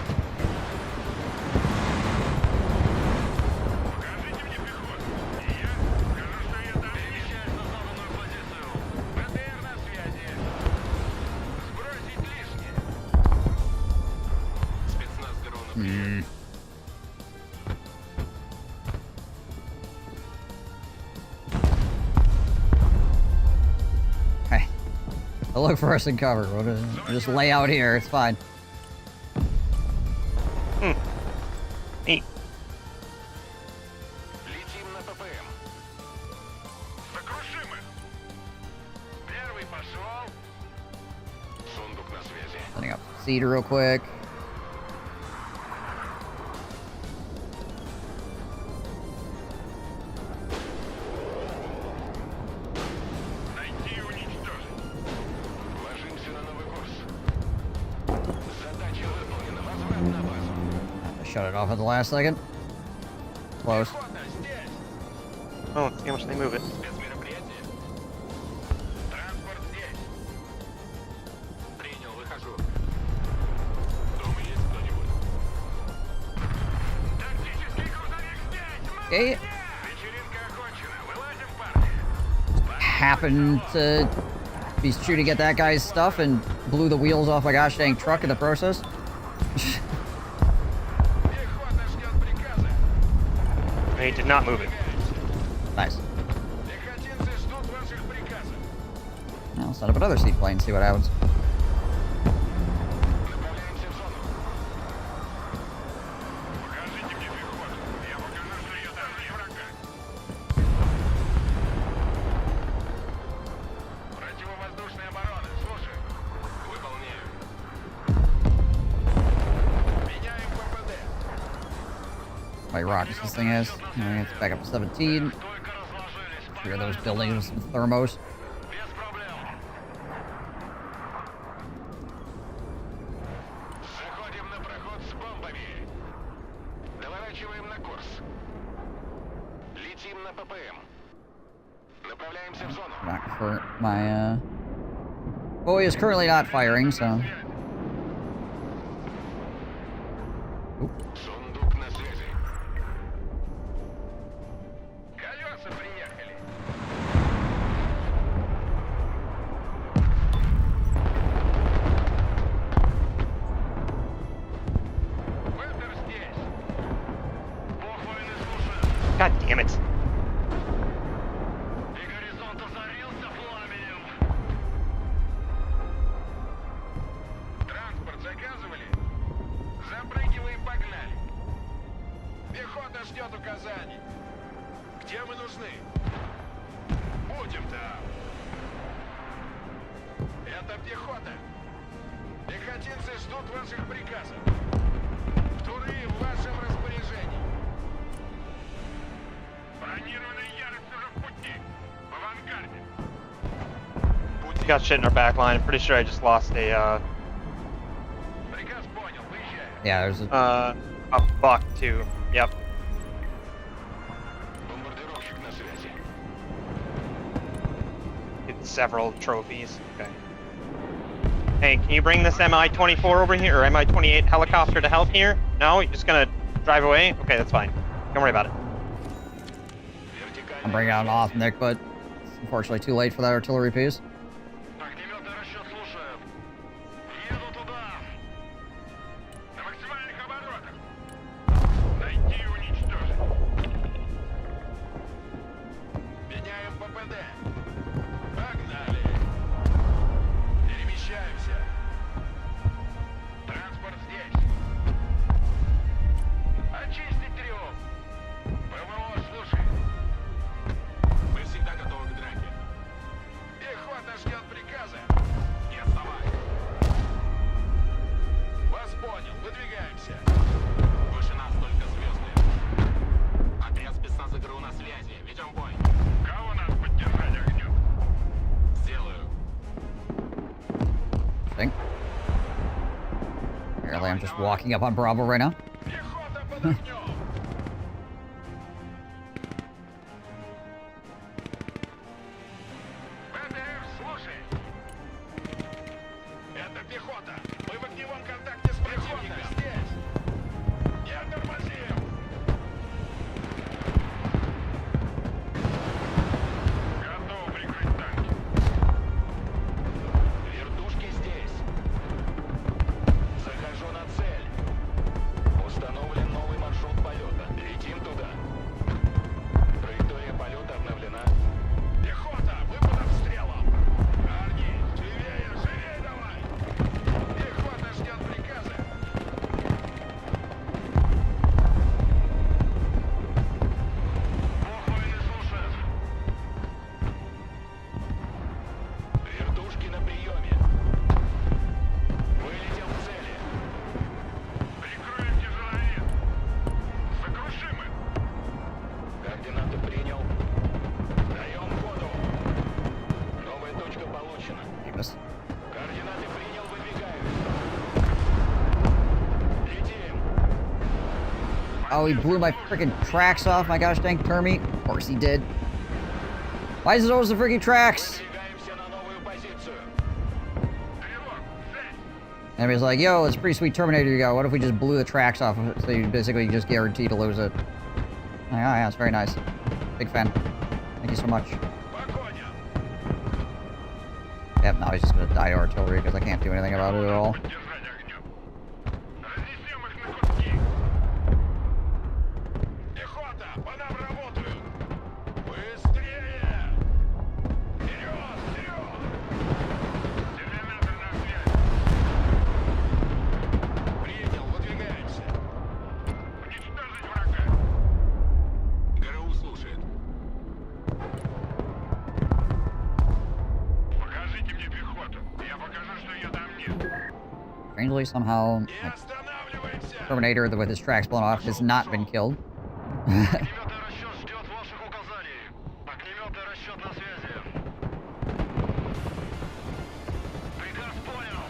[SPEAKER 3] Покажите мне пехоту. И я скажу, что я там. Перемещаюсь на заданную позицию. БТР на связи. Сбросить лишнее. Спецназ ГРУ на приеме.
[SPEAKER 1] Hey. They'll look for us in cover. We'll just lay out here. It's fine.
[SPEAKER 2] Neat.
[SPEAKER 3] Летим на ППМ. Сокрушим их. Первый пошел.
[SPEAKER 1] Setting up seed real quick.
[SPEAKER 3] Найти и уничтожить. Ложимся на новый курс. Задача выполнена. Возврат на базу.
[SPEAKER 1] I shut it off at the last second. Close.
[SPEAKER 3] Пехота здесь.
[SPEAKER 2] Oh, let's see how much they move it.
[SPEAKER 3] Спецмероприятие. Транспорт здесь. Принял, выхожу. Дома есть кто-нибудь? Тактический грузовик здесь!
[SPEAKER 1] Okay.
[SPEAKER 3] Вечеринка окончена. Вылазим, парни.
[SPEAKER 1] Happened to be shooting at that guy's stuff and blew the wheels off my gosh dang truck in the process.
[SPEAKER 3] Пехота ждет приказа.
[SPEAKER 2] He did not move it.
[SPEAKER 1] Nice.
[SPEAKER 3] Пехотинцы ждут ваших приказов.
[SPEAKER 1] Now, set up another seaplane, see what happens.
[SPEAKER 3] Направляемся в зону. Покажите мне пехоту. Я покажу, что я даже врага. Противовоздушная оборона. Слушай. Выполняю. Меняем ППД.
[SPEAKER 1] My rockets this thing is. It's back up to 17.
[SPEAKER 3] Только разложились.
[SPEAKER 1] Sure, those buildings with thermos.
[SPEAKER 3] Без проблем. Заходим на проход с бомбами. Доворачиваем на курс. Летим на ППМ. Направляемся в зону.
[SPEAKER 1] Not for my boy is currently not firing, so
[SPEAKER 3] Сундук на связи. Колеса приехали. Вентер здесь. Бог войны слушает.
[SPEAKER 2] God damn it.
[SPEAKER 3] И горизонт озарился пламенем. Транспорт заказывали? Запрыгиваем, погнали. Пехота ждет указаний. Где мы нужны? Будем там. Это пехота. Пехотинцы ждут ваших приказов. Туры в вашем распоряжении. Бронированная ярость уже в пути. В авангарде.
[SPEAKER 2] We got shit in our back line. I'm pretty sure I just lost a
[SPEAKER 3] Приказ понял. Выезжаем.
[SPEAKER 1] yeah, there's a
[SPEAKER 2] buck too. Yep.
[SPEAKER 3] Бомбардировщик на связи.
[SPEAKER 2] Get several trophies. Okay. Hey, can you bring this Mi-24 over here, or Mi-28 helicopter to help here? No? You're just gonna drive away? Okay, that's fine. Don't worry about it.
[SPEAKER 1] I'm bringing out an off Nick, but it's unfortunately too late for that artillery piece.
[SPEAKER 3] Огнеметный расчет слушаю. Еду туда. На максимальных оборотах. Найти и уничтожить. Меняем ППД. Погнали. Перемещаемся. Транспорт здесь. Очистить трюм. ПВО, слушай. Мы всегда готовы к драке. Пехота ждет приказа. Не отставай. Вас понял. Выдвигаемся. Выше нас только звездные. Отряд спецназа ГРУ на связи. Ведем бой. Кого нас поддержать огнем? Сделаю.
[SPEAKER 1] Think. Apparently, I'm just walking up on Bravo right now.
[SPEAKER 3] Пехота под огнем. ВДР, слушай. Это пехота. Мы в огневом контакте с противником. Здесь. Не тормозим. Готов прикрыть танки. Вертушки здесь. Захожу на цель. Установлен новый маршрут поездки.
[SPEAKER 1] Oh, he blew my freaking tracks off, my gosh dang Termy. Of course he did. Why is it always the freaking tracks?
[SPEAKER 3] Выдвигаемся на новую позицию.
[SPEAKER 1] And he was like, yo, it's a pretty sweet Terminator you got. What if we just blew the tracks off of it? So you basically just guarantee to lose it. Like, oh, yeah, it's very nice. Big fan. Thank you so much.
[SPEAKER 3] Погоня.
[SPEAKER 1] Yep, now he's just gonna die to artillery because I can't do anything about it at all.
[SPEAKER 3] Держать огнем. Разнесем их на куски. Пехота, по нам работают. Быстрее! Вперед, вперед! Терминатор на связи. Принял, выдвигаемся. Уничтожить врага. ГРУ слушает. Покажите мне пехоту. Я покажу, что ее там нет.
[SPEAKER 1] Strangely, somehow,
[SPEAKER 3] Не
[SPEAKER 1] like,
[SPEAKER 3] останавливаемся!
[SPEAKER 1] Terminator with his tracks blown off has not been killed.
[SPEAKER 3] Огнеметный расчет ждет ваших указаний. Огнеметный расчет на связи. Приказ понял.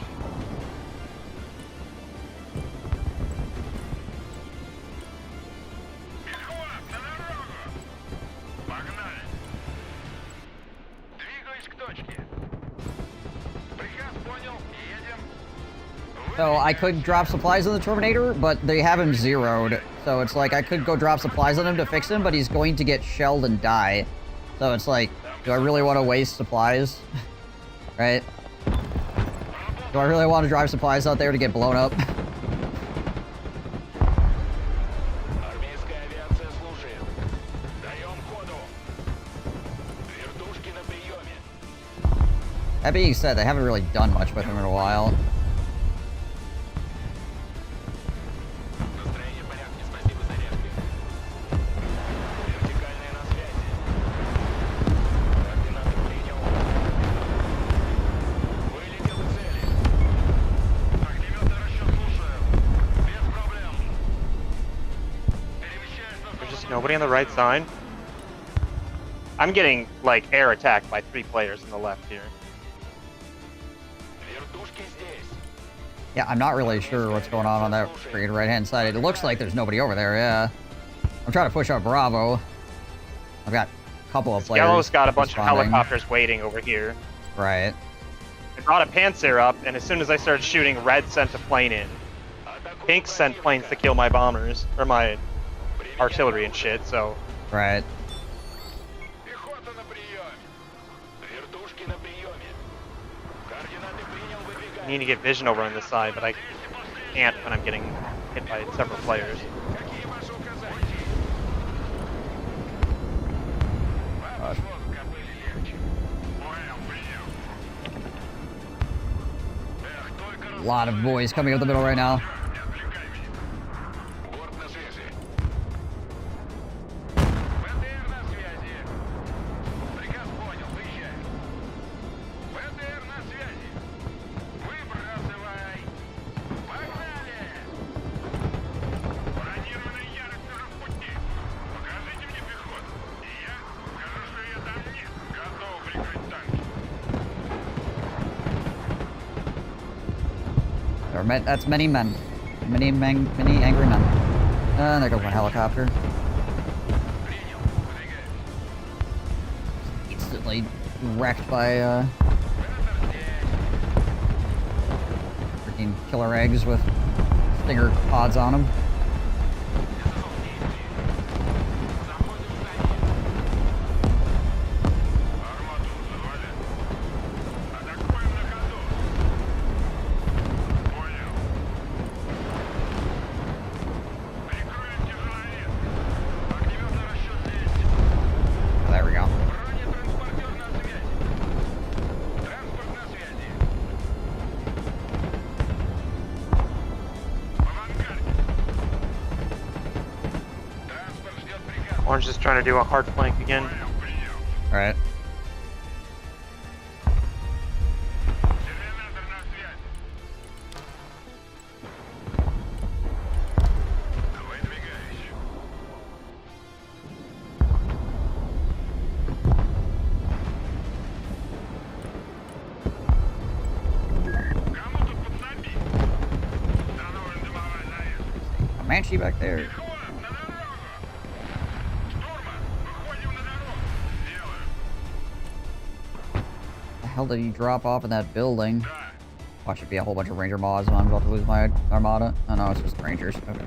[SPEAKER 3] Пехот, на дорогу! Погнали! Двигаюсь к точке. Приказ понял. Едем.
[SPEAKER 1] So I could drop supplies on the Terminator, but they have him zeroed. So it's like I could go drop supplies on him to fix him, but he's going to get shelled and die. So it's like, do I really want to waste supplies? Right? Do I really want to drive supplies out there to get blown up?
[SPEAKER 3] Армейская авиация слушает. Даем ходу. Вертушки на приеме.
[SPEAKER 1] That being said, they haven't really done much with him in a while.
[SPEAKER 3] Настроение в порядке, спасибо за зарядки. Вертикальные на связи. Координаты принял. Вылетел к цели. Огнеметный расчет слушаю. Без проблем. Перемещаюсь на
[SPEAKER 2] There's just
[SPEAKER 3] сторону.
[SPEAKER 2] nobody on the right side. I'm getting, like, air attacked by 3 players on the left here.
[SPEAKER 3] Вертушки здесь.
[SPEAKER 1] Yeah, I'm not really sure what's going on that freaking right-hand side. It looks like there's nobody over there, yeah. I'm trying to push up Bravo. I've got a couple of players.
[SPEAKER 2] Yellow's got a bunch of
[SPEAKER 1] responding.
[SPEAKER 2] helicopters waiting over here.
[SPEAKER 1] Right.
[SPEAKER 2] I brought a Panzer up, and as soon as I started shooting, Red sent a plane in. Pink sent planes to kill my bombers, or my artillery and shit, so...
[SPEAKER 1] Right.
[SPEAKER 3] Пехота на приеме. Вертушки на приеме. Координаты принял,
[SPEAKER 2] I need
[SPEAKER 3] выдвигаемся.
[SPEAKER 2] to get vision over on this side, but I can't when I'm getting hit by several players.
[SPEAKER 3] Какие ваши указания? Ваш воздух были легче. Понял, принял. Эх, только
[SPEAKER 1] A lot of boys coming up the middle right now.
[SPEAKER 3] Не отвлекай меня. Борт на связи. ВТР на связи. Приказ понял, выезжай. ВТР на связи. Выбрасывай. Погнали! Бронированный ярость уже в пути. Покажите мне пехоту. И я скажу, что ее там нет. Готов прикрыть танки.
[SPEAKER 1] That's many men. Many angry men. And there goes my helicopter.
[SPEAKER 3] Принял. Выдвигаемся.
[SPEAKER 1] Instantly wrecked by,
[SPEAKER 3] Оператор здесь.
[SPEAKER 1] freaking killer eggs with stinger pods on them.
[SPEAKER 3] Несу действий. Заходим в здание. Арматуру завали. Атакуем на ходу. Понял. Прикроем тяжеловес. Огнеметный расчет здесь.
[SPEAKER 1] There we go.
[SPEAKER 3] Бронетранспортер на связи. Транспорт на связи. В авангарде. Транспорт ждет приказ.
[SPEAKER 2] Orange is trying to do a hard flank again.
[SPEAKER 3] Понял, принял.
[SPEAKER 1] Alright.
[SPEAKER 3] Терминатор на связи. Выдвигаюсь. Кому тут поднабить? Установлен дымовой навес.
[SPEAKER 1] Comanche back there.
[SPEAKER 3] Пехот, на
[SPEAKER 1] hell did he drop off in that building? Watch it be a whole bunch of ranger mods and I'm about to lose my armada. Oh no, it's just rangers. Okay.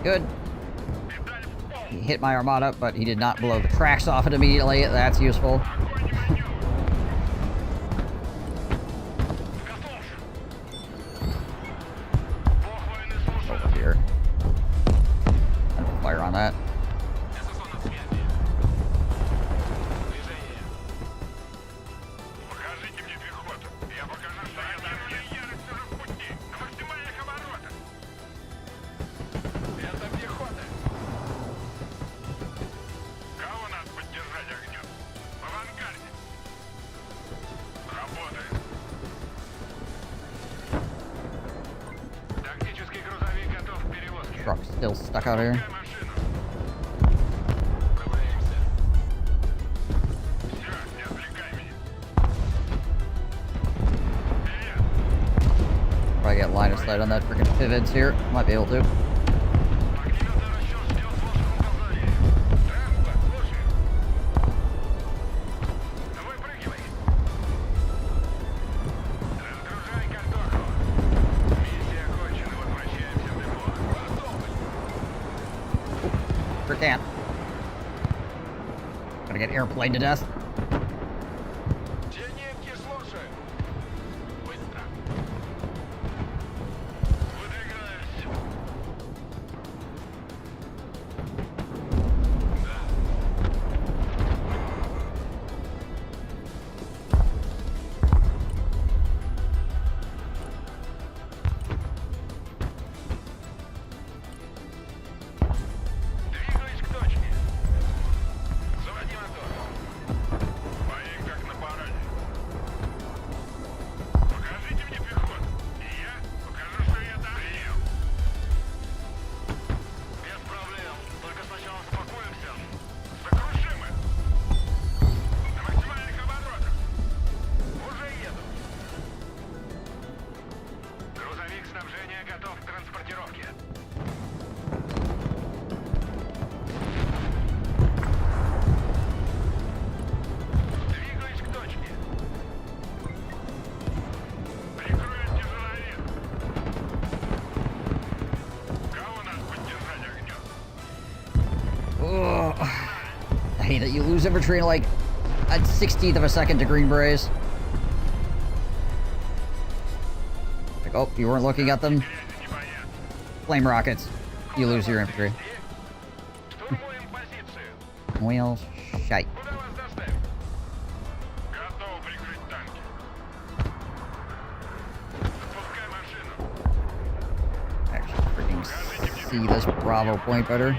[SPEAKER 1] Good. He hit my armada, but he did not blow the tracks off it immediately. That's useful. Over here. I don't fire on that. Truck's still stuck out here. If I get line of sight on that freaking pivots here, might be able to. Can't. Gonna get airplaned to death. I hate that you lose infantry in like a 16th of a second to green berets. Like, oh, you weren't looking at them? Flame rockets. You lose your infantry. Well, shite. Actually, freaking see this Bravo point better.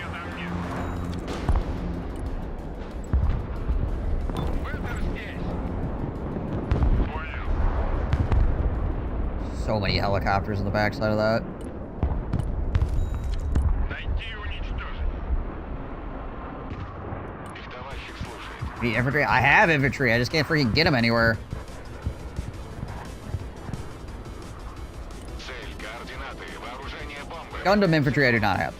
[SPEAKER 1] So many helicopters on the backside of that. The infantry? I have infantry, I just can't freaking get them anywhere. Gundam infantry I do not have.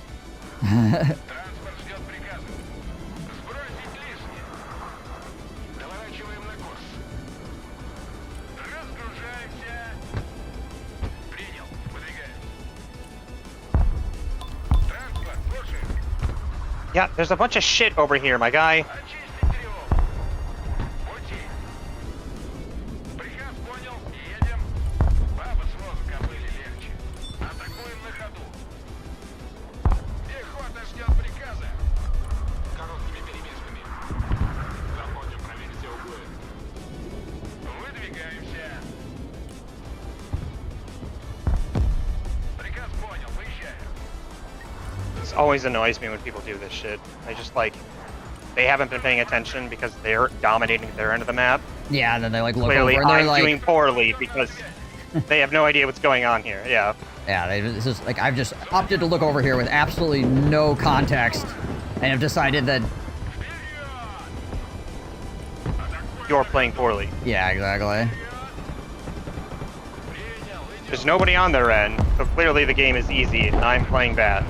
[SPEAKER 2] Yeah, there's a bunch of shit over here, my guy. Always annoys me when people do this shit. I just like they haven't been paying attention because they're dominating their end of the map.
[SPEAKER 1] Yeah, and then they like look
[SPEAKER 2] Clearly,
[SPEAKER 1] over and they're
[SPEAKER 2] I'm
[SPEAKER 1] like,
[SPEAKER 2] doing poorly because they have no idea what's going on here. Yeah.
[SPEAKER 1] yeah, it's just like I've just opted to look over here with absolutely no context, and have decided that,
[SPEAKER 2] You're playing poorly.
[SPEAKER 1] yeah, exactly.
[SPEAKER 2] There's nobody on their end, so clearly the game is easy, and I'm playing bad.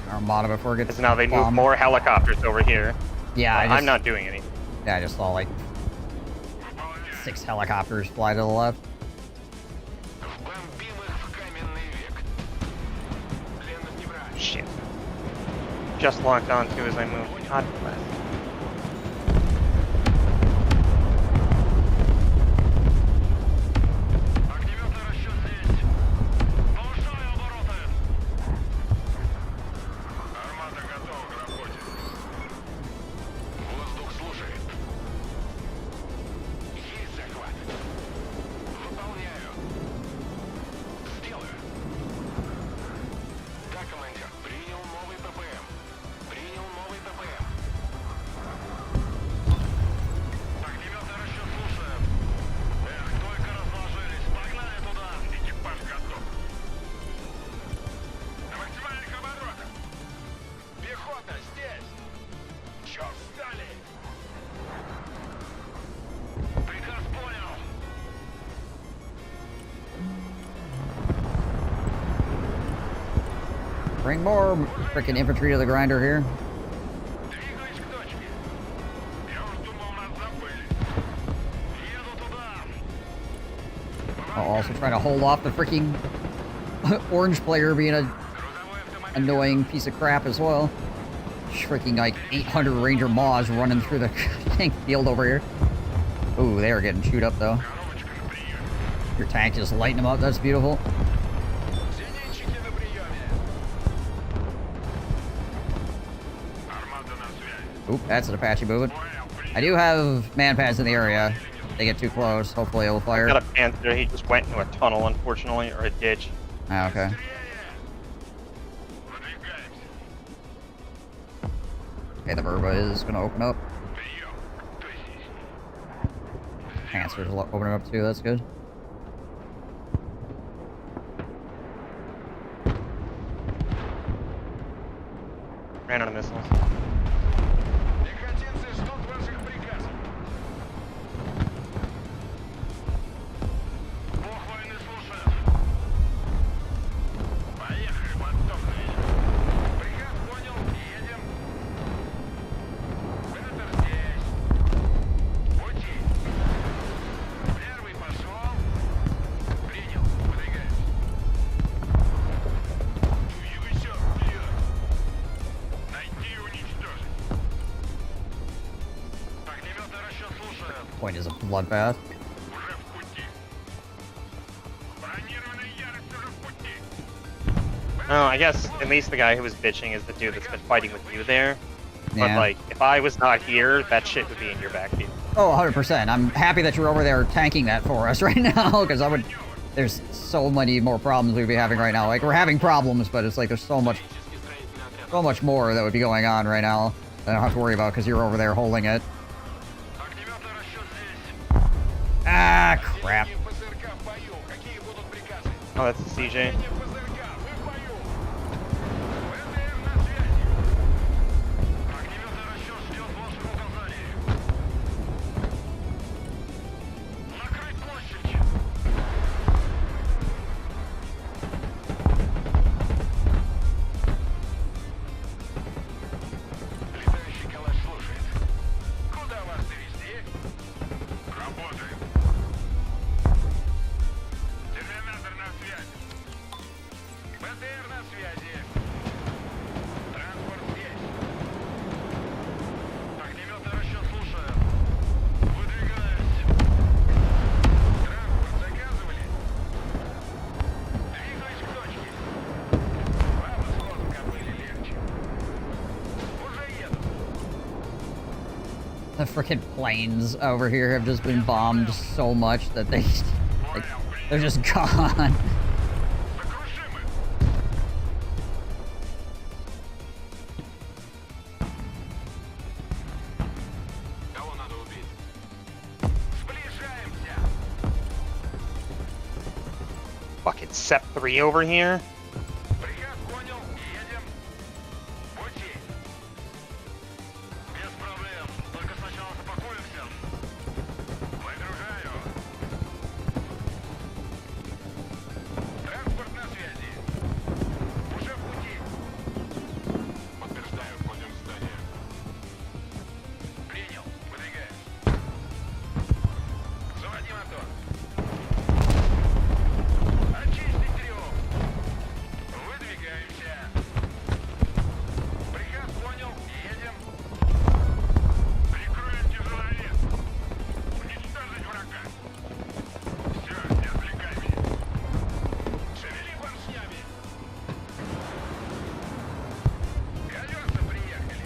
[SPEAKER 1] Armada before it gets
[SPEAKER 2] Because now they move
[SPEAKER 1] bombed.
[SPEAKER 2] more helicopters over here.
[SPEAKER 1] Yeah,
[SPEAKER 2] I'm not doing anything.
[SPEAKER 1] Yeah, I just saw like 6 helicopters fly to the left.
[SPEAKER 2] Shit. Just locked onto as I move. God bless.
[SPEAKER 1] Bring more freaking infantry to the grinder here. I'll also try to hold off the freaking orange player being a annoying piece of crap as well. Freaking like 800 Ranger Maws running through the tank field over here. Ooh, they are getting chewed up though. Your tank just lighting them up. That's beautiful. Oop, that's an Apache moving. I do have man pads in the area. They get too close. Hopefully it'll fire.
[SPEAKER 2] Got a Panther. He just went into a tunnel, unfortunately, or a ditch.
[SPEAKER 1] Ah, okay. Okay, the Verba is gonna open up. Panzer's opening up too. That's good.
[SPEAKER 2] Ran out of missiles.
[SPEAKER 1] Point is a bloodbath.
[SPEAKER 2] Oh, I guess at least the guy who was bitching is the dude that's been fighting with you there. But
[SPEAKER 1] Yeah.
[SPEAKER 2] like, if I was not here, that shit would be in your backfield.
[SPEAKER 1] Oh, 100%. I'm happy that you're over there tanking that for us right now, because I would... There's so many more problems we'd be having right now. Like, we're having problems, but it's like there's so much more that would be going on right now that I don't have to worry about because you're over there holding it. Ah, crap.
[SPEAKER 2] Oh, that's the CJ.
[SPEAKER 1] The frickin' planes over here have just been bombed so much that like, they're just gone.
[SPEAKER 3] Кого надо убить? Сближаемся!
[SPEAKER 2] Fucking Sep 3 over here.
[SPEAKER 3] Приказ понял, едем. Пути. Без проблем. Только сначала запакуемся. Выгружаю. Транспорт на связи. Уже в пути. Подтверждаю, входим в здание. Принял. Выдвигаем. Заводи мотор. Очистить трюм. Выдвигаемся. Приказ понял. Едем. Прикроем тяжеловес. Уничтожить врага. Все, не отвлекай меня. Шевели поршнями. Колеса приехали.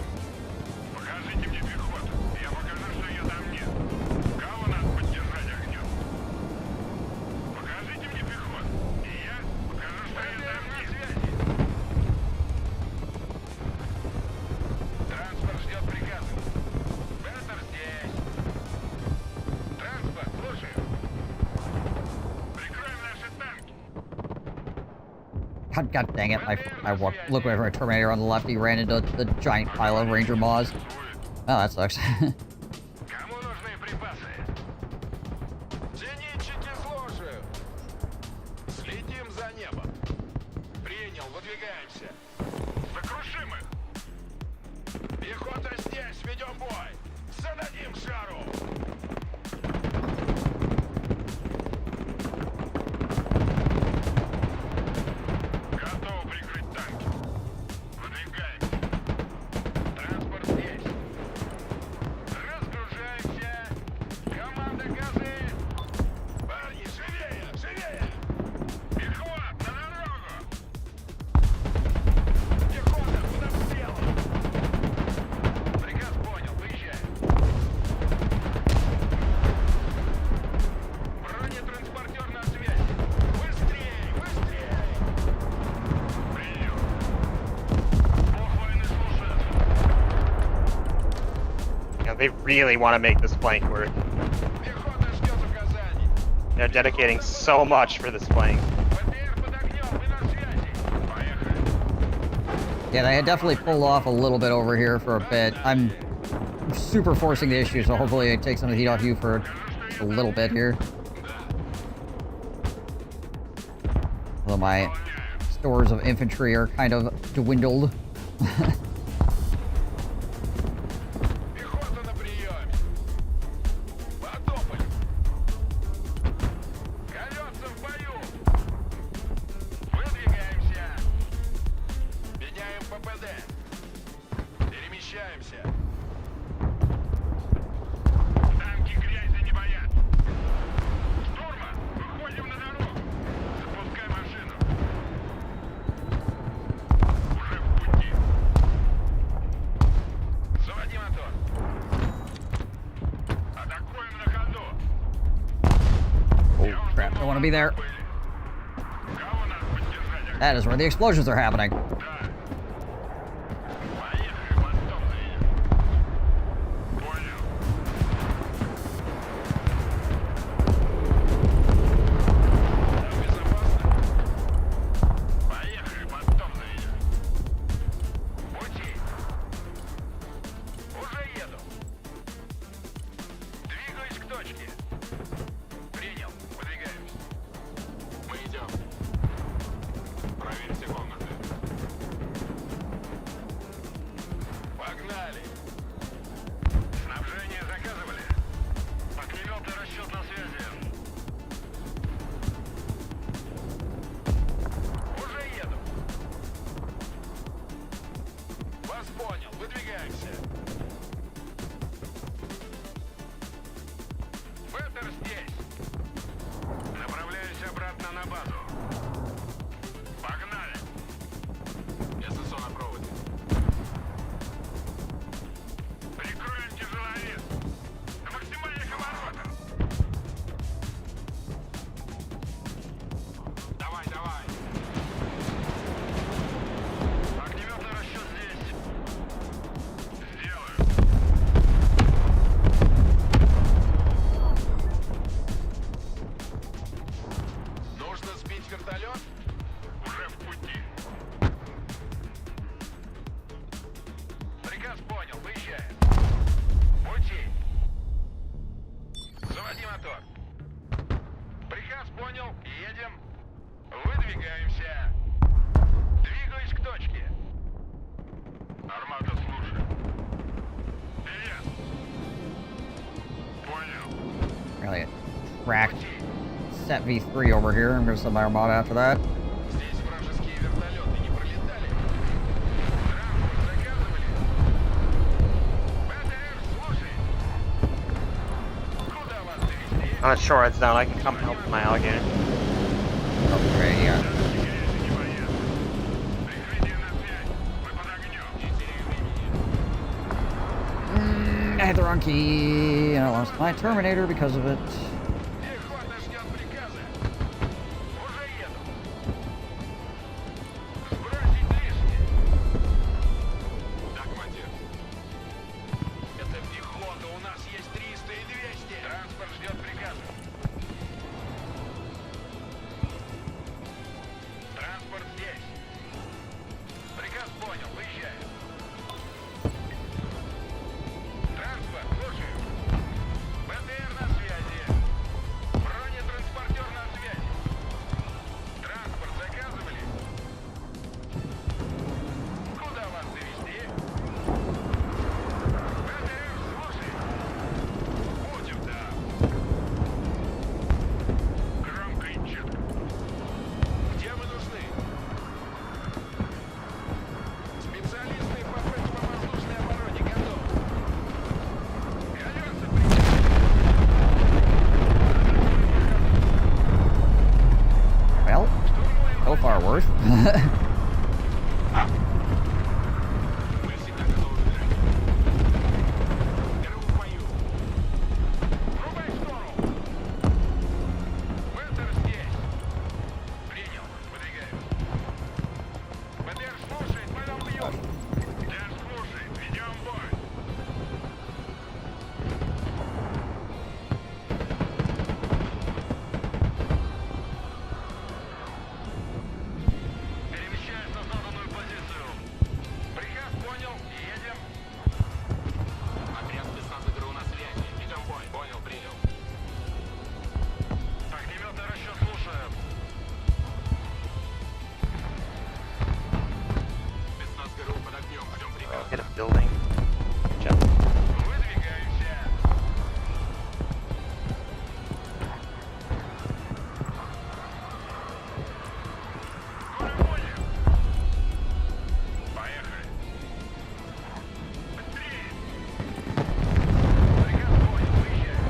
[SPEAKER 3] Покажите мне пехоту. Я покажу, что ее там нет. Кого надо поддержать огнем? Покажите мне пехоту. И я покажу, что ее там нет. Транспорт ждет приказа. Беттер здесь. Транспорт, слушаю. Прикроем наши танки.
[SPEAKER 1] God dang it, I walked, looked away from a Terminator on the left, he ran into the giant pile of Ranger Maws. Oh, that sucks.
[SPEAKER 3] Кому нужны припасы? Зенитчики, слушаю. Следим за небом. Принял, выдвигаемся. Сокрушим их. Пехота здесь, ведем бой. Зададим шару. Готов прикрыть танки. Выдвигаемся. Транспорт здесь. Разгружаемся. Команда газы. Парни, живее, живее. Пехот, на дорогу. Пехота, под обстрелом. Приказ понял, выезжаем. Бронетранспортер на связи. Быстрее, быстрее. Принял. Бог войны слушает.
[SPEAKER 2] You know, they really want to make this flank work.
[SPEAKER 3] Пехота ждет указаний.
[SPEAKER 2] They're dedicating so much for this flank.
[SPEAKER 3] БТР под огнем, мы на связи. Поехали.
[SPEAKER 1] Yeah, they had definitely pulled off a little bit over here for a bit. I'm super forcing the issue, so hopefully I take some of the heat off you for a little bit here. Although my stores of infantry are kind of dwindled.
[SPEAKER 3] Пехота на приеме. Потопали. Колеса в бою. Выдвигаемся. Меняем ППД. Перемещаемся. Танки грязи не боятся. Штурман, выходим на дорогу. Запускай машину. Уже в пути. Заводи мотор. Атакуем на ходу.
[SPEAKER 1] Oh crap, don't want to be there.
[SPEAKER 3] Кого надо поддержать?
[SPEAKER 1] That is where the explosions are happening.
[SPEAKER 3] Да. Поехали, мостом заедем. Понял. Там безопасно? Поехали, мостом заедем. Пути. Уже еду. Двигаюсь к точке. Принял. Выдвигаемся. Мы идем. Проверьте комнаты. Погнали. Снабжение заказывали. Огнеметный расчет на связи. Уже еду. Вас понял. Выдвигаемся. Беттер здесь. Направляюсь обратно на базу. Погнали. ССО на проводе. Прикроем тяжеловес.
[SPEAKER 1] Really tracked set V3 over here. I'm gonna send my armada after that.
[SPEAKER 3] Здесь вражеские вертолеты не пролетали. Транспорт заказывали. БТР, слушай. Куда вас довезти?
[SPEAKER 2] On the shore, it's down. I can come help my alligator.
[SPEAKER 1] Okay, yeah.
[SPEAKER 3] Секретный военный. Прикрытие на связь. Мы под огнем. Не теряй времени.
[SPEAKER 1] I hit the wrong key, and I lost my Terminator because of it.
[SPEAKER 3] Пехота ждет приказа. Уже еду. Сбросить лишнее. Да, командир. Это пехота. У нас есть 300 и 200. Транспорт ждет приказа. Транспорт здесь. Приказ понял. Выезжаю. Транспорт, слушаю. БТР на связи. Бронетранспортер на связи. Транспорт заказывали? Куда вас довезти? БТР, слушай. Будем, да. Громко и четко. Где вы нужны? Специалисты по противовоздушной обороне готовы. Галерцы,
[SPEAKER 1] Well, so far worse.
[SPEAKER 3] мы всегда готовы драть. ГРУ в бою. Врубай штору. БТР здесь. Принял. Выдвигаюсь. БТР слушает, мы нам бьем. БТР слушает, ведем бой. Перемещаюсь на заданную позицию. Приказ понял, едем. Отряд спецназа ГРУ на связи. Ведем бой. Понял, принял. Огнеметный расчет слушаю. Спецназ ГРУ под огнем. Ждем приказ.
[SPEAKER 2] Hit a building. Jump.
[SPEAKER 3] Выдвигаемся. Понял. Поехали. Быстрее. Приказ понял, выезжаю.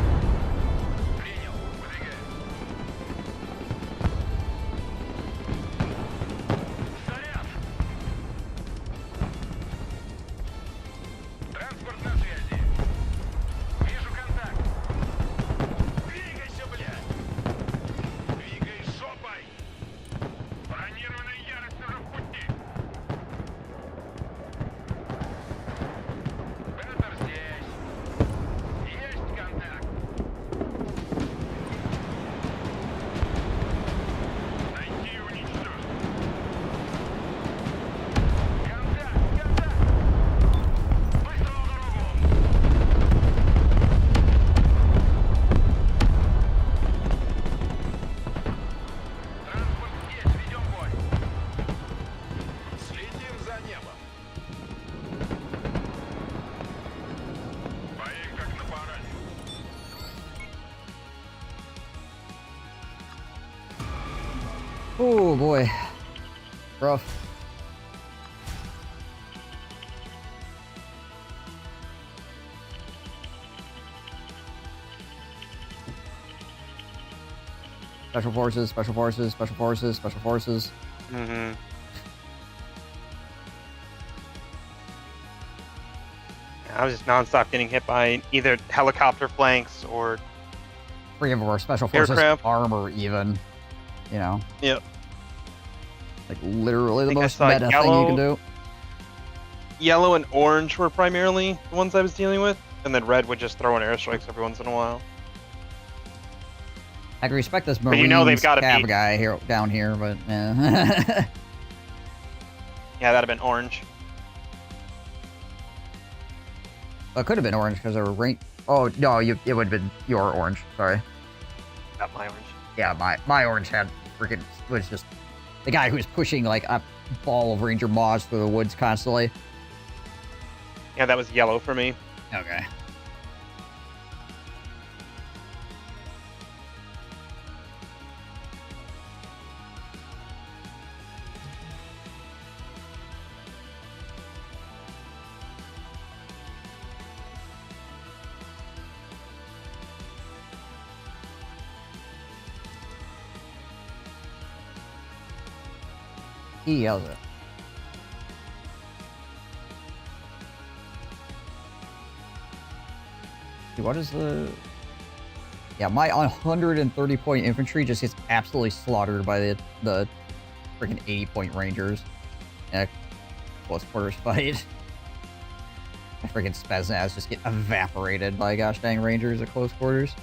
[SPEAKER 3] Принял, выдвигаюсь. Заряд. Транспорт на связи. Вижу контакт. Двигайся, блядь. Двигай жопой. Бронированная ярость уже в пути. Бетер здесь. Есть контакт. Найти и уничтожить. Контакт, контакт. Быстро в дорогу. Транспорт здесь, ведем бой. Следим за небом. Бои как на параде.
[SPEAKER 1] Oh boy. Rough. Special forces, special forces, special forces, special forces.
[SPEAKER 2] Mm-hmm. I was just nonstop getting hit by either helicopter flanks or
[SPEAKER 1] 3 of our special forces
[SPEAKER 2] Aircraft.
[SPEAKER 1] armor even. You know.
[SPEAKER 2] Yep.
[SPEAKER 1] Like literally the
[SPEAKER 2] think I
[SPEAKER 1] most
[SPEAKER 2] saw
[SPEAKER 1] meta thing you
[SPEAKER 2] yellow.
[SPEAKER 1] can do.
[SPEAKER 2] Yellow and orange were primarily the ones I was dealing with, and then red would just throw in airstrikes every once in a while.
[SPEAKER 1] I can respect this
[SPEAKER 2] But
[SPEAKER 1] Marines
[SPEAKER 2] you know they've gotta
[SPEAKER 1] cav
[SPEAKER 2] be-
[SPEAKER 1] guy here down here, but
[SPEAKER 2] Yeah, that'd have been orange.
[SPEAKER 1] Well, it could have been orange because they were rank. Oh no, it would have been your orange. Sorry.
[SPEAKER 2] Not my orange.
[SPEAKER 1] Yeah, my orange had freaking was just the guy who was pushing like a ball of Ranger Mods through the woods constantly.
[SPEAKER 2] Yeah, that was yellow for me.
[SPEAKER 1] Okay. He yells it. Dude, what is the... Yeah, my 130-point infantry just gets absolutely slaughtered by the freaking 80-point rangers in a close quarters fight. My freaking Spaznaz just get evaporated by gosh dang rangers at close quarters.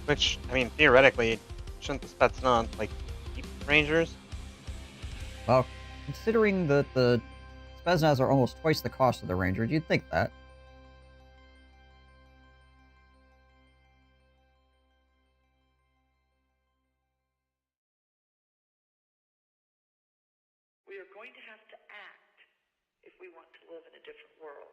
[SPEAKER 2] Which, I mean, theoretically, shouldn't the Spetsnaz, like, keep Rangers?
[SPEAKER 1] Well, considering that the Spaznaz are almost twice the cost of the Rangers, you'd think that.
[SPEAKER 8] We are going to have to act if we want to live in a different world.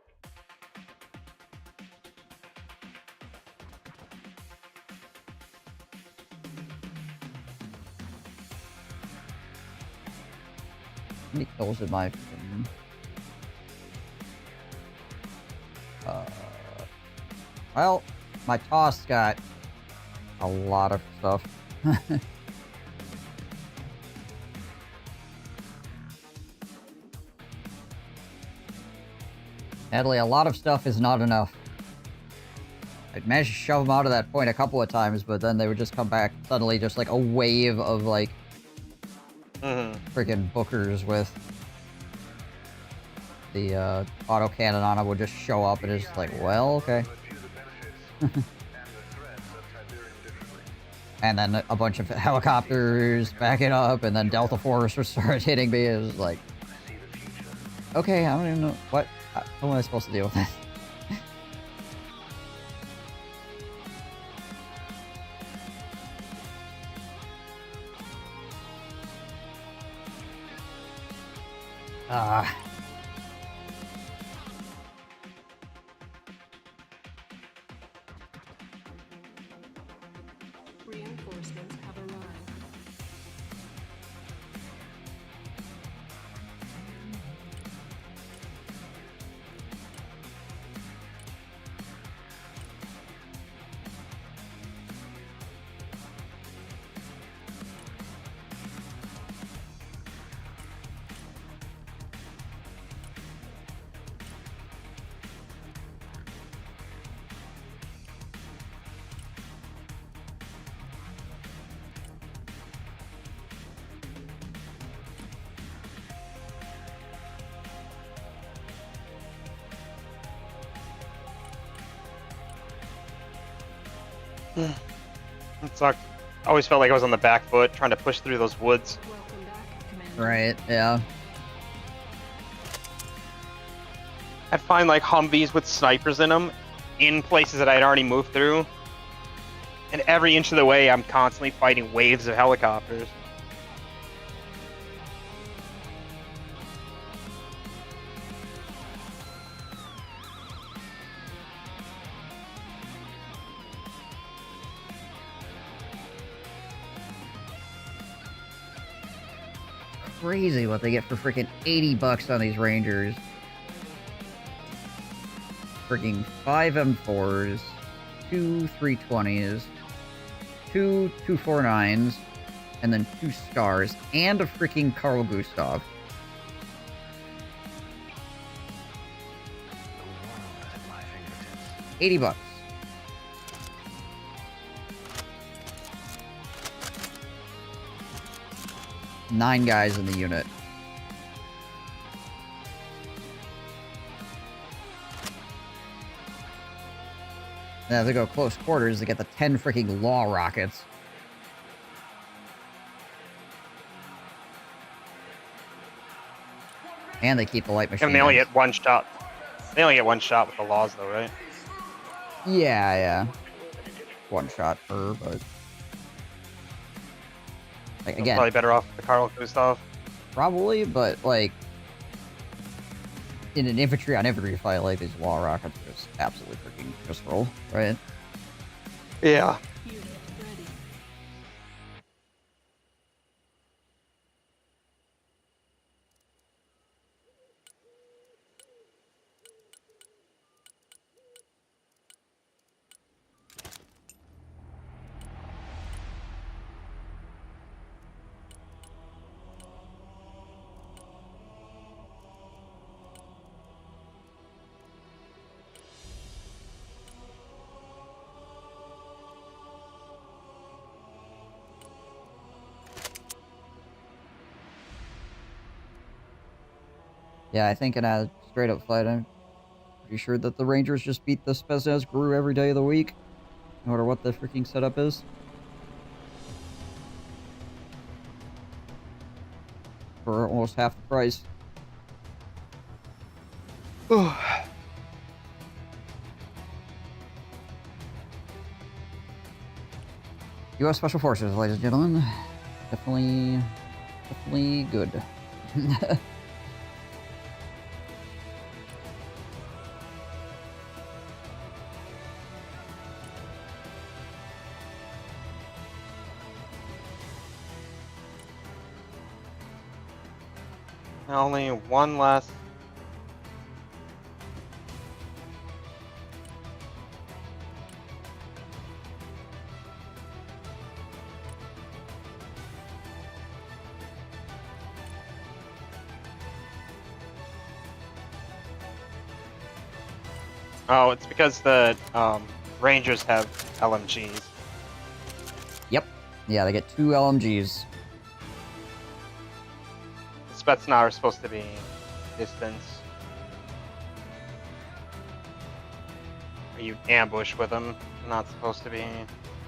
[SPEAKER 1] How many kills did my freaking... Well, my toss got a lot of stuff. Sadly, a lot of stuff is not enough. I'd managed to shove them out of that point a couple of times, but then they would just come back suddenly, just like a wave of like freaking bookers with the autocannon on it would just show up and it's like, well, okay. And then a bunch of helicopters backing up, and then Delta Force would start hitting me. It was like, okay, I don't even know what. How am I supposed to deal with this?
[SPEAKER 9] Reinforcements have arrived.
[SPEAKER 2] It sucked. I always felt like I was on the back foot trying to push through those woods.
[SPEAKER 9] Welcome back, Commander.
[SPEAKER 1] Right, yeah.
[SPEAKER 2] I'd find like Humvees with snipers in them in places that I'd already moved through. And every inch of the way, I'm constantly fighting waves of helicopters.
[SPEAKER 1] Crazy what they get for freaking $80 on these Rangers. Freaking 5 M4s, 2 320s, 2 249s, and then 2 Scars, and a freaking Carl Gustav. $80. Nine guys in the unit. Now they go close quarters to get the 10 freaking law rockets. And they keep the light machine.
[SPEAKER 2] And they only
[SPEAKER 1] guns.
[SPEAKER 2] get one shot. They only get one shot with the laws, though, right?
[SPEAKER 1] Yeah. One shot per, but... Like, again,
[SPEAKER 2] Probably better off with the Carl Gustav.
[SPEAKER 1] probably, but, like... In an infantry on infantry fight, like, these wall rockets are just absolutely freaking visceral, right?
[SPEAKER 2] Yeah.
[SPEAKER 9] Unit ready.
[SPEAKER 1] Yeah, I think in a straight-up fight, I'm pretty sure that the Rangers just beat the Spetsnaz GRU every day of the week, no matter what the freaking setup is. For almost half the price. U.S. Special Forces, ladies and gentlemen. Definitely good.
[SPEAKER 2] Only one last. Oh, it's because the Rangers have LMGs.
[SPEAKER 1] Yep. Yeah, they get 2 LMGs.
[SPEAKER 2] Spetsnaz are supposed to be distance. Or you ambush with them. Not supposed to be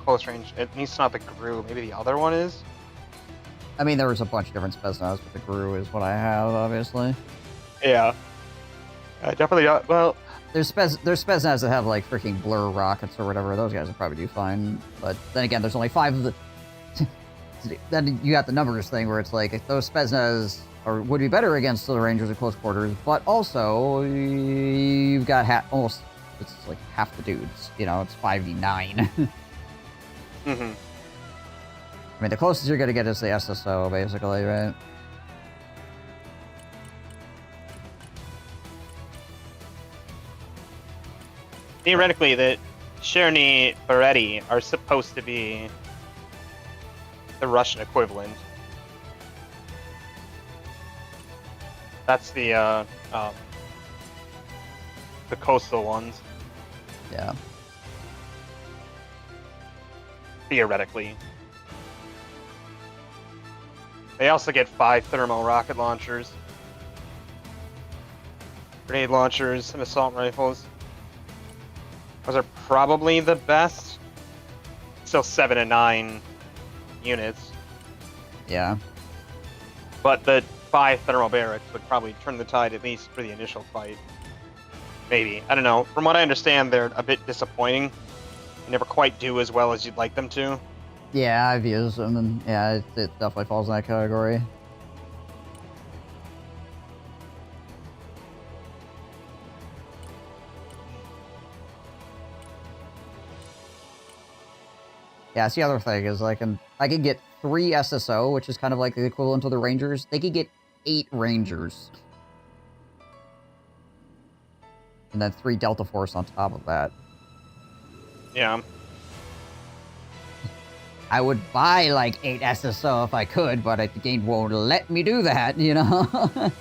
[SPEAKER 2] close range. It needs to not the GRU. Maybe the other one is?
[SPEAKER 1] I mean, there was a bunch of different Spetsnaz, but the GRU is what I have, obviously.
[SPEAKER 2] Yeah. Definitely not. Well,
[SPEAKER 1] There's Spetsnaz that have, like, freaking blur rockets or whatever. Those guys will probably do fine. But then again, there's only 5 of the... Then you got the numbers thing where it's like, those Spetsnaz would be better against the Rangers at close quarters, but also, you've got almost... It's like half the dudes. You know, it's 5v9.
[SPEAKER 2] mm-hmm.
[SPEAKER 1] I mean, the closest you're gonna get is the SSO, basically, right?
[SPEAKER 2] Theoretically, the Cherny Beretti are supposed to be the Russian equivalent. That's the coastal ones.
[SPEAKER 1] Yeah.
[SPEAKER 2] Theoretically. They also get 5 thermal rocket launchers, grenade launchers, and assault rifles. Those are probably the best. Still 7 and 9 units.
[SPEAKER 1] Yeah.
[SPEAKER 2] But the 5 thermal barracks would probably turn the tide, at least for the initial fight. Maybe. I don't know. From what I understand, they're a bit disappointing. They never quite do as well as you'd like them to.
[SPEAKER 1] Yeah, I've used them, and yeah, it definitely falls in that category. Yeah, that's the other thing, is I can get 3 SSO, which is kind of like the equivalent of the Rangers. They could get 8 Rangers. And then 3 Delta Force on top of that.
[SPEAKER 2] Yeah.
[SPEAKER 1] I would buy, like, 8 SSO if I could, but the game won't let me do that, you know?
[SPEAKER 2] Oh,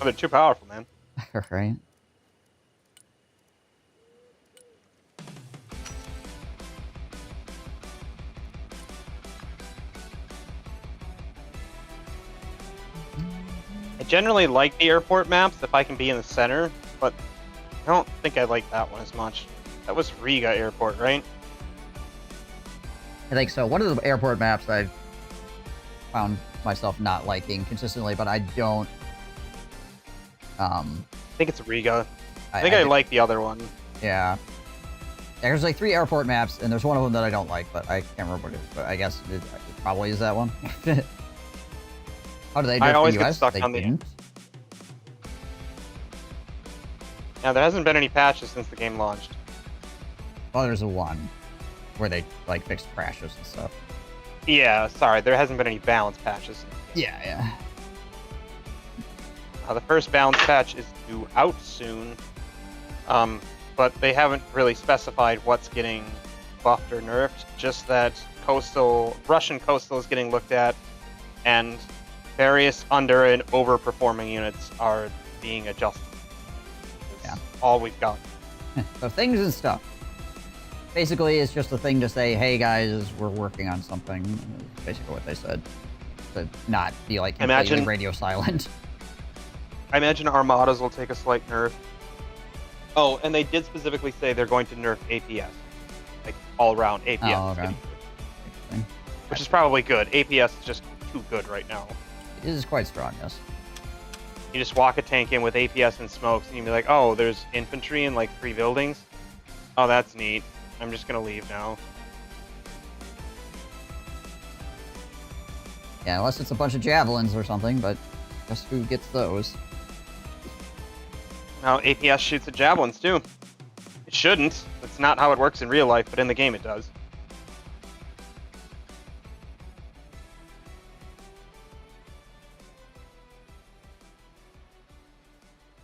[SPEAKER 2] they're too powerful, man.
[SPEAKER 1] Right.
[SPEAKER 2] I generally like the airport maps if I can be in the center, but I don't think I like that one as much. That was Riga Airport, right?
[SPEAKER 1] I think so. One of the airport maps I've found myself not liking consistently, but I don't...
[SPEAKER 2] I think it's Riga. I think I like the other one.
[SPEAKER 1] Yeah. There's like 3 airport maps, and there's one of them that I don't like, but I can't remember what it is. But I guess it probably is that one. How do they do it
[SPEAKER 2] I
[SPEAKER 1] for
[SPEAKER 2] always
[SPEAKER 1] US?
[SPEAKER 2] get stuck
[SPEAKER 1] They
[SPEAKER 2] on the...
[SPEAKER 1] didn't?
[SPEAKER 2] Yeah, there hasn't been any patches since the game launched.
[SPEAKER 1] Well, there's a one where they, like, fixed crashes and stuff.
[SPEAKER 2] Yeah, sorry, there hasn't been any balance patches.
[SPEAKER 1] Yeah.
[SPEAKER 2] The first balance patch is due out soon, but they haven't really specified what's getting buffed or nerfed, just that Russian coastal is getting looked at, and various under and overperforming units are being adjusted. That's all we've got.
[SPEAKER 1] So things and stuff. Basically, it's just a thing to say, hey guys, we're working on something. That's basically what they said. To not be like completely radio silent.
[SPEAKER 2] I imagine Armadas will take a slight nerf. Oh, and they did specifically say they're going to nerf APS. Like, all-around APS.
[SPEAKER 1] Oh, okay. Interesting.
[SPEAKER 2] Which is probably good. APS is just too good right now.
[SPEAKER 1] It is quite strong, yes.
[SPEAKER 2] You just walk a tank in with APS and smokes, and you'd be like, oh, there's infantry in, like, 3 buildings? Oh, that's neat. I'm just gonna leave now.
[SPEAKER 1] Yeah, unless it's a bunch of javelins or something, but guess who gets those?
[SPEAKER 2] Now, APS shoots at javelins, too. It shouldn't. That's not how it works in real life, but in the game it does.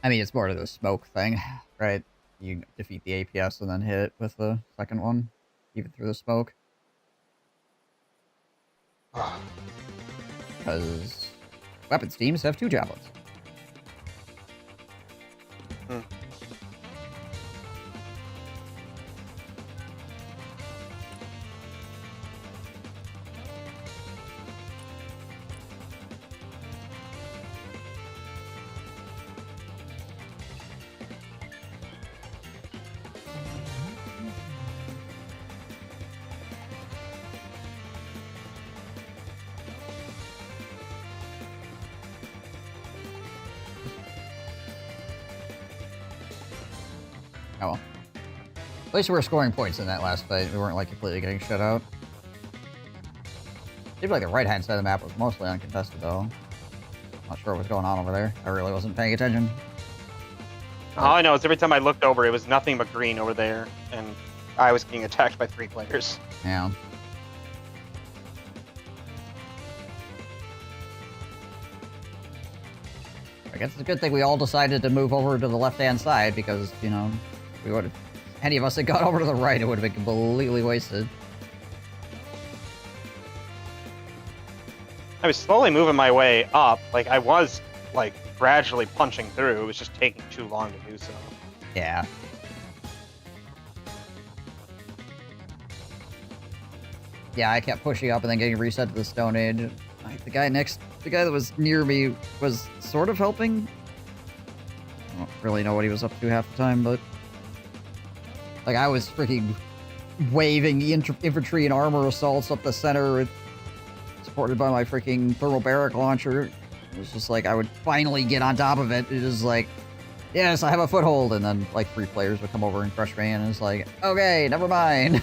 [SPEAKER 1] I mean, it's more to the smoke thing, right? You defeat the APS and then hit it with the second one, even through the smoke. Because weapons teams have 2 javelins.
[SPEAKER 2] Hmm.
[SPEAKER 1] Oh well. At least we were scoring points in that last fight. We weren't, like, completely getting shut out. Seemed like the right-hand side of the map was mostly uncontested, though. Not sure what was going on over there. I really wasn't paying attention.
[SPEAKER 2] All I know is every time I looked over, it was nothing but green over there, and I was getting attacked by 3 players.
[SPEAKER 1] Yeah. I guess it's a good thing we all decided to move over to the left-hand side, because, you know, we would have... Any of us that got over to the right, it would have been completely wasted.
[SPEAKER 2] I was slowly moving my way up. Like, I was, like, gradually punching through. It was just taking too long to do so.
[SPEAKER 1] Yeah. Yeah, I kept pushing up and then getting reset to the Stone Age. Like, the guy that was near me was sort of helping. I don't really know what he was up to half the time, but... Like, I was freaking waving infantry and armor assaults up the center, supported by my freaking thermal barrack launcher. It was just like, I would finally get on top of it. It was like, yes, I have a foothold. And then, like, 3 players would come over and crush me, and it's like, okay, never mind.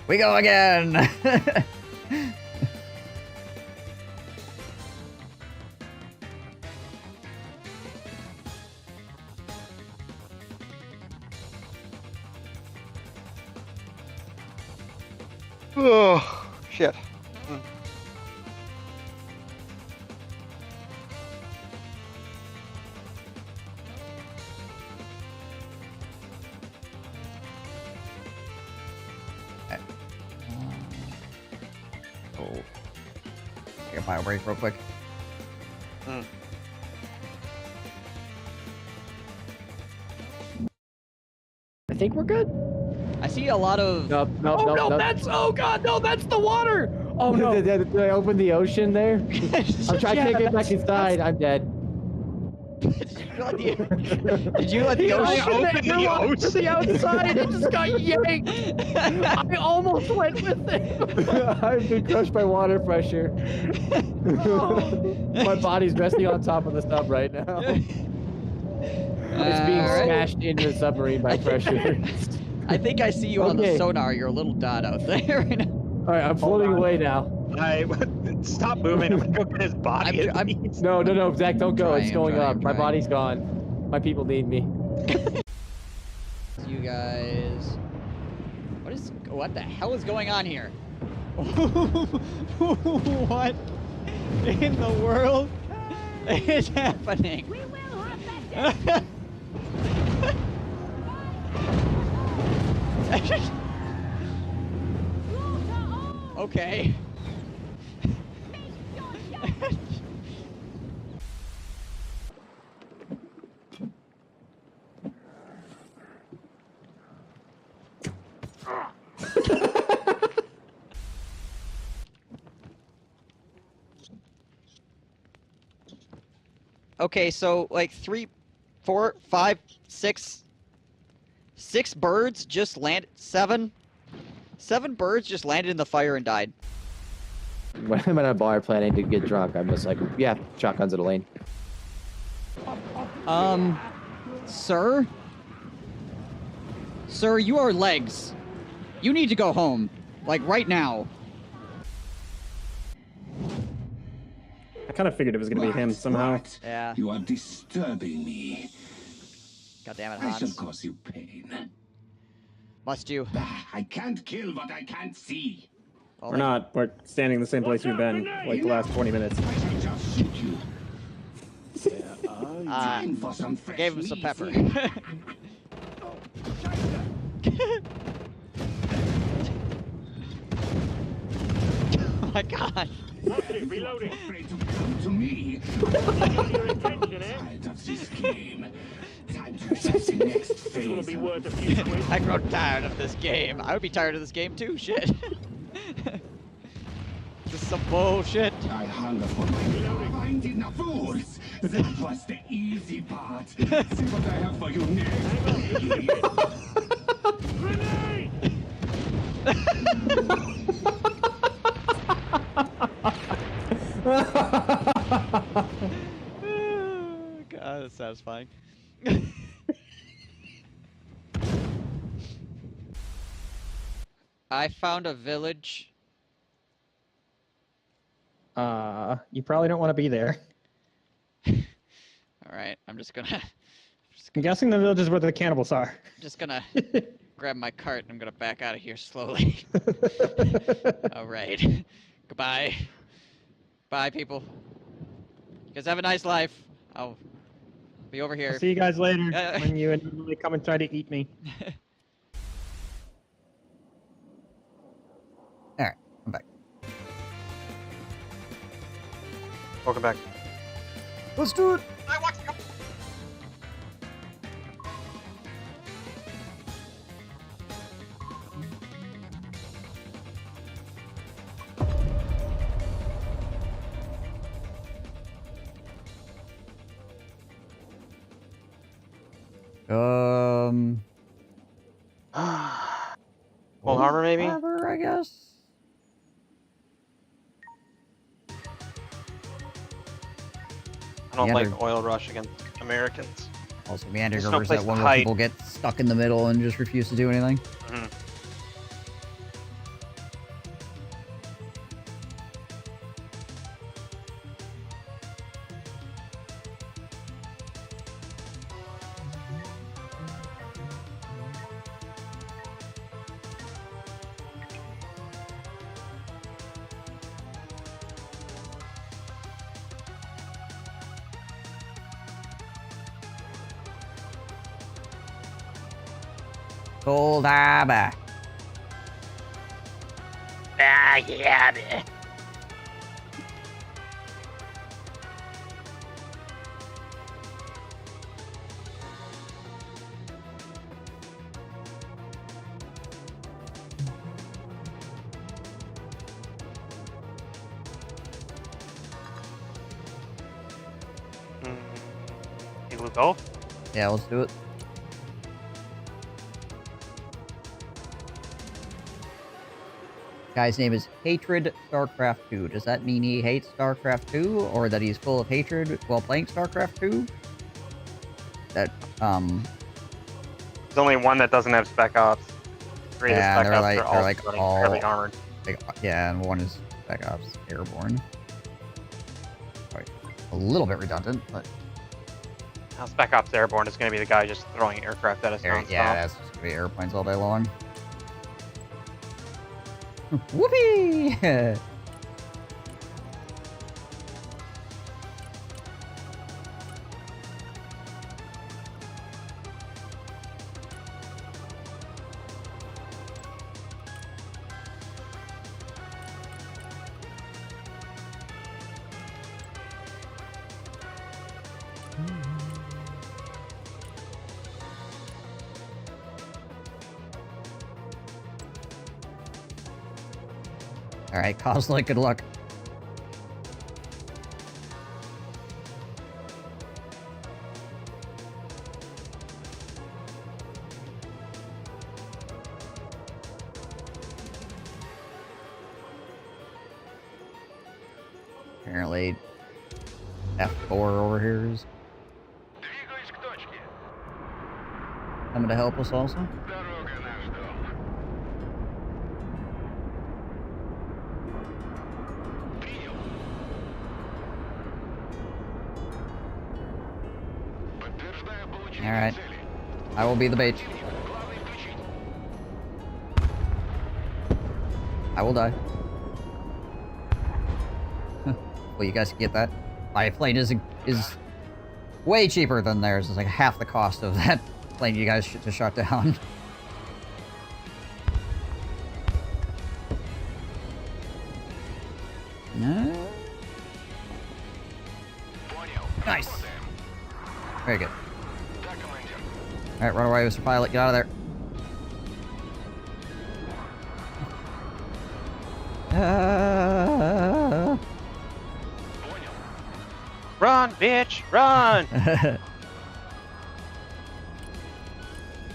[SPEAKER 1] We go again!
[SPEAKER 2] Oh, shit.
[SPEAKER 1] Oh. Take a bio break real quick.
[SPEAKER 4] I think we're good.
[SPEAKER 1] I see a lot of...
[SPEAKER 4] Oh no, that's... Oh god, no, that's the water! Oh no. Did I open the ocean there? I'm trying to get back inside. I'm dead.
[SPEAKER 1] Did you let the ocean
[SPEAKER 2] open the ocean?
[SPEAKER 4] To the outside, it just got yanked. I almost went with it. I've been crushed by water pressure. My body's resting on top of the sub right now. It's being smashed into the submarine by pressure.
[SPEAKER 1] I think I see you on the sonar. You're a little dot out there right now.
[SPEAKER 4] All right, I'm floating away now.
[SPEAKER 2] Stop moving. I'm gonna go get his body.
[SPEAKER 4] No, Zach, don't go. It's going up. My
[SPEAKER 1] trying.
[SPEAKER 4] body's gone. My people need me.
[SPEAKER 1] You guys... What the hell is going on here? What in the world is happening?
[SPEAKER 9] We will hunt that
[SPEAKER 1] Okay.
[SPEAKER 4] Okay, so like 3, 4, 5, 6 birds just landed. 7 birds just landed in the fire and died.
[SPEAKER 6] When I'm at a bar planning to get drunk, I'm just like, yeah, shotguns in the lane.
[SPEAKER 4] Sir? Sir, you are legs. You need to go home. Like, right now.
[SPEAKER 5] I kind of figured it was going to be him somehow.
[SPEAKER 4] Yeah.
[SPEAKER 7] You are disturbing me.
[SPEAKER 4] God damn it,
[SPEAKER 7] I shall
[SPEAKER 4] Hans.
[SPEAKER 7] cause you pain.
[SPEAKER 4] Must you?
[SPEAKER 7] I can't kill what I can't see.
[SPEAKER 4] Well,
[SPEAKER 5] We're not. We're standing in the same place we've been like the last 20 minutes.
[SPEAKER 7] I shall just shoot you. Time for some fresh
[SPEAKER 4] Gave him some
[SPEAKER 7] meat.
[SPEAKER 4] pepper. Oh my god.
[SPEAKER 7] Reloading. Afraid to come to me. Tired of this game. Time to face the next phase.
[SPEAKER 4] I grow tired of this game. I would be tired of this game too, shit. This is some bullshit.
[SPEAKER 7] I hunger for my finding the fools. That was the easy part. See what I have for you
[SPEAKER 4] God, that's satisfying. I found a village.
[SPEAKER 5] You probably don't want to be there.
[SPEAKER 4] Alright, I'm just gonna
[SPEAKER 5] I'm guessing the village is where the cannibals are.
[SPEAKER 4] grab my cart and I'm gonna back out of here slowly. Alright. Goodbye. Bye, people. You guys have a nice life. I'll be over here.
[SPEAKER 5] I'll see you guys later when you inevitably come and try to eat me.
[SPEAKER 1] Alright, I'm back.
[SPEAKER 2] Welcome back.
[SPEAKER 1] Let's do it!
[SPEAKER 2] Well, Harbor maybe?
[SPEAKER 1] Harbor, I guess.
[SPEAKER 2] I don't
[SPEAKER 1] Meander.
[SPEAKER 2] like oil rush against Americans.
[SPEAKER 1] Also, Meander
[SPEAKER 2] There's no
[SPEAKER 1] River's
[SPEAKER 2] place
[SPEAKER 1] that
[SPEAKER 2] to
[SPEAKER 1] one where
[SPEAKER 2] hide.
[SPEAKER 1] people get stuck in the middle and just refuse to do anything.
[SPEAKER 2] Mhm.
[SPEAKER 1] Cold Harbor.
[SPEAKER 2] Ah, yeah, man. You will go?
[SPEAKER 1] Yeah, let's do it. Guy's name is Hatred StarCraft 2. Does that mean he hates StarCraft 2, or that he's full of hatred while playing StarCraft 2? That,
[SPEAKER 2] There's only one that doesn't have Spec Ops. Three of the
[SPEAKER 1] Yeah,
[SPEAKER 2] Spec
[SPEAKER 1] they're
[SPEAKER 2] Ops
[SPEAKER 1] like-
[SPEAKER 2] are
[SPEAKER 1] they're
[SPEAKER 2] all
[SPEAKER 1] like
[SPEAKER 2] running
[SPEAKER 1] all-
[SPEAKER 2] heavily armored.
[SPEAKER 1] like, yeah, and one is Spec Ops Airborne. Right. A little bit redundant, but
[SPEAKER 2] Now, Spec Ops Airborne is going to be the guy just throwing aircraft at us nonstop.
[SPEAKER 1] yeah, that's just gonna be airplanes all day long. Whoopee! Alright, Coslick, good luck. Apparently, F4 over here is
[SPEAKER 3] Двигаюсь к точке.
[SPEAKER 1] coming to help us also.
[SPEAKER 3] Дорога наш дом. Принял. Подтверждаю получение
[SPEAKER 1] Alright.
[SPEAKER 3] цели.
[SPEAKER 1] I will be the bait.
[SPEAKER 3] Главный включить.
[SPEAKER 1] I will die. Well, you guys can get that. My plane is way cheaper than theirs. It's like half the cost of that plane you guys just shot down. Nice. Very good.
[SPEAKER 3] Да, командир.
[SPEAKER 1] Alright, run away, Mr. Pilot. Get out of there.
[SPEAKER 3] Понял.
[SPEAKER 2] Run, bitch, run!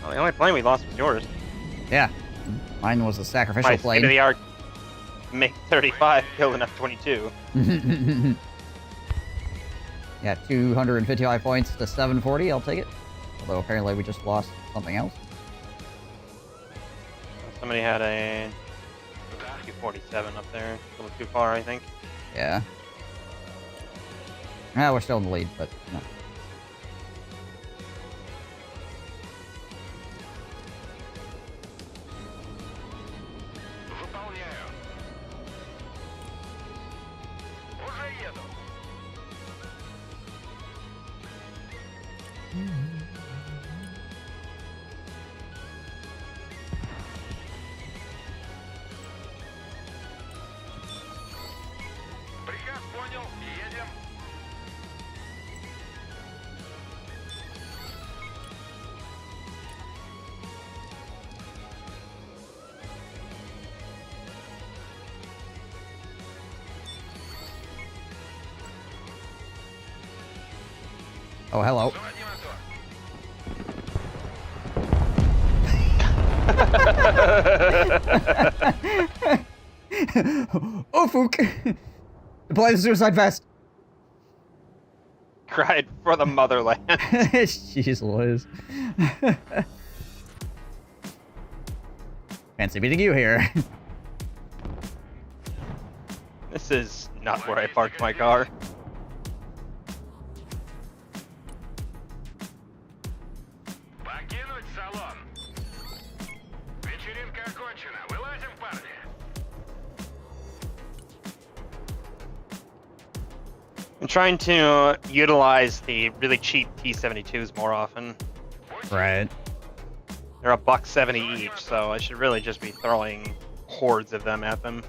[SPEAKER 2] Well, the only plane we lost was yours.
[SPEAKER 1] Yeah. Mine was a sacrificial
[SPEAKER 2] My
[SPEAKER 1] plane.
[SPEAKER 2] state-of-the-art MiG-35 killed an F-22.
[SPEAKER 1] Yeah, 255 points to 740. I'll take it. Although apparently we just lost something else.
[SPEAKER 2] Somebody had a 247 up there. A little too far, I think.
[SPEAKER 1] Yeah. Yeah, we're still in the lead, but no.
[SPEAKER 3] Выполняю. Уже еду. Приказ понял. Едем.
[SPEAKER 1] Oh, hello.
[SPEAKER 3] Заводи мотор.
[SPEAKER 1] Oh, Fook! Deploy the suicide vest!
[SPEAKER 2] Cried for the motherland.
[SPEAKER 1] Jeez Louise. Fancy meeting you here.
[SPEAKER 2] This is not where I parked my car.
[SPEAKER 3] Покинуть салон. Вечеринка окончена. Вылазим, парни.
[SPEAKER 2] I'm trying to utilize the really cheap T-72s more often.
[SPEAKER 1] Right.
[SPEAKER 2] They're $1.70 each, so I should really just be throwing hordes of them at them.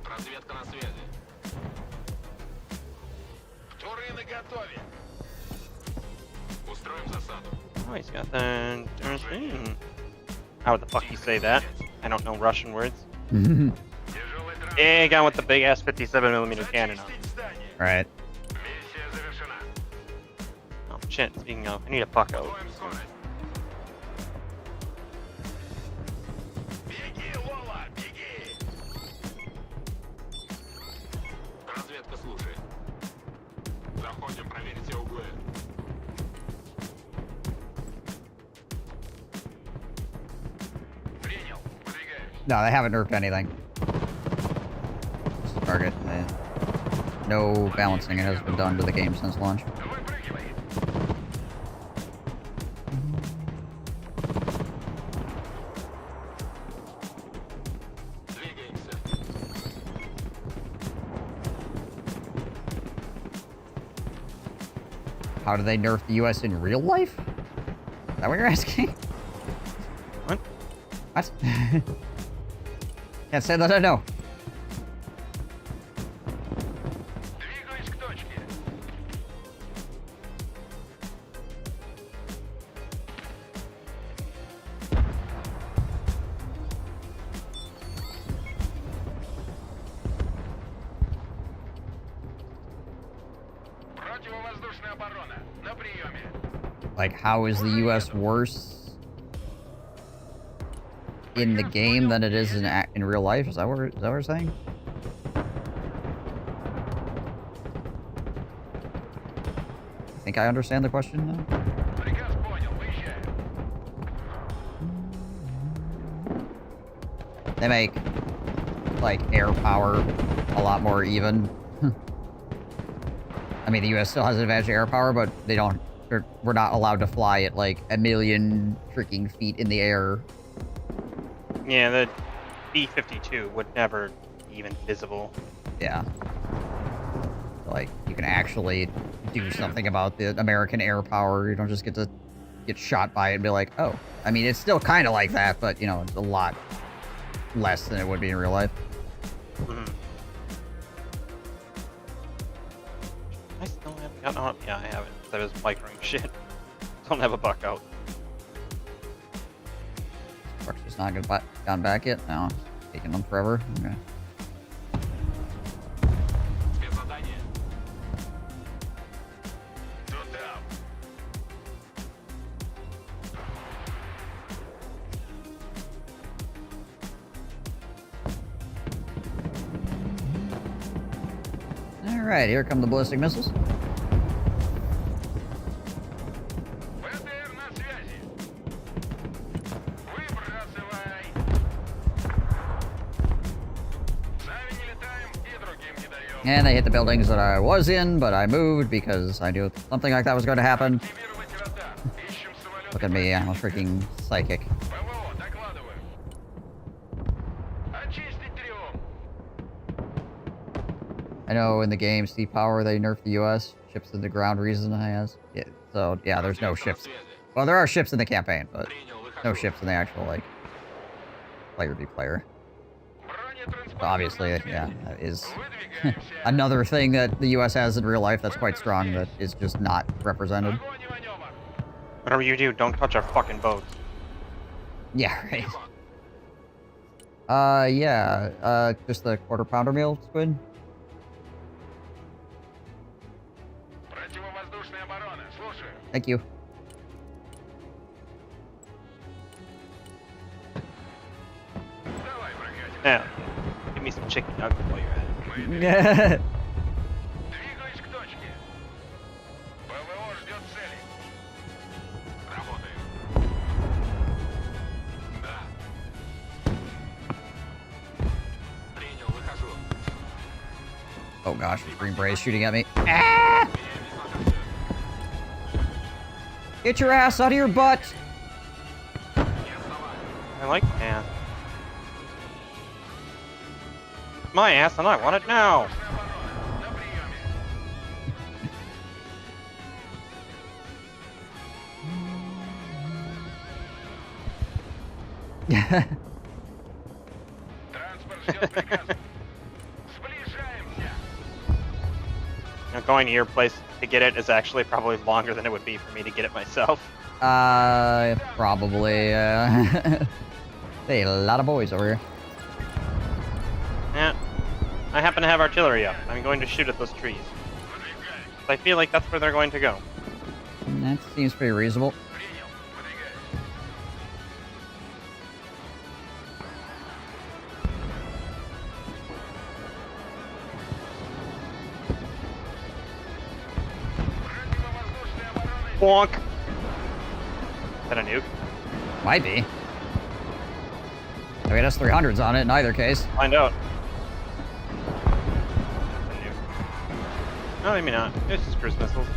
[SPEAKER 3] Разведка на связи. Вторые наготове. Устроим засаду.
[SPEAKER 2] Oh, he's got the... How the fuck you say that? I don't know Russian words.
[SPEAKER 3] Тяжелый
[SPEAKER 2] Yeah, guy with the big ass 57mm cannon on.
[SPEAKER 3] здание.
[SPEAKER 1] Right.
[SPEAKER 3] Миссия завершена.
[SPEAKER 2] Oh shit, speaking of, I need a bucko.
[SPEAKER 3] Удвоим скорость. Беги, Лола, беги! Разведка слушает. Заходим проверить все углы. Принял. Выдвигаемся.
[SPEAKER 1] No, they haven't nerfed anything. Just target. No balancing has been done to the game since launch.
[SPEAKER 3] Выпрыгивай. Двигаемся.
[SPEAKER 1] How do they nerf the US in real life? Is that what you're asking?
[SPEAKER 2] What?
[SPEAKER 1] What? Can't say that I know.
[SPEAKER 3] Двигаюсь к точке. Противовоздушная оборона. На приеме.
[SPEAKER 1] Like, how is the US worse in the game than it is in real life? Is that what we're saying? think I understand the question now.
[SPEAKER 3] Приказ понял, выезжаем.
[SPEAKER 1] They make, like, air power a lot more even. I mean, the U.S. still has an advantage of air power, but they don't... We're not allowed to fly at, like, 1 million freaking feet in the air.
[SPEAKER 2] Yeah, the B-52 would never be even visible.
[SPEAKER 1] Yeah. Like, you can actually do something about the American air power. You don't just get to get shot by it and be like, oh. I mean, it's still kind of like that, but, you know, it's a lot less than it would be in real life.
[SPEAKER 2] Mm-hmm. I still haven't gotten on. Yeah, I haven't. I was microing shit. Don't have a buck out.
[SPEAKER 1] Truck's just not gone back yet? No. Taking them forever? Okay.
[SPEAKER 3] Спецзадание. Туда.
[SPEAKER 1] Alright, here come the ballistic missiles.
[SPEAKER 3] ВТР на связи. Выбрасывай. Сами не летаем и другим не даем.
[SPEAKER 1] And they hit the buildings that I was in, but I moved because I knew something like that was going to happen.
[SPEAKER 3] Активировать радар. Ищем самолет.
[SPEAKER 1] Look at me, I'm a freaking psychic.
[SPEAKER 3] ПВО, докладываю. Очистить трюм.
[SPEAKER 1] I know in the game, Sea Power, they nerfed the U.S. Ships in the ground reason I has. Yeah, so, yeah, there's no ships. Well, there are ships in the campaign, but no ships in the actual, like, player v player. So obviously, yeah, that is another thing that the U.S. has in real life that's quite strong that is just not represented.
[SPEAKER 2] Whatever you do, don't touch our fucking boats.
[SPEAKER 1] Yeah, right. Yeah, just the quarter-pounder meal, Squid?
[SPEAKER 3] Противовоздушная оборона. Слушаю.
[SPEAKER 1] Thank you.
[SPEAKER 3] Давай, прокатим.
[SPEAKER 2] Now, give me some chicken nuggets while you're at it.
[SPEAKER 1] Yeah.
[SPEAKER 3] Двигаюсь к точке. ПВО ждет цели. Работаем. Да. Принял, выхожу.
[SPEAKER 1] Oh gosh, Green Berets shooting at me. Ah! Get your ass out of your butt!
[SPEAKER 2] I like ass. My ass, and I want it now.
[SPEAKER 3] На приеме. Транспорт ждет приказа. Сближаемся.
[SPEAKER 2] Now, going to your place to get it is actually probably longer than it would be for me to get it myself.
[SPEAKER 1] Probably, Hey, a lot of boys over here.
[SPEAKER 2] Yeah. I happen to have artillery up. I'm going to shoot at those trees. I feel like that's where they're going to go.
[SPEAKER 1] That seems pretty reasonable.
[SPEAKER 3] Принял. Выдвигаюсь. Противовоздушная оборона.
[SPEAKER 2] Bonk. Is that a nuke?
[SPEAKER 1] Might be. I mean, S-300's on it in either case.
[SPEAKER 2] Find out. That's a nuke. No, maybe not. It's just cruise missiles.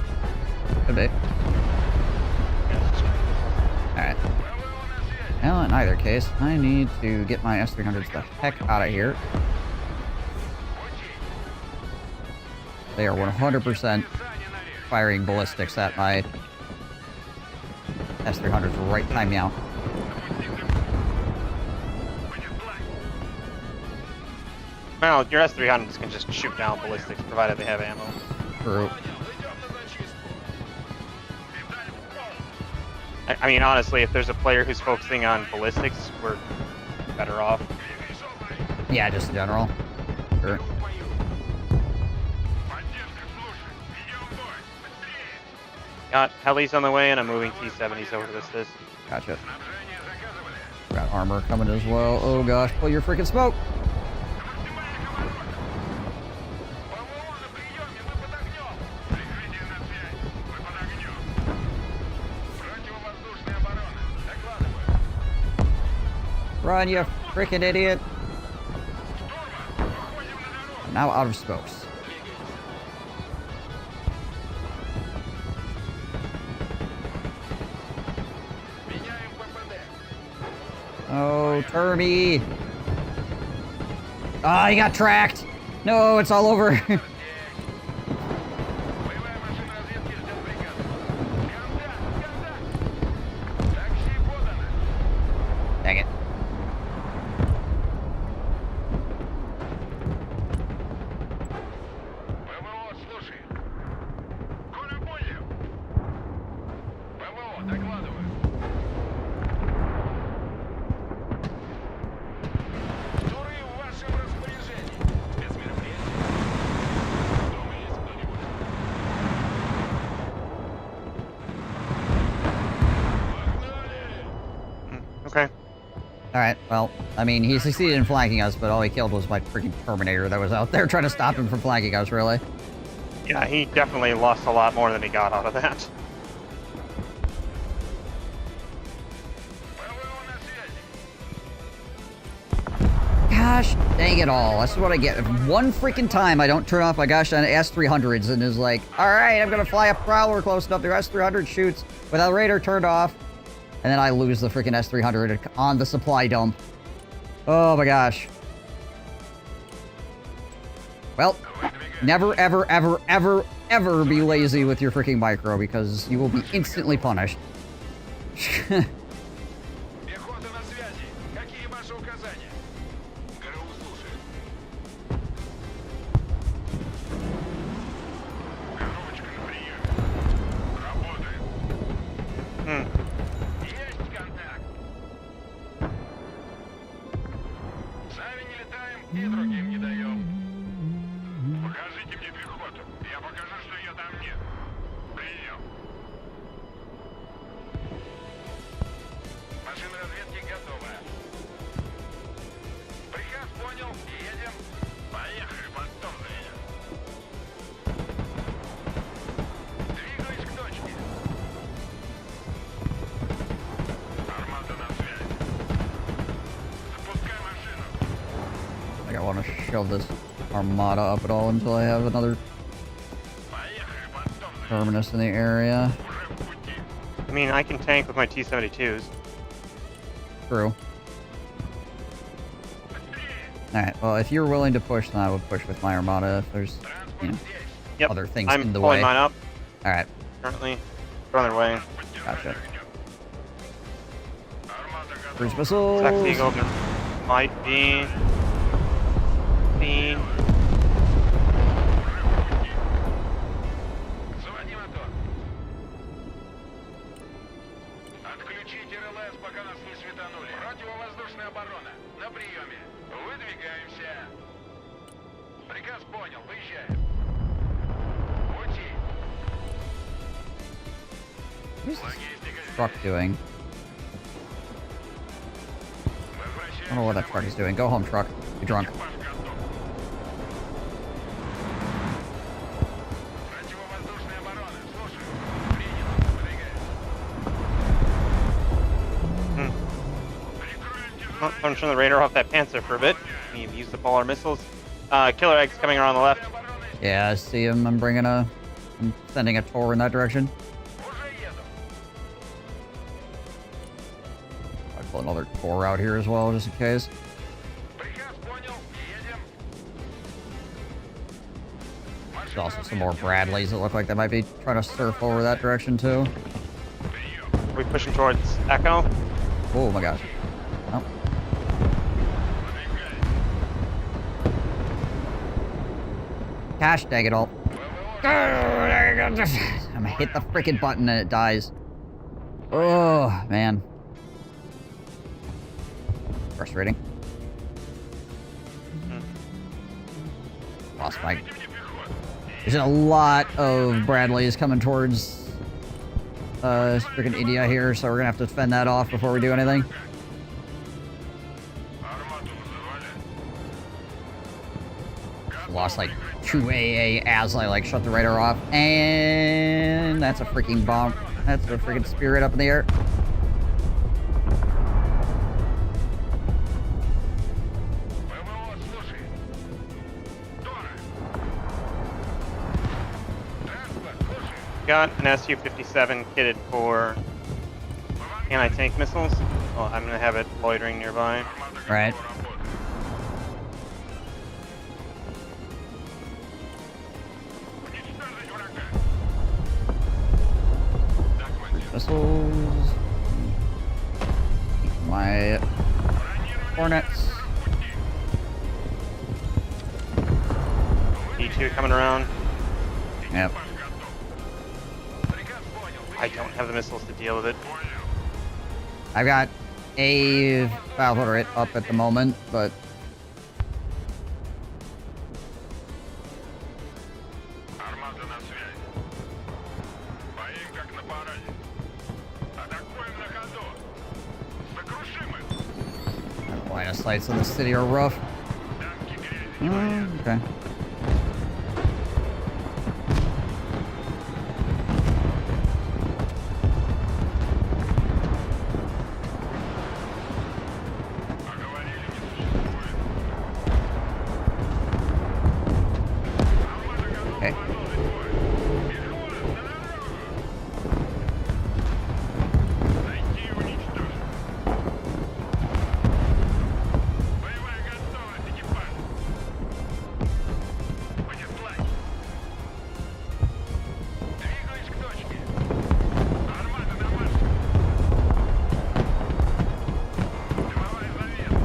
[SPEAKER 1] Could be.
[SPEAKER 2] Yeah, it's just cruise missiles.
[SPEAKER 1] Alright.
[SPEAKER 3] ПВО на связи.
[SPEAKER 1] Well, in either case, I need to get my S-300s the heck out of here. They are 100% firing ballistics at my S-300s right time now.
[SPEAKER 2] Well, your S-300s can just shoot down ballistics, provided they have ammo.
[SPEAKER 1] True.
[SPEAKER 2] I mean, honestly, if there's a player who's focusing on ballistics, we're better off.
[SPEAKER 1] Yeah, just in general. Sure.
[SPEAKER 2] Got helis on the way, and I'm moving T-70s over to this.
[SPEAKER 1] Gotcha. Got armor coming as well. Oh gosh, pull your freaking smoke! Run, you freaking idiot. Now out of smokes. Oh, Termy. Ah, he got tracked. No, it's all over. Dang it.
[SPEAKER 2] Okay.
[SPEAKER 1] Alright, well, I mean, he succeeded in flanking us, but all he killed was my freaking Terminator that was out there trying to stop him from flanking us, really.
[SPEAKER 2] Yeah, he definitely lost a lot more than he got out of that.
[SPEAKER 1] Gosh, dang it all. That's what I get. One freaking time I don't turn off my gosh on S-300s and is like, alright, I'm gonna fly a Prowler close enough. The S-300 shoots without the radar turned off. And then I lose the freaking S-300 on the supply dump. Oh my gosh. Well, never, ever, ever, ever, ever be lazy with your freaking micro because you will be instantly punished. I want to shove this armada up at all until I have another terminus in the area.
[SPEAKER 2] I mean, I can tank with my T-72s.
[SPEAKER 1] True. Alright, well, if you're willing to push, then I would push with my armada if there's, you know, other things in the way.
[SPEAKER 2] I'm pulling mine up.
[SPEAKER 1] Alright.
[SPEAKER 2] Currently. They're on their way.
[SPEAKER 1] Gotcha. Cruise missiles!
[SPEAKER 2] Sex Eagle might be...
[SPEAKER 3] Отключите РЛС, пока нас не светанули. Противовоздушная оборона. На приеме. Выдвигаемся. Приказ понял. Выезжаем. Пути.
[SPEAKER 1] What's this truck doing? I don't know what that truck is doing. Go home, truck. You're drunk.
[SPEAKER 2] I'm turning the radar off that Panzer for a bit. We use the polar missiles. Killer Egg's coming around the left.
[SPEAKER 1] Yeah, I see him. I'm sending a tour in that direction. I'll pull another tour out here as well, just in case. There's also some more Bradleys that look like they might be trying to surf over that direction, too.
[SPEAKER 2] Are we pushing towards Echo?
[SPEAKER 1] Oh my gosh. Oh. Gosh dang it all. I'm gonna hit the freaking button and it dies. Oh, man. Frustrating. Lost my... There's a lot of Bradleys coming towards freaking India here, so we're gonna have to fend that off before we do anything. Lost like 2 AA as I like shut the radar off, and that's a freaking bomb. That's a freaking Spirit up in the air.
[SPEAKER 2] got an Su-57 kitted for anti-tank missiles. Well, I'm gonna have it loitering nearby.
[SPEAKER 1] Right. Missiles. My Hornets.
[SPEAKER 2] E2 coming around.
[SPEAKER 1] Yep.
[SPEAKER 2] I don't have the missiles to deal with it.
[SPEAKER 1] I've got a file holder up at the moment, but
[SPEAKER 3] Армада на связи. Боим как на параде. Атакуем на ходу. Сокрушим их.
[SPEAKER 1] line of sights in the city are rough.
[SPEAKER 3] Танки грязь.
[SPEAKER 1] Okay.
[SPEAKER 3] Поговорили, не существует. Армада готова.
[SPEAKER 1] Okay.
[SPEAKER 3] Найти и уничтожить. Боевая готовность, экипаж. Понеслась. Двигаюсь к точке. Армада на марше. Дымовая завеса.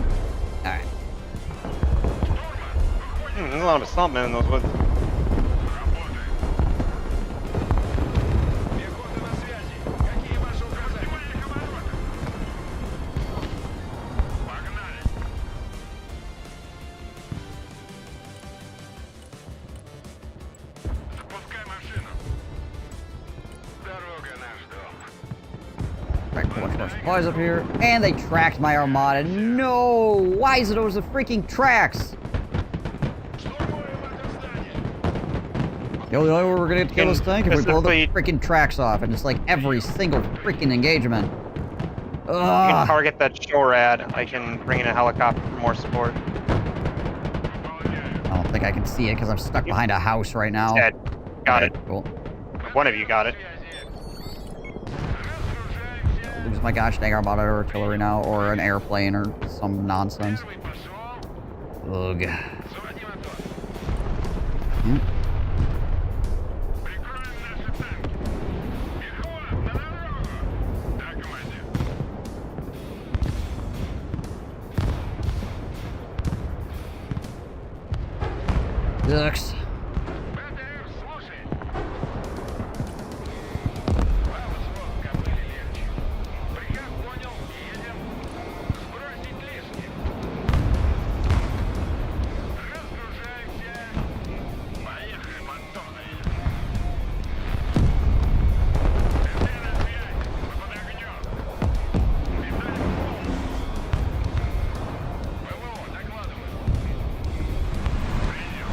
[SPEAKER 1] Alright.
[SPEAKER 3] Штурман,
[SPEAKER 2] There's a lot of assault men in those woods.
[SPEAKER 3] работаем. Пехота на связи. Какие ваши указания? Погнали. Запускай машину. Дорога наш дом.
[SPEAKER 1] Alright, pull a bunch more supplies up here. And they tracked my armada. No! Why is it always the freaking tracks?
[SPEAKER 3] Штурмуем это здание.
[SPEAKER 1] The only way we're gonna get to kill this thing if we blow the
[SPEAKER 2] Specifically-
[SPEAKER 1] freaking tracks off, and it's like every single freaking engagement.
[SPEAKER 2] You can
[SPEAKER 1] Ugh.
[SPEAKER 2] target that SHORAD. I can bring in a helicopter for more support.
[SPEAKER 3] Выполняю.
[SPEAKER 1] I don't think I can see it because I'm stuck behind a house right now.
[SPEAKER 2] Dead. Got
[SPEAKER 1] Okay,
[SPEAKER 2] it.
[SPEAKER 1] Cool.
[SPEAKER 2] One of you got it.
[SPEAKER 3] Разгружаемся.
[SPEAKER 1] Lose my gosh dang armada artillery now, or an airplane, or some nonsense.
[SPEAKER 3] Первый пошел.
[SPEAKER 1] Ugh.
[SPEAKER 3] Заводи мотор.
[SPEAKER 1] Hmm.
[SPEAKER 3] Прикроем наши танки. Пехота, на дорогу. Да, командир.
[SPEAKER 1] Sucks.
[SPEAKER 3] БТР, слушай. Право, свод, кобыли легче. Приказ понял, едем. Сбросить лишнее. Разгружаемся. Поехали, понтоны. СД на связь. Мы под огнем. Питание полное. ВВО, докладываю. Принял.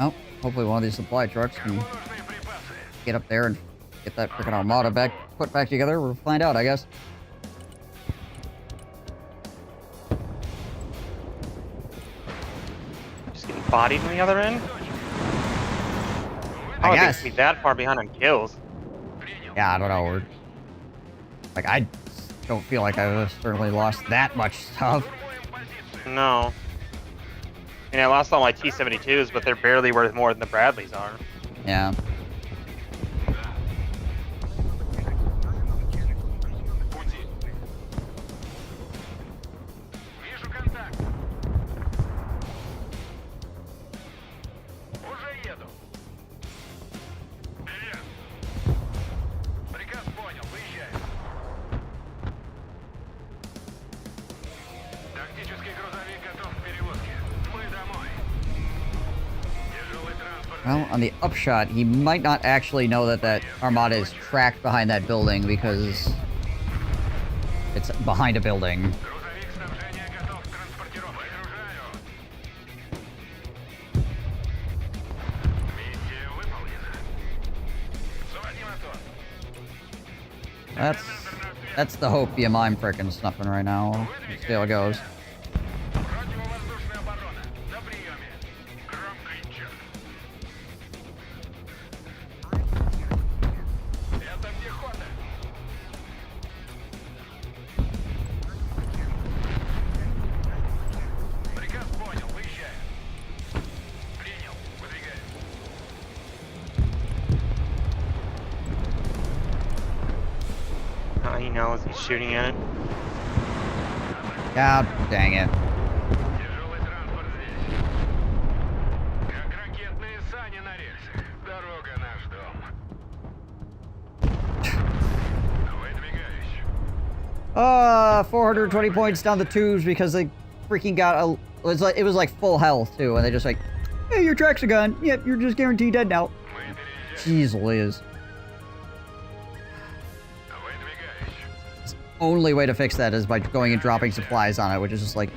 [SPEAKER 1] Oh, hopefully one of these supply trucks can
[SPEAKER 3] Кому нужны припасы?
[SPEAKER 1] get up there and get that freaking armada put back together. We'll find out, I guess.
[SPEAKER 2] Just getting bodied on the other end.
[SPEAKER 1] I
[SPEAKER 2] Oh,
[SPEAKER 1] guess.
[SPEAKER 2] they be that far behind on kills.
[SPEAKER 1] Yeah, I don't know. Like, I don't feel like I've certainly lost that much stuff.
[SPEAKER 2] No. I mean, I lost all my T-72s, but they're barely worth more than the Bradleys are.
[SPEAKER 1] Yeah.
[SPEAKER 3] Пути. Вижу контакт. Уже еду. Привет. Приказ понял, выезжай. Тактический грузовик готов к перевозке. Мы домой. Тяжелый транспорт.
[SPEAKER 1] Well, on the upshot, he might not actually know that that armada is tracked behind that building because it's behind a building.
[SPEAKER 3] Грузовик снабжения готов к транспортировке. Выгружаю. Миссия выполнена. Заводи мотор.
[SPEAKER 1] That's the hopium I'm frickin' snuffing right now. Let's see how it goes.
[SPEAKER 3] Противовоздушная оборона. На приеме. Громко и четко.
[SPEAKER 2] now as he's shooting at it.
[SPEAKER 1] God dang it.
[SPEAKER 3] Тяжелый транспорт здесь. Как ракетные сани на рельсах. Дорога наш дом. Выдвигаюсь.
[SPEAKER 1] 420 points down the tubes because they freaking got a... It was like full health, too, and they just like, hey, your tracks are gone. Yep, you're just guaranteed dead now.
[SPEAKER 3] Мы переезжаем.
[SPEAKER 1] Jeez Liz.
[SPEAKER 3] Выдвигаюсь.
[SPEAKER 1] Only way to fix that is by going and dropping supplies on it, which is just like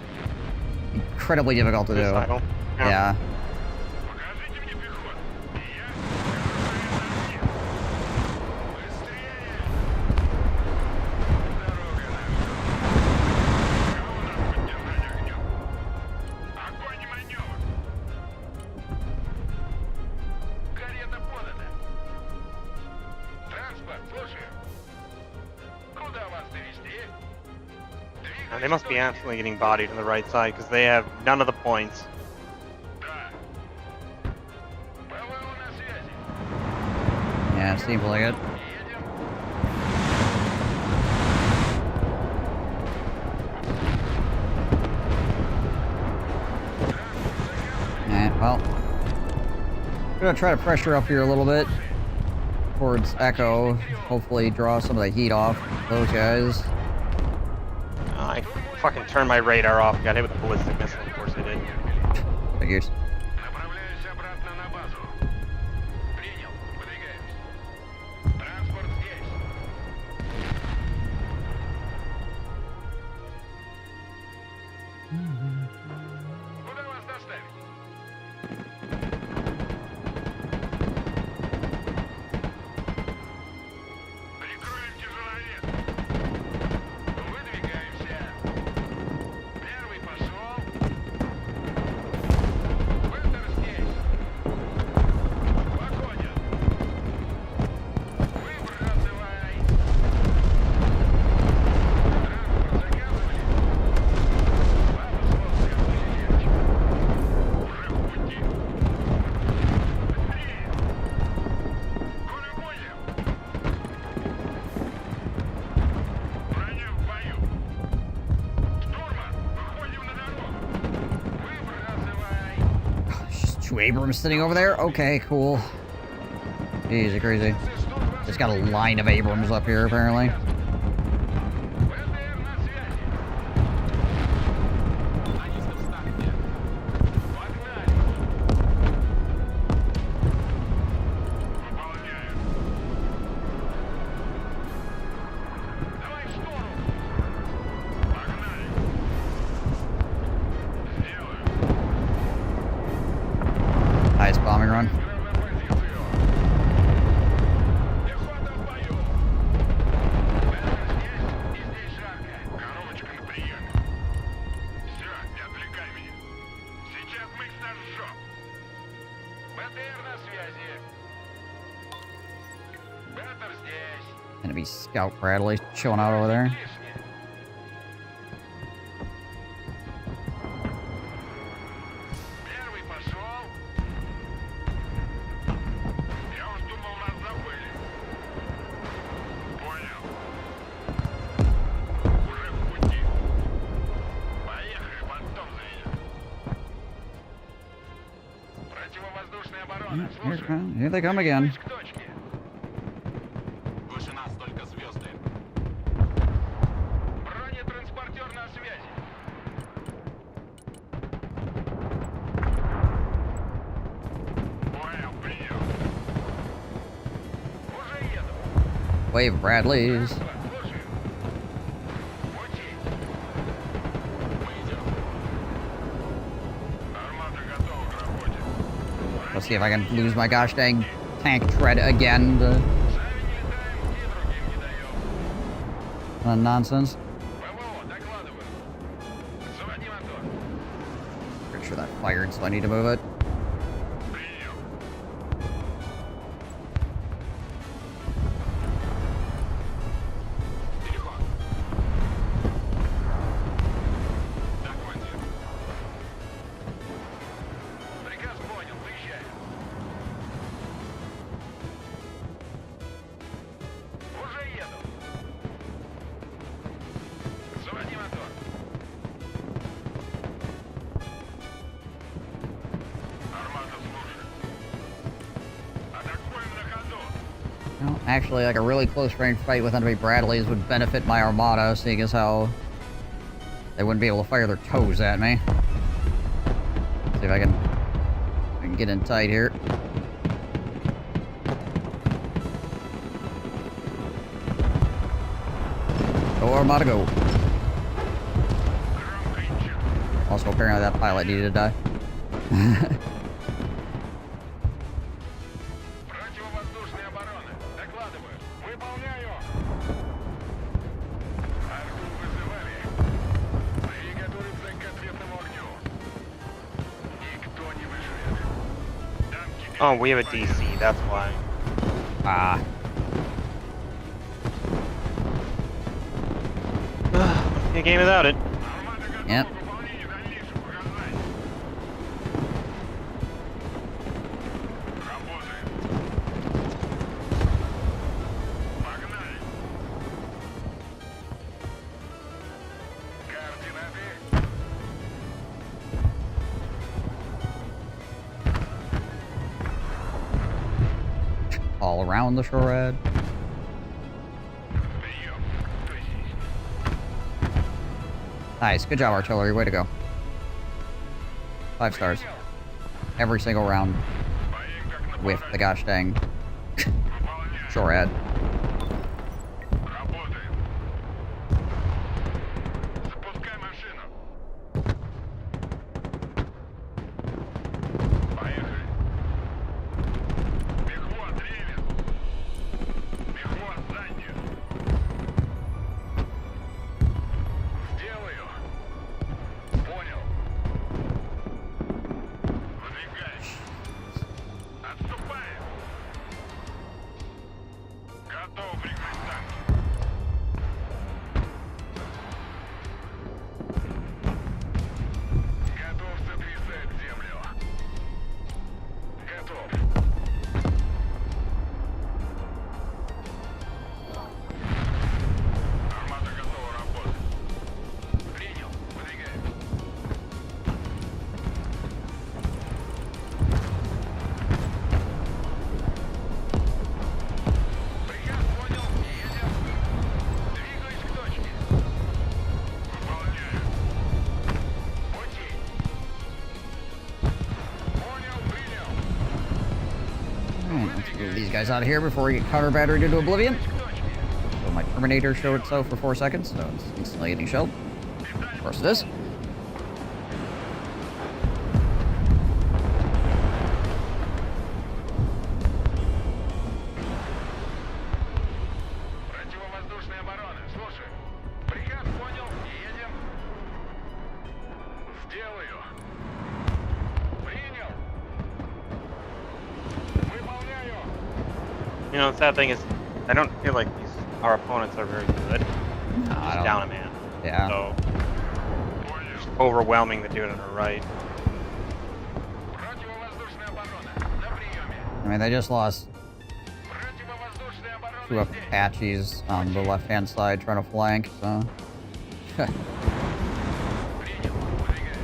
[SPEAKER 1] incredibly difficult to do.
[SPEAKER 2] Suicidal.
[SPEAKER 1] Yeah.
[SPEAKER 3] Покажите мне приход. И я... Быстрее! Дорога наша. Кого у нас поддержать огнем? Огонь и маневр! Карета подана. Транспорт, слушаю. Куда вас довезти?
[SPEAKER 2] They must be absolutely getting bodied on the right side because they have none of the points.
[SPEAKER 3] Да. ПВО на связи.
[SPEAKER 1] Yeah, seems like it.
[SPEAKER 3] Едем.
[SPEAKER 1] Alright, well. I'm gonna try to pressure up here a little bit towards Echo. Hopefully draw some of the heat off those guys.
[SPEAKER 2] I fucking turned my radar off. Got hit with a ballistic missile. Of course I did.
[SPEAKER 1] Figures.
[SPEAKER 3] Направляюсь обратно на базу. Принял. Выдвигаемся. Транспорт здесь. Куда вас доставить? Прикроем тяжеловес. Выдвигаемся. Первый пошел. Вендор здесь. Погодя. Выбор называй. Транспорт заказывали? Ладно, сволочь, определять. Уже в пути. Быстрее. Коля понял. Броня в бою. Штурман, выходим на дорогу. Выбор называй.
[SPEAKER 1] Just two Abrams sitting over there? Okay, cool. Easy crazy. Just got a line of Abrams up here, apparently.
[SPEAKER 3] ВДР на связи. Погнали. Выполняю. Давай в сторону. Погнали. Сделаю.
[SPEAKER 1] Highest bombing run.
[SPEAKER 3] Пехота в бою. ВДР здесь и здесь жарко. Коробочка на приеме. Все, не отвлекай меня. Сейчас мы их сожжем. БТР на связи. БТР здесь.
[SPEAKER 1] Enemy Scout Bradley chilling out over there.
[SPEAKER 3] Лишнее. Первый пошел. Я уж думал, нас забыли. Понял. Уже в пути. Поехали, потом заведем. Противовоздушная оборона. Слушай.
[SPEAKER 1] Here they come again.
[SPEAKER 3] К точке. Выше нас только звезды. Бронетранспортер на связи. Понял, принял. Уже еду.
[SPEAKER 1] Wave Bradleys.
[SPEAKER 3] Слушаю. Учить. Мы идем. Армата готова к работе.
[SPEAKER 1] Let's see if I can lose my gosh dang tank tread again.
[SPEAKER 3] Сами не летаем и другим не даем.
[SPEAKER 1] Nonsense.
[SPEAKER 3] ПВО, докладываю. Заводи мотор.
[SPEAKER 1] Pretty sure that fired, so I need to move it.
[SPEAKER 3] Принял. Переход. Да, командир. Приказ понял, выезжаем. Уже еду.
[SPEAKER 1] Well, actually, like a really close range fight with enemy Bradleys would benefit my Armada, seeing as how they wouldn't be able to fire their toes at me. See if I can get in tight here. Go Armada, go. Also, apparently that pilot needed to die.
[SPEAKER 3] Противовоздушная оборона. Докладываю. Выполняю. Арту вызывали. Приготовиться к ответному огню. Никто не выживет. Танки.
[SPEAKER 2] Oh, we have a DC, that's why.
[SPEAKER 1] Ah.
[SPEAKER 2] Can't game without it.
[SPEAKER 3] Армада готова
[SPEAKER 1] Yep.
[SPEAKER 3] к выполнению дальнейших указаний. Работаем. Погнали. Координаты.
[SPEAKER 1] All around the shore.
[SPEAKER 3] Прием. Кто здесь?
[SPEAKER 1] Nice. Good job, artillery. Way to go. 5 stars. Every single round
[SPEAKER 3] Боим как на
[SPEAKER 1] with the gosh dang
[SPEAKER 3] Выполняем.
[SPEAKER 1] shore.
[SPEAKER 3] Работаем. Запускай машину. Поехали. Пехот, ревен. Пехот, заднюю. Сделаю. Понял. Выдвигаем. Отступаем. Готов прикрыть танки. Готов сотрясать землю. Готов. Армада готова работать. Принял. Выдвигаем. Приказ понял. Едем. Двигаюсь к точке. Выполняю. Пути. Понял, принял.
[SPEAKER 1] Alright, let's move these guys out of here before we get counter-battered into oblivion.
[SPEAKER 3] К точке.
[SPEAKER 1] So my Terminator showed itself for 4 seconds, so it's instantly getting shelled. Of course it is.
[SPEAKER 3] Противовоздушная оборона. Слушай. Приказ понял. Едем. Сделаю. Принял. Выполняю.
[SPEAKER 2] You know, the sad thing is, I don't feel like our opponents are very good.
[SPEAKER 1] No, I
[SPEAKER 2] Just
[SPEAKER 1] don't-
[SPEAKER 2] down a man.
[SPEAKER 1] Yeah.
[SPEAKER 2] So,
[SPEAKER 3] Понял.
[SPEAKER 2] just overwhelming the dude on the right.
[SPEAKER 3] Противовоздушная оборона. На приеме.
[SPEAKER 1] I mean, they just lost
[SPEAKER 3] Противовоздушная оборона
[SPEAKER 1] 2
[SPEAKER 3] здесь.
[SPEAKER 1] Apaches on the left-hand side trying to flank, so...
[SPEAKER 3] Принял. Выдвигаем.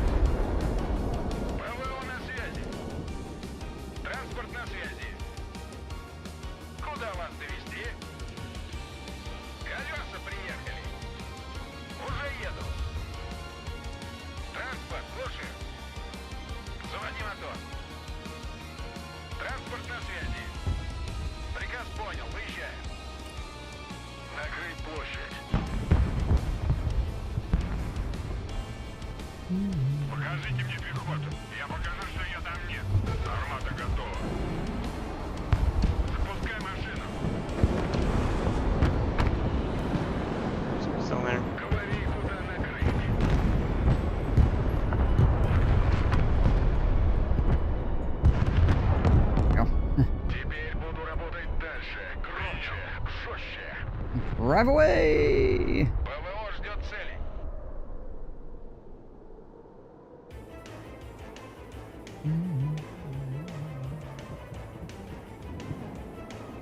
[SPEAKER 3] ПВО на связи. Транспорт на связи. Куда вас довезти? Колеса приехали. Уже еду. Транспорт, слушаю. Заводи мотор. Транспорт на связи. Приказ понял, выезжаем. Накрыть площадь. Покажите мне пехоту. Я покажу, что ее там нет. Армада готова. Запускай машину.
[SPEAKER 2] Still there.
[SPEAKER 3] Говори, куда накрыть.
[SPEAKER 1] Go.
[SPEAKER 3] Теперь буду работать дальше. Громче, жестче.
[SPEAKER 1] Drive away!
[SPEAKER 3] ПВО ждет цели.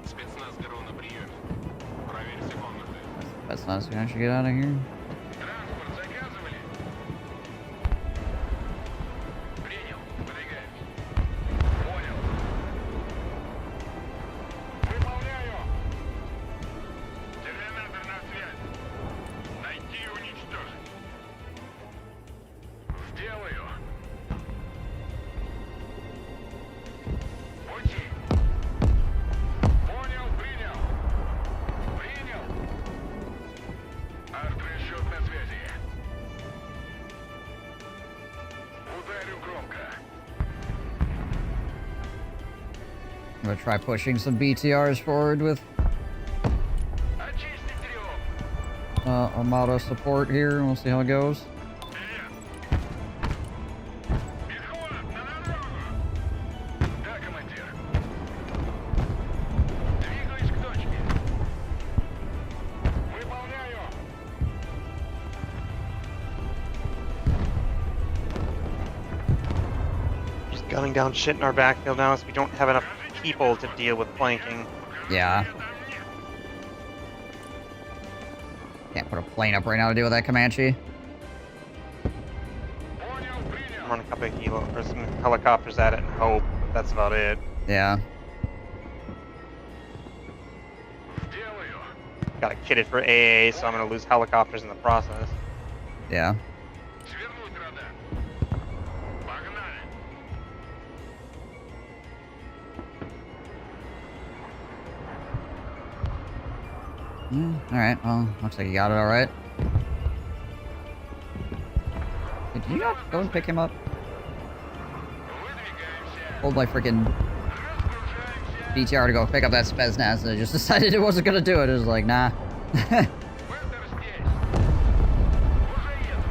[SPEAKER 3] Спецназ ГРУ на приеме. Проверь все комнаты.
[SPEAKER 1] That's nice. We should get out of here.
[SPEAKER 3] Транспорт заказывали? Принял. Выдвигаемся. Понял. Выполняю.
[SPEAKER 1] gonna try pushing some BTRs forward with
[SPEAKER 3] Очистить трём.
[SPEAKER 1] Armada support here, and we'll see how it goes.
[SPEAKER 3] Перехват на дорогу. Да, командир. Двигаюсь к точке. Выполняю.
[SPEAKER 2] Just gunning down shit in our backfield now, so we don't have enough people to deal with flanking.
[SPEAKER 1] Yeah. Can't put a plane up right now to deal with that Comanche.
[SPEAKER 3] Понял, принял.
[SPEAKER 2] Run a couple of or some helicopters at it and hope, but that's about it.
[SPEAKER 1] Yeah.
[SPEAKER 3] Делаю.
[SPEAKER 2] Got it kitted for AA, so I'm gonna lose helicopters in the process.
[SPEAKER 1] Yeah.
[SPEAKER 3] Свернуть радар. Погнали.
[SPEAKER 1] Alright, well, looks like you got it alright. Did you not go and pick him up?
[SPEAKER 3] Выдвигаемся.
[SPEAKER 1] Hold my freaking
[SPEAKER 3] Разгружаемся.
[SPEAKER 1] BTR to go pick up that Spetsnaz, and it just decided it wasn't gonna do it. It was like, nah.
[SPEAKER 3] Бендер здесь. Уже еду.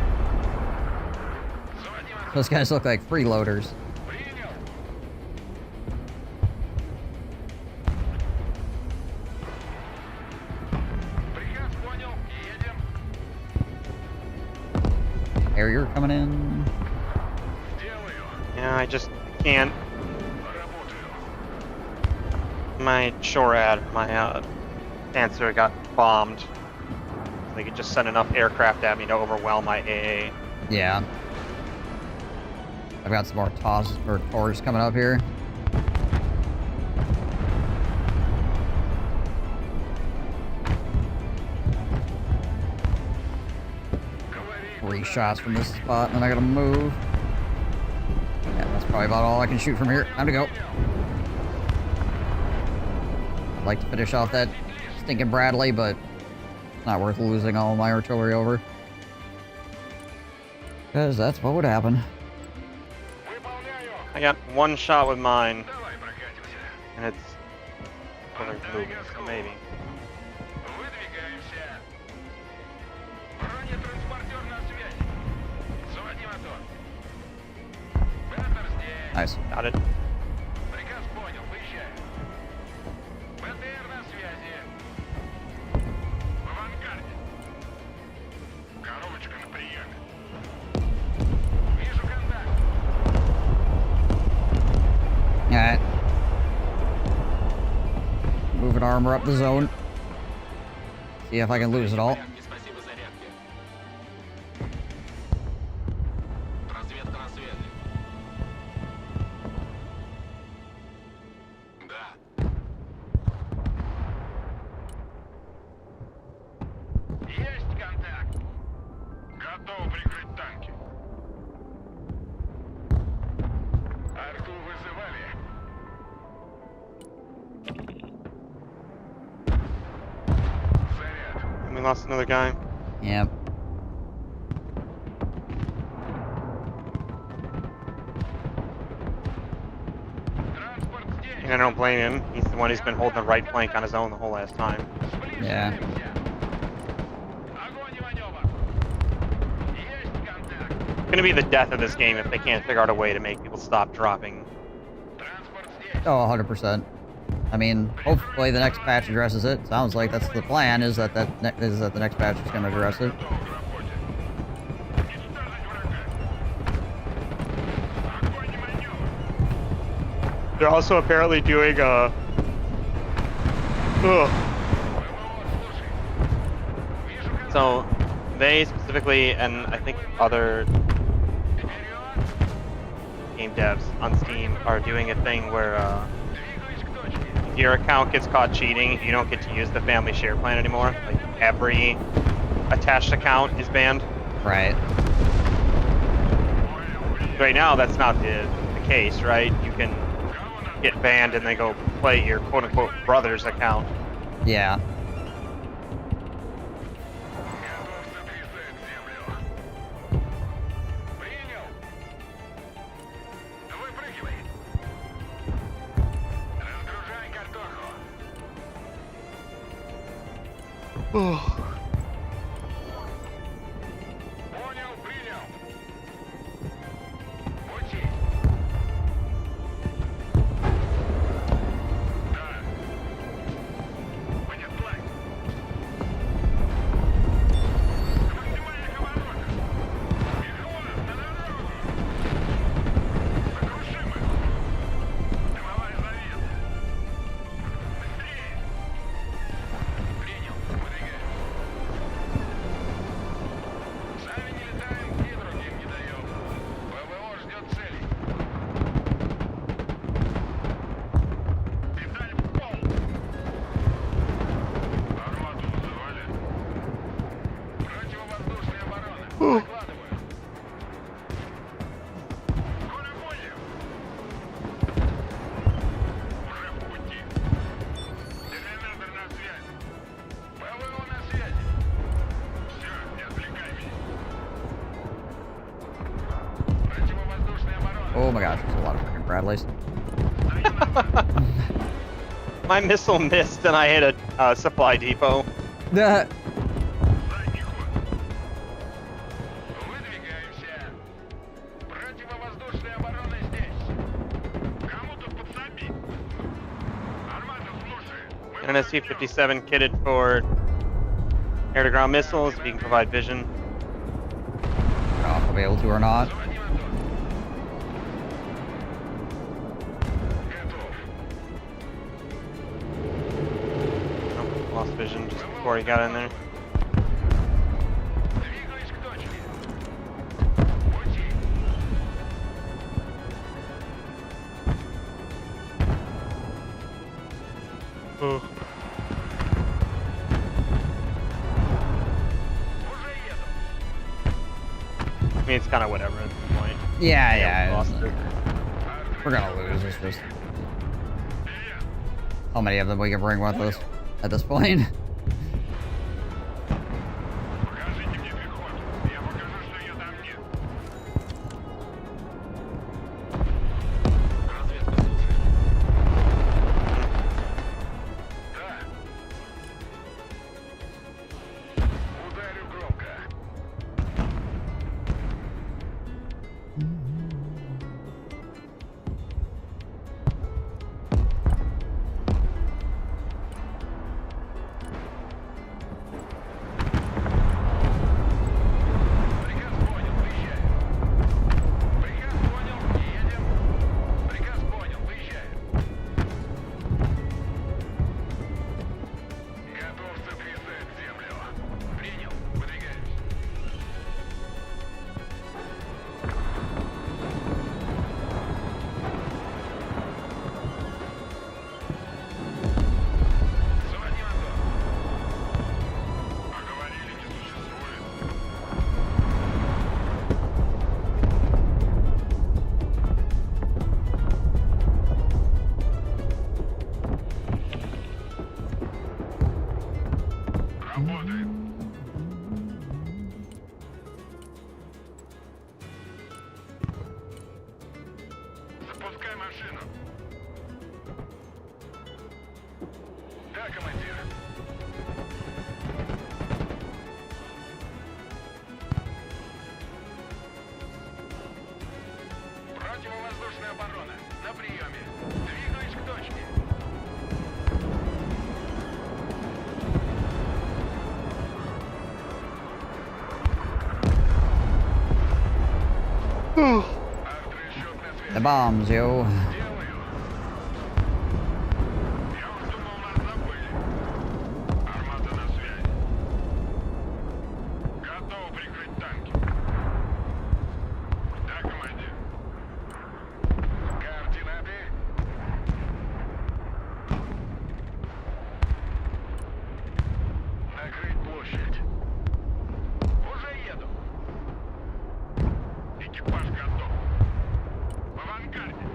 [SPEAKER 3] Заводи мотор.
[SPEAKER 1] Those guys look like freeloaders.
[SPEAKER 3] Принял. Приказ понял. Едем.
[SPEAKER 1] Harrier coming in.
[SPEAKER 3] Делаю.
[SPEAKER 2] Yeah, I just can't.
[SPEAKER 3] Работаю.
[SPEAKER 2] My SHORAD, my Panzer got bombed. They could just send enough aircraft at me to overwhelm my AA.
[SPEAKER 1] Yeah. I've got some more TOS or TORs coming up here.
[SPEAKER 3] Говори.
[SPEAKER 1] 3 shots from this spot, and then I gotta move. Yeah, that's probably about all I can shoot from here. Time to go. I'd like to finish off that stinking Bradley, but it's not worth losing all my artillery over. Because that's what would happen.
[SPEAKER 3] Выполняю.
[SPEAKER 2] I got one shot with mine,
[SPEAKER 3] Давай прокатимся.
[SPEAKER 2] and it's fully moving, so maybe.
[SPEAKER 3] Выдвигаемся. Бронетранспортер на связи. Заводи мотор. Бендер здесь.
[SPEAKER 1] Nice.
[SPEAKER 2] Got it.
[SPEAKER 3] Приказ понял. Выезжаю. БТР на связи. В авангарде. Коробочка на приеме. Вижу контакт.
[SPEAKER 1] Alright. Moving armor up the zone. See if I can lose it all.
[SPEAKER 3] Спасибо зарядке. Разведка на связи. Да. Есть контакт. Готов прикрыть танки. Арту вызывали. Заряд.
[SPEAKER 2] And we lost another guy.
[SPEAKER 1] Yep.
[SPEAKER 3] Транспорт здесь.
[SPEAKER 2] And I don't blame him. He's the one who's been holding the right flank on his own the whole last time.
[SPEAKER 1] Yeah.
[SPEAKER 3] Огонь и маневр. Есть контакт.
[SPEAKER 2] It's gonna be the death of this game if they can't figure out a way to make people stop dropping.
[SPEAKER 3] Транспорт здесь.
[SPEAKER 1] Oh, 100%. I mean, hopefully the next patch addresses it. Sounds like that's the plan, is that the next patch is going to address it.
[SPEAKER 3] Готов к работе. Уничтожить врага. Огонь и маневр.
[SPEAKER 2] They're also apparently doing
[SPEAKER 3] ПВО, слушай. Вижу контакт.
[SPEAKER 2] so they specifically, and I think other
[SPEAKER 3] Вперед.
[SPEAKER 2] game devs on Steam are doing a thing where
[SPEAKER 3] Двигаюсь к точке.
[SPEAKER 2] if your account gets caught cheating, you don't get to use the family share plan anymore. Like every attached account is banned.
[SPEAKER 1] Right.
[SPEAKER 2] Right now, that's not the case, right? You can get banned and then go play your quote-unquote brother's account.
[SPEAKER 1] Yeah.
[SPEAKER 3] Готов сотрясать землю. Принял. Выпрыгивай. Разгружаемся. Понял, принял. Учи. Да. Понеслась. Внимание к обороне. Переход на дорогу. Сокрушим их. Дымовая завеса. Быстрее. Принял. Выдвигаем. Сами не летаем и другим не даем. ПВО ждет целей. Деталь в пол. Армату вызывали. Противовоздушная оборона. Докладываю. Скоро будем. Уже в пути. Терминатор на связи. ПВО на связи. Все, не отвлекай меня. Противовоздушная оборона.
[SPEAKER 1] Oh my gosh, there's a lot of freaking Bradleys.
[SPEAKER 2] My missile missed and I hit a supply depot.
[SPEAKER 1] Nah.
[SPEAKER 3] Задний ход. Выдвигаемся. Противовоздушная оборона здесь. Кому тут подсобить? Армата, слушай. Мы
[SPEAKER 2] An SC-57 kitted for air-to-ground missiles, if you can provide vision.
[SPEAKER 1] I don't know if I'll be able to or not.
[SPEAKER 3] Заводи мотор. Готов.
[SPEAKER 2] Oh, lost vision just before he got in there.
[SPEAKER 3] Двигаюсь к точке. Пути. Уже еду.
[SPEAKER 2] I mean, it's kind of whatever at this point.
[SPEAKER 1] Yeah,
[SPEAKER 2] we
[SPEAKER 1] yeah.
[SPEAKER 2] lost it.
[SPEAKER 1] We're gonna lose. It's just how many of them we can bring with us at this point.
[SPEAKER 3] Покажите мне пехоту. Я покажу, что ее там нет. Разведка слушает. Да. Ударю громко. Приказ понял, выезжаем. Приказ понял, едем. Приказ понял, выезжаем. Готов сотрясать землю. Принял, выдвигаемся. Заводи мотор. Поговорили, не существует. Работает. Запускай машину. Да, командир. Противовоздушная оборона. На приеме. Двигаюсь к точке. Артрасчет на связи.
[SPEAKER 1] The bombs, yo.
[SPEAKER 3] Делаю. Я уж думал, нас забыли. Армата на связи. Готов прикрыть танки. Да, командир. Координаты. Накрыть площадь. Уже еду. Экипаж готов. В авангарде.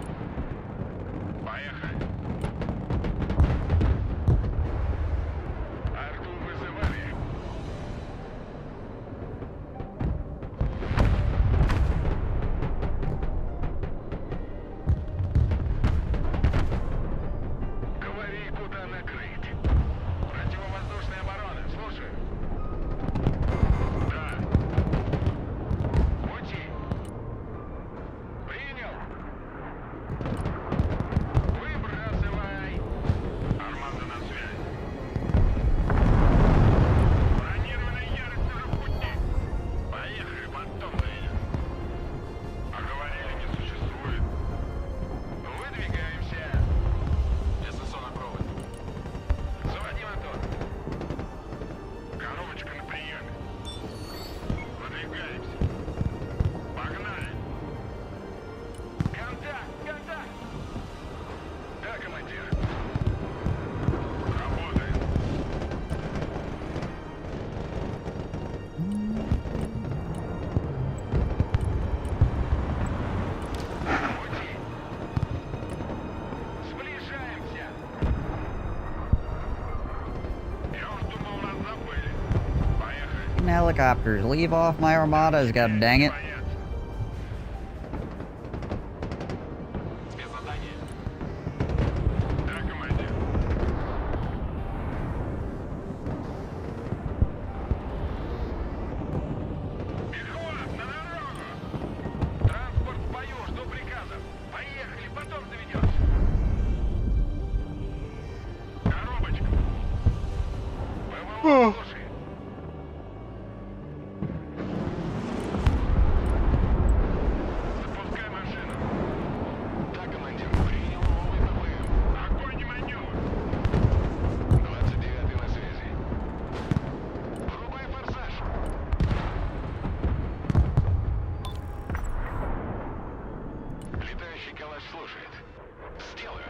[SPEAKER 1] helicopters. Leave off my armadas, god dang it.
[SPEAKER 3] Спецзадание. Да, командир. Перехват на дорогу! Транспорт в бою, жду приказов. Поехали, потом заведешь. Коробочка. ПВО, слушай. Запускай машину. Да, командир, принял новый ПВМ. Огонь и маневр. 29-й на связи. Врубай форсаж. Летающий калаш слушает. Сделаю.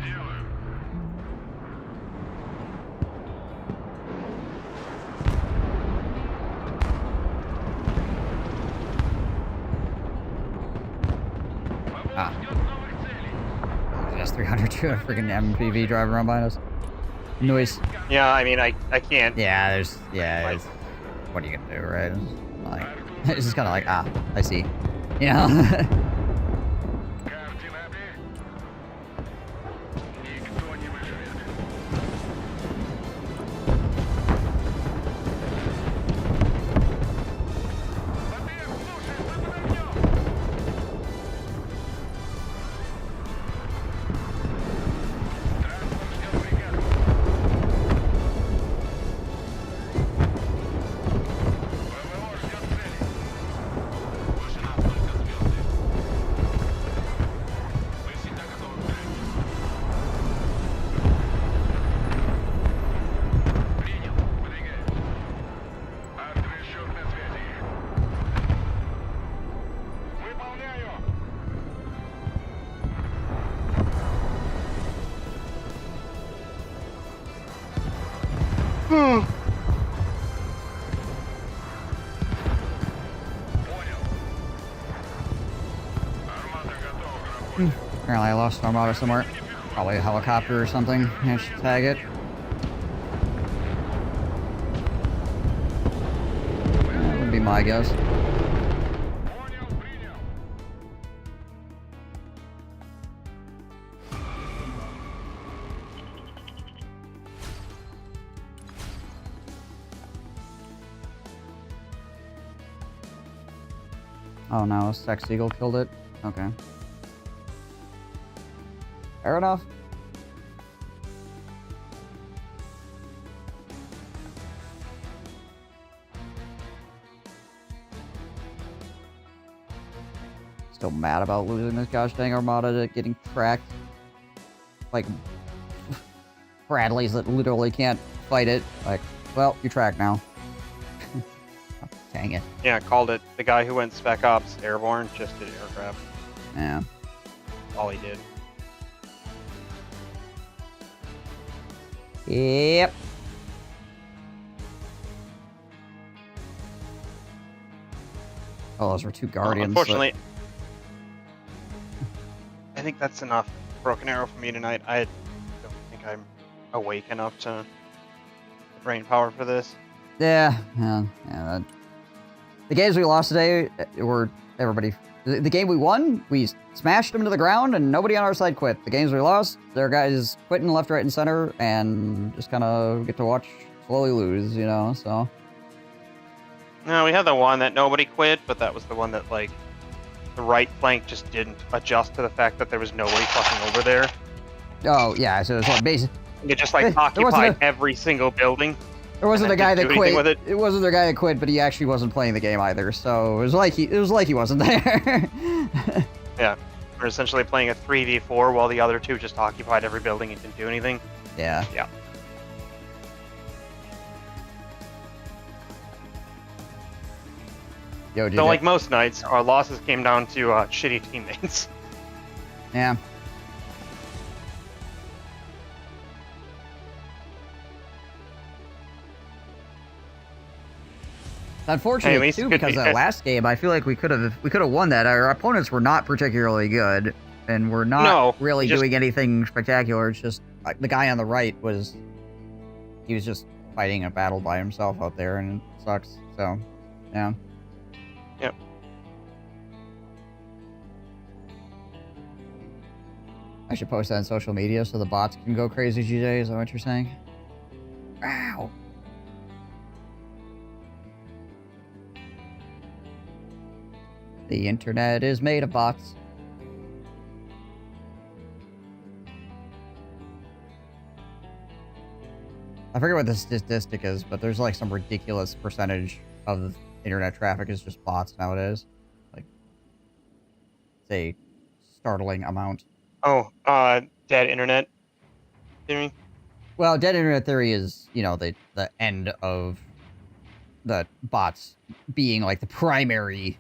[SPEAKER 3] Сделаю.
[SPEAKER 1] Ah.
[SPEAKER 3] ПВО ждет новых целей.
[SPEAKER 1] That's 300 to a freaking MPV driving around behind us. Noise.
[SPEAKER 2] Yeah, I mean, I can't.
[SPEAKER 1] Yeah, it's, what are you gonna do, right? It's like, it's just kind of like, ah, I see. You know?
[SPEAKER 3] Координаты. Никто не выживет. Побег, слушай, мы подождем. Транспорт ждет приказа. ПВО ждет цели. Больше нас только звезды. Вы всегда готовы к драйву. Принял. Выдвигаем. Арт-расчет на связи. Выполняю. Понял. Армада готова к работе.
[SPEAKER 1] Apparently I lost an armada somewhere. Probably a helicopter or something. I should tag it. That would be my guess.
[SPEAKER 3] Понял, принял.
[SPEAKER 1] Oh no, a sex eagle killed it. Okay. Fair enough. Still mad about losing this gosh dang armada to getting tracked. Like, Bradleys that literally can't fight it. Like, well, you're tracked now. Dang it.
[SPEAKER 2] Yeah, called it. The guy who went Spec Ops airborne just did aircraft.
[SPEAKER 1] Yeah.
[SPEAKER 2] All he did.
[SPEAKER 1] Yep. Oh, those were two guardians.
[SPEAKER 2] Unfortunately, I think that's enough Broken Arrow for me tonight. I don't think I'm awake enough to brain power for this.
[SPEAKER 1] Yeah. The games we lost today were everybody. The game we won, we smashed them to the ground, and nobody on our side quit. The games we lost, there are guys quitting left, right, and center, and just kind of get to watch slowly lose, you know, so.
[SPEAKER 2] No, we had the one that nobody quit, but that was the one that, like, the right flank just didn't adjust to the fact that there was nobody fucking over there.
[SPEAKER 1] Oh, yeah, so it's like basically.
[SPEAKER 2] It just, like, occupied every single building.
[SPEAKER 1] There wasn't a guy that quit.
[SPEAKER 2] With it.
[SPEAKER 1] It wasn't the guy that quit, but he actually wasn't playing the game either. So it was like he wasn't there.
[SPEAKER 2] Yeah, we're essentially playing a 3v4 while the other two just occupied every building and didn't do anything.
[SPEAKER 1] Yeah.
[SPEAKER 2] Yeah.
[SPEAKER 1] Yo, dude.
[SPEAKER 2] So, like most nights, our losses came down to shitty teammates.
[SPEAKER 1] Yeah. Unfortunately,
[SPEAKER 2] least
[SPEAKER 1] too,
[SPEAKER 2] it could
[SPEAKER 1] because
[SPEAKER 2] be-
[SPEAKER 1] that last game, I feel like we could have won that. Our opponents were not particularly good, and we're not
[SPEAKER 2] No,
[SPEAKER 1] really
[SPEAKER 2] just-
[SPEAKER 1] doing anything spectacular. It's just the guy on the right he was just fighting a battle by himself out there, and it sucks. So, yeah.
[SPEAKER 2] Yep.
[SPEAKER 1] I should post that on social media so the bots can go crazy, GJ. Is that what you're saying? Wow. The internet is made of bots. I forget what the statistic is, but there's like some ridiculous percentage of internet traffic is just bots nowadays. Like, it's a startling amount.
[SPEAKER 2] Oh, dead internet theory?
[SPEAKER 1] Well, dead internet theory is, you know, the end of the bots being like the primary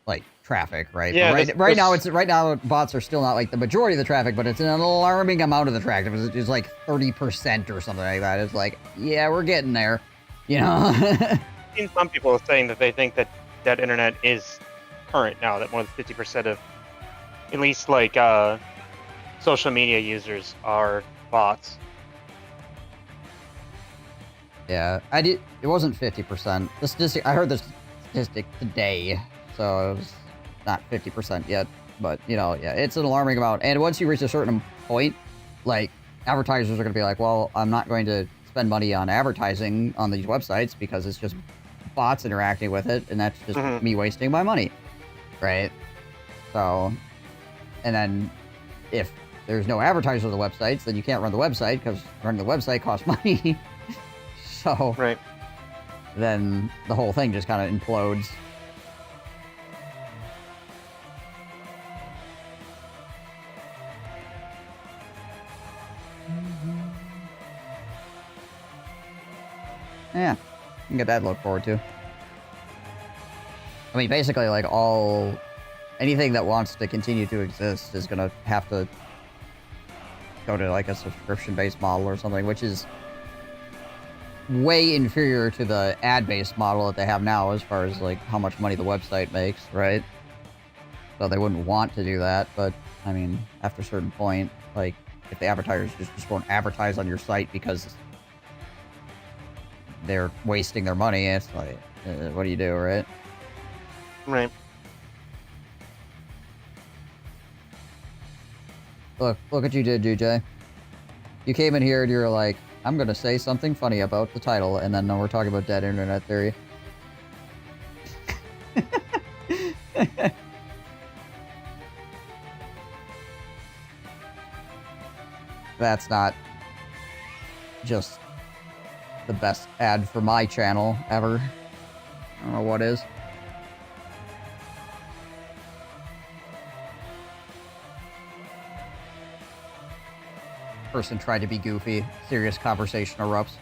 [SPEAKER 1] like traffic, right?
[SPEAKER 2] Yeah,
[SPEAKER 1] Right now bots are still not like the majority of the traffic, but it's an alarming amount of the traffic. It's like 30% or something like that. It's like, yeah, we're getting there, you know.
[SPEAKER 2] I've seen some people saying that they think that dead internet is current now, that more than 50% of at least like social media users are bots.
[SPEAKER 1] Yeah, it wasn't 50%. The statistic, I heard the statistic today, so it was not 50% yet. But, you know, yeah, it's an alarming amount. And once you reach a certain point, like, advertisers are going to be like, well, I'm not going to spend money on advertising on these websites because it's just bots interacting with it, and that's just me wasting my money, right? So, and then if there's no advertisers on the websites, then you can't run the website because running the website costs money. So,
[SPEAKER 2] right.
[SPEAKER 1] Then the whole thing just kind of implodes. Yeah, you can get that to look forward to. I mean, basically, like, anything that wants to continue to exist is gonna have to go to, like, a subscription-based model or something, which is way inferior to the ad-based model that they have now as far as, like, how much money the website makes, right? So they wouldn't want to do that, but, I mean, after a certain point, like, if the advertisers just won't advertise on your site because they're wasting their money, it's like, what do you do, right?
[SPEAKER 2] Right.
[SPEAKER 1] Look what you did, DJ. You came in here and you're like, I'm gonna say something funny about the title, and then we're talking about dead internet theory. That's not just the best ad for my channel ever. I don't know what is. Person tried to be goofy. Serious conversation erupts.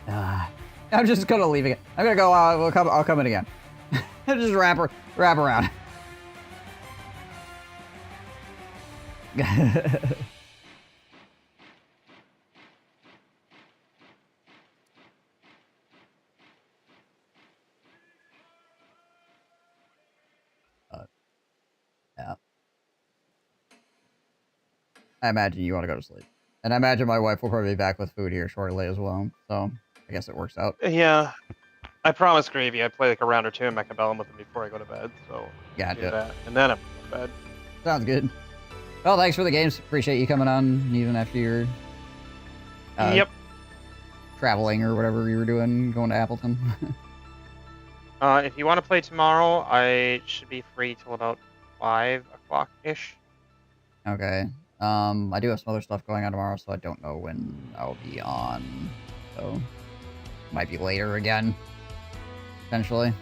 [SPEAKER 1] I'm just gonna leave it. I'm gonna go. I'll come in again. Just wrap around. Yeah. I imagine you want to go to sleep. And I imagine my wife will probably be back with food here shortly as well. So, I guess it works out.
[SPEAKER 2] Yeah. I promised Gravy I'd play like a round or two in Mechabellum with him before I go to bed, so...
[SPEAKER 1] Gotcha.
[SPEAKER 2] Do that, and then I'm going to bed.
[SPEAKER 1] Sounds good. Well, thanks for the games. Appreciate you coming on, even after you're...
[SPEAKER 2] Yep.
[SPEAKER 1] Traveling or whatever you were doing, going to Appleton.
[SPEAKER 2] If you want to play tomorrow, I should be free till about 5 o'clock-ish.
[SPEAKER 1] Okay. I do have some other stuff going on tomorrow, so I don't know when I'll be on. So, might be later again, potentially.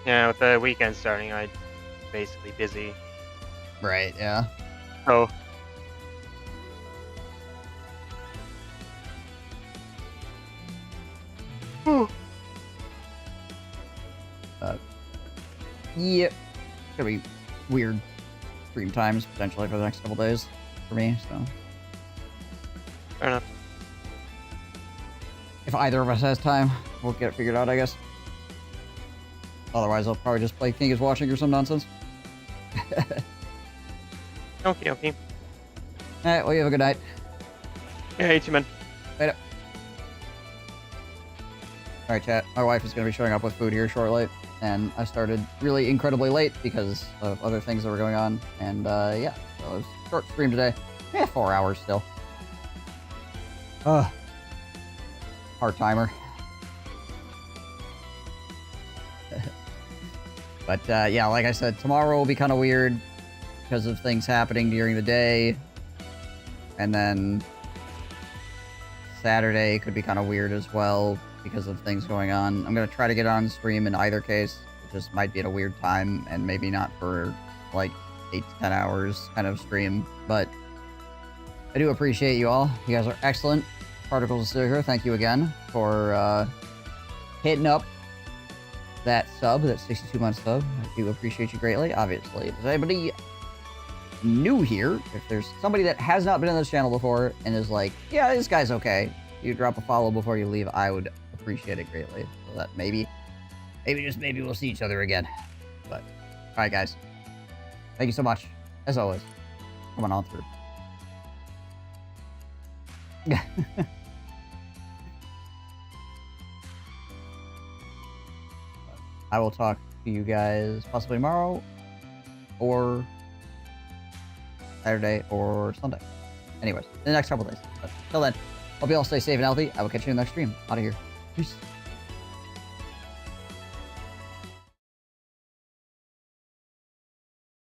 [SPEAKER 2] Yeah, with the weekend starting, I'm basically busy.
[SPEAKER 1] Right, yeah.
[SPEAKER 2] So...
[SPEAKER 1] Yep. It's gonna be weird stream times, potentially, for the next couple days for me, so.
[SPEAKER 2] Fair enough.
[SPEAKER 1] either of us has time, we'll get it figured out, I guess. Otherwise, I'll probably just play King is Watching or some nonsense.
[SPEAKER 2] Okie dokie.
[SPEAKER 1] Alright, well, you have a good night.
[SPEAKER 2] Yeah, you too, man.
[SPEAKER 1] Later. Alright, chat. My wife is going to be showing up with food here shortly. And I started really incredibly late because of other things that were going on. And, yeah. So it was a short stream today. 4 hours still. Ugh. Part-timer. But, yeah, like I said, tomorrow will be kind of weird because of things happening during the day. And then Saturday could be kind of weird as well because of things going on. I'm going to try to get on stream in either case. It just might be at a weird time and maybe not for like 8 to 10 hours kind of stream. But I do appreciate you all. You guys are excellent. Particles of Sugar, thank you again for hitting up that sub, that 62-month sub. I do appreciate you greatly. Obviously, if there's anybody new here, if there's somebody that has not been in this channel before and is like, yeah, this guy's okay, you drop a follow before you leave, I would appreciate it greatly. So that maybe we'll see each other again. But, alright guys. Thank you so much. As always. Coming on through. I will talk to you guys possibly tomorrow or Saturday or Sunday. Anyways, in the next couple days. But till then, hope you all stay safe and healthy. I will catch you in the next stream. Out of here. Peace.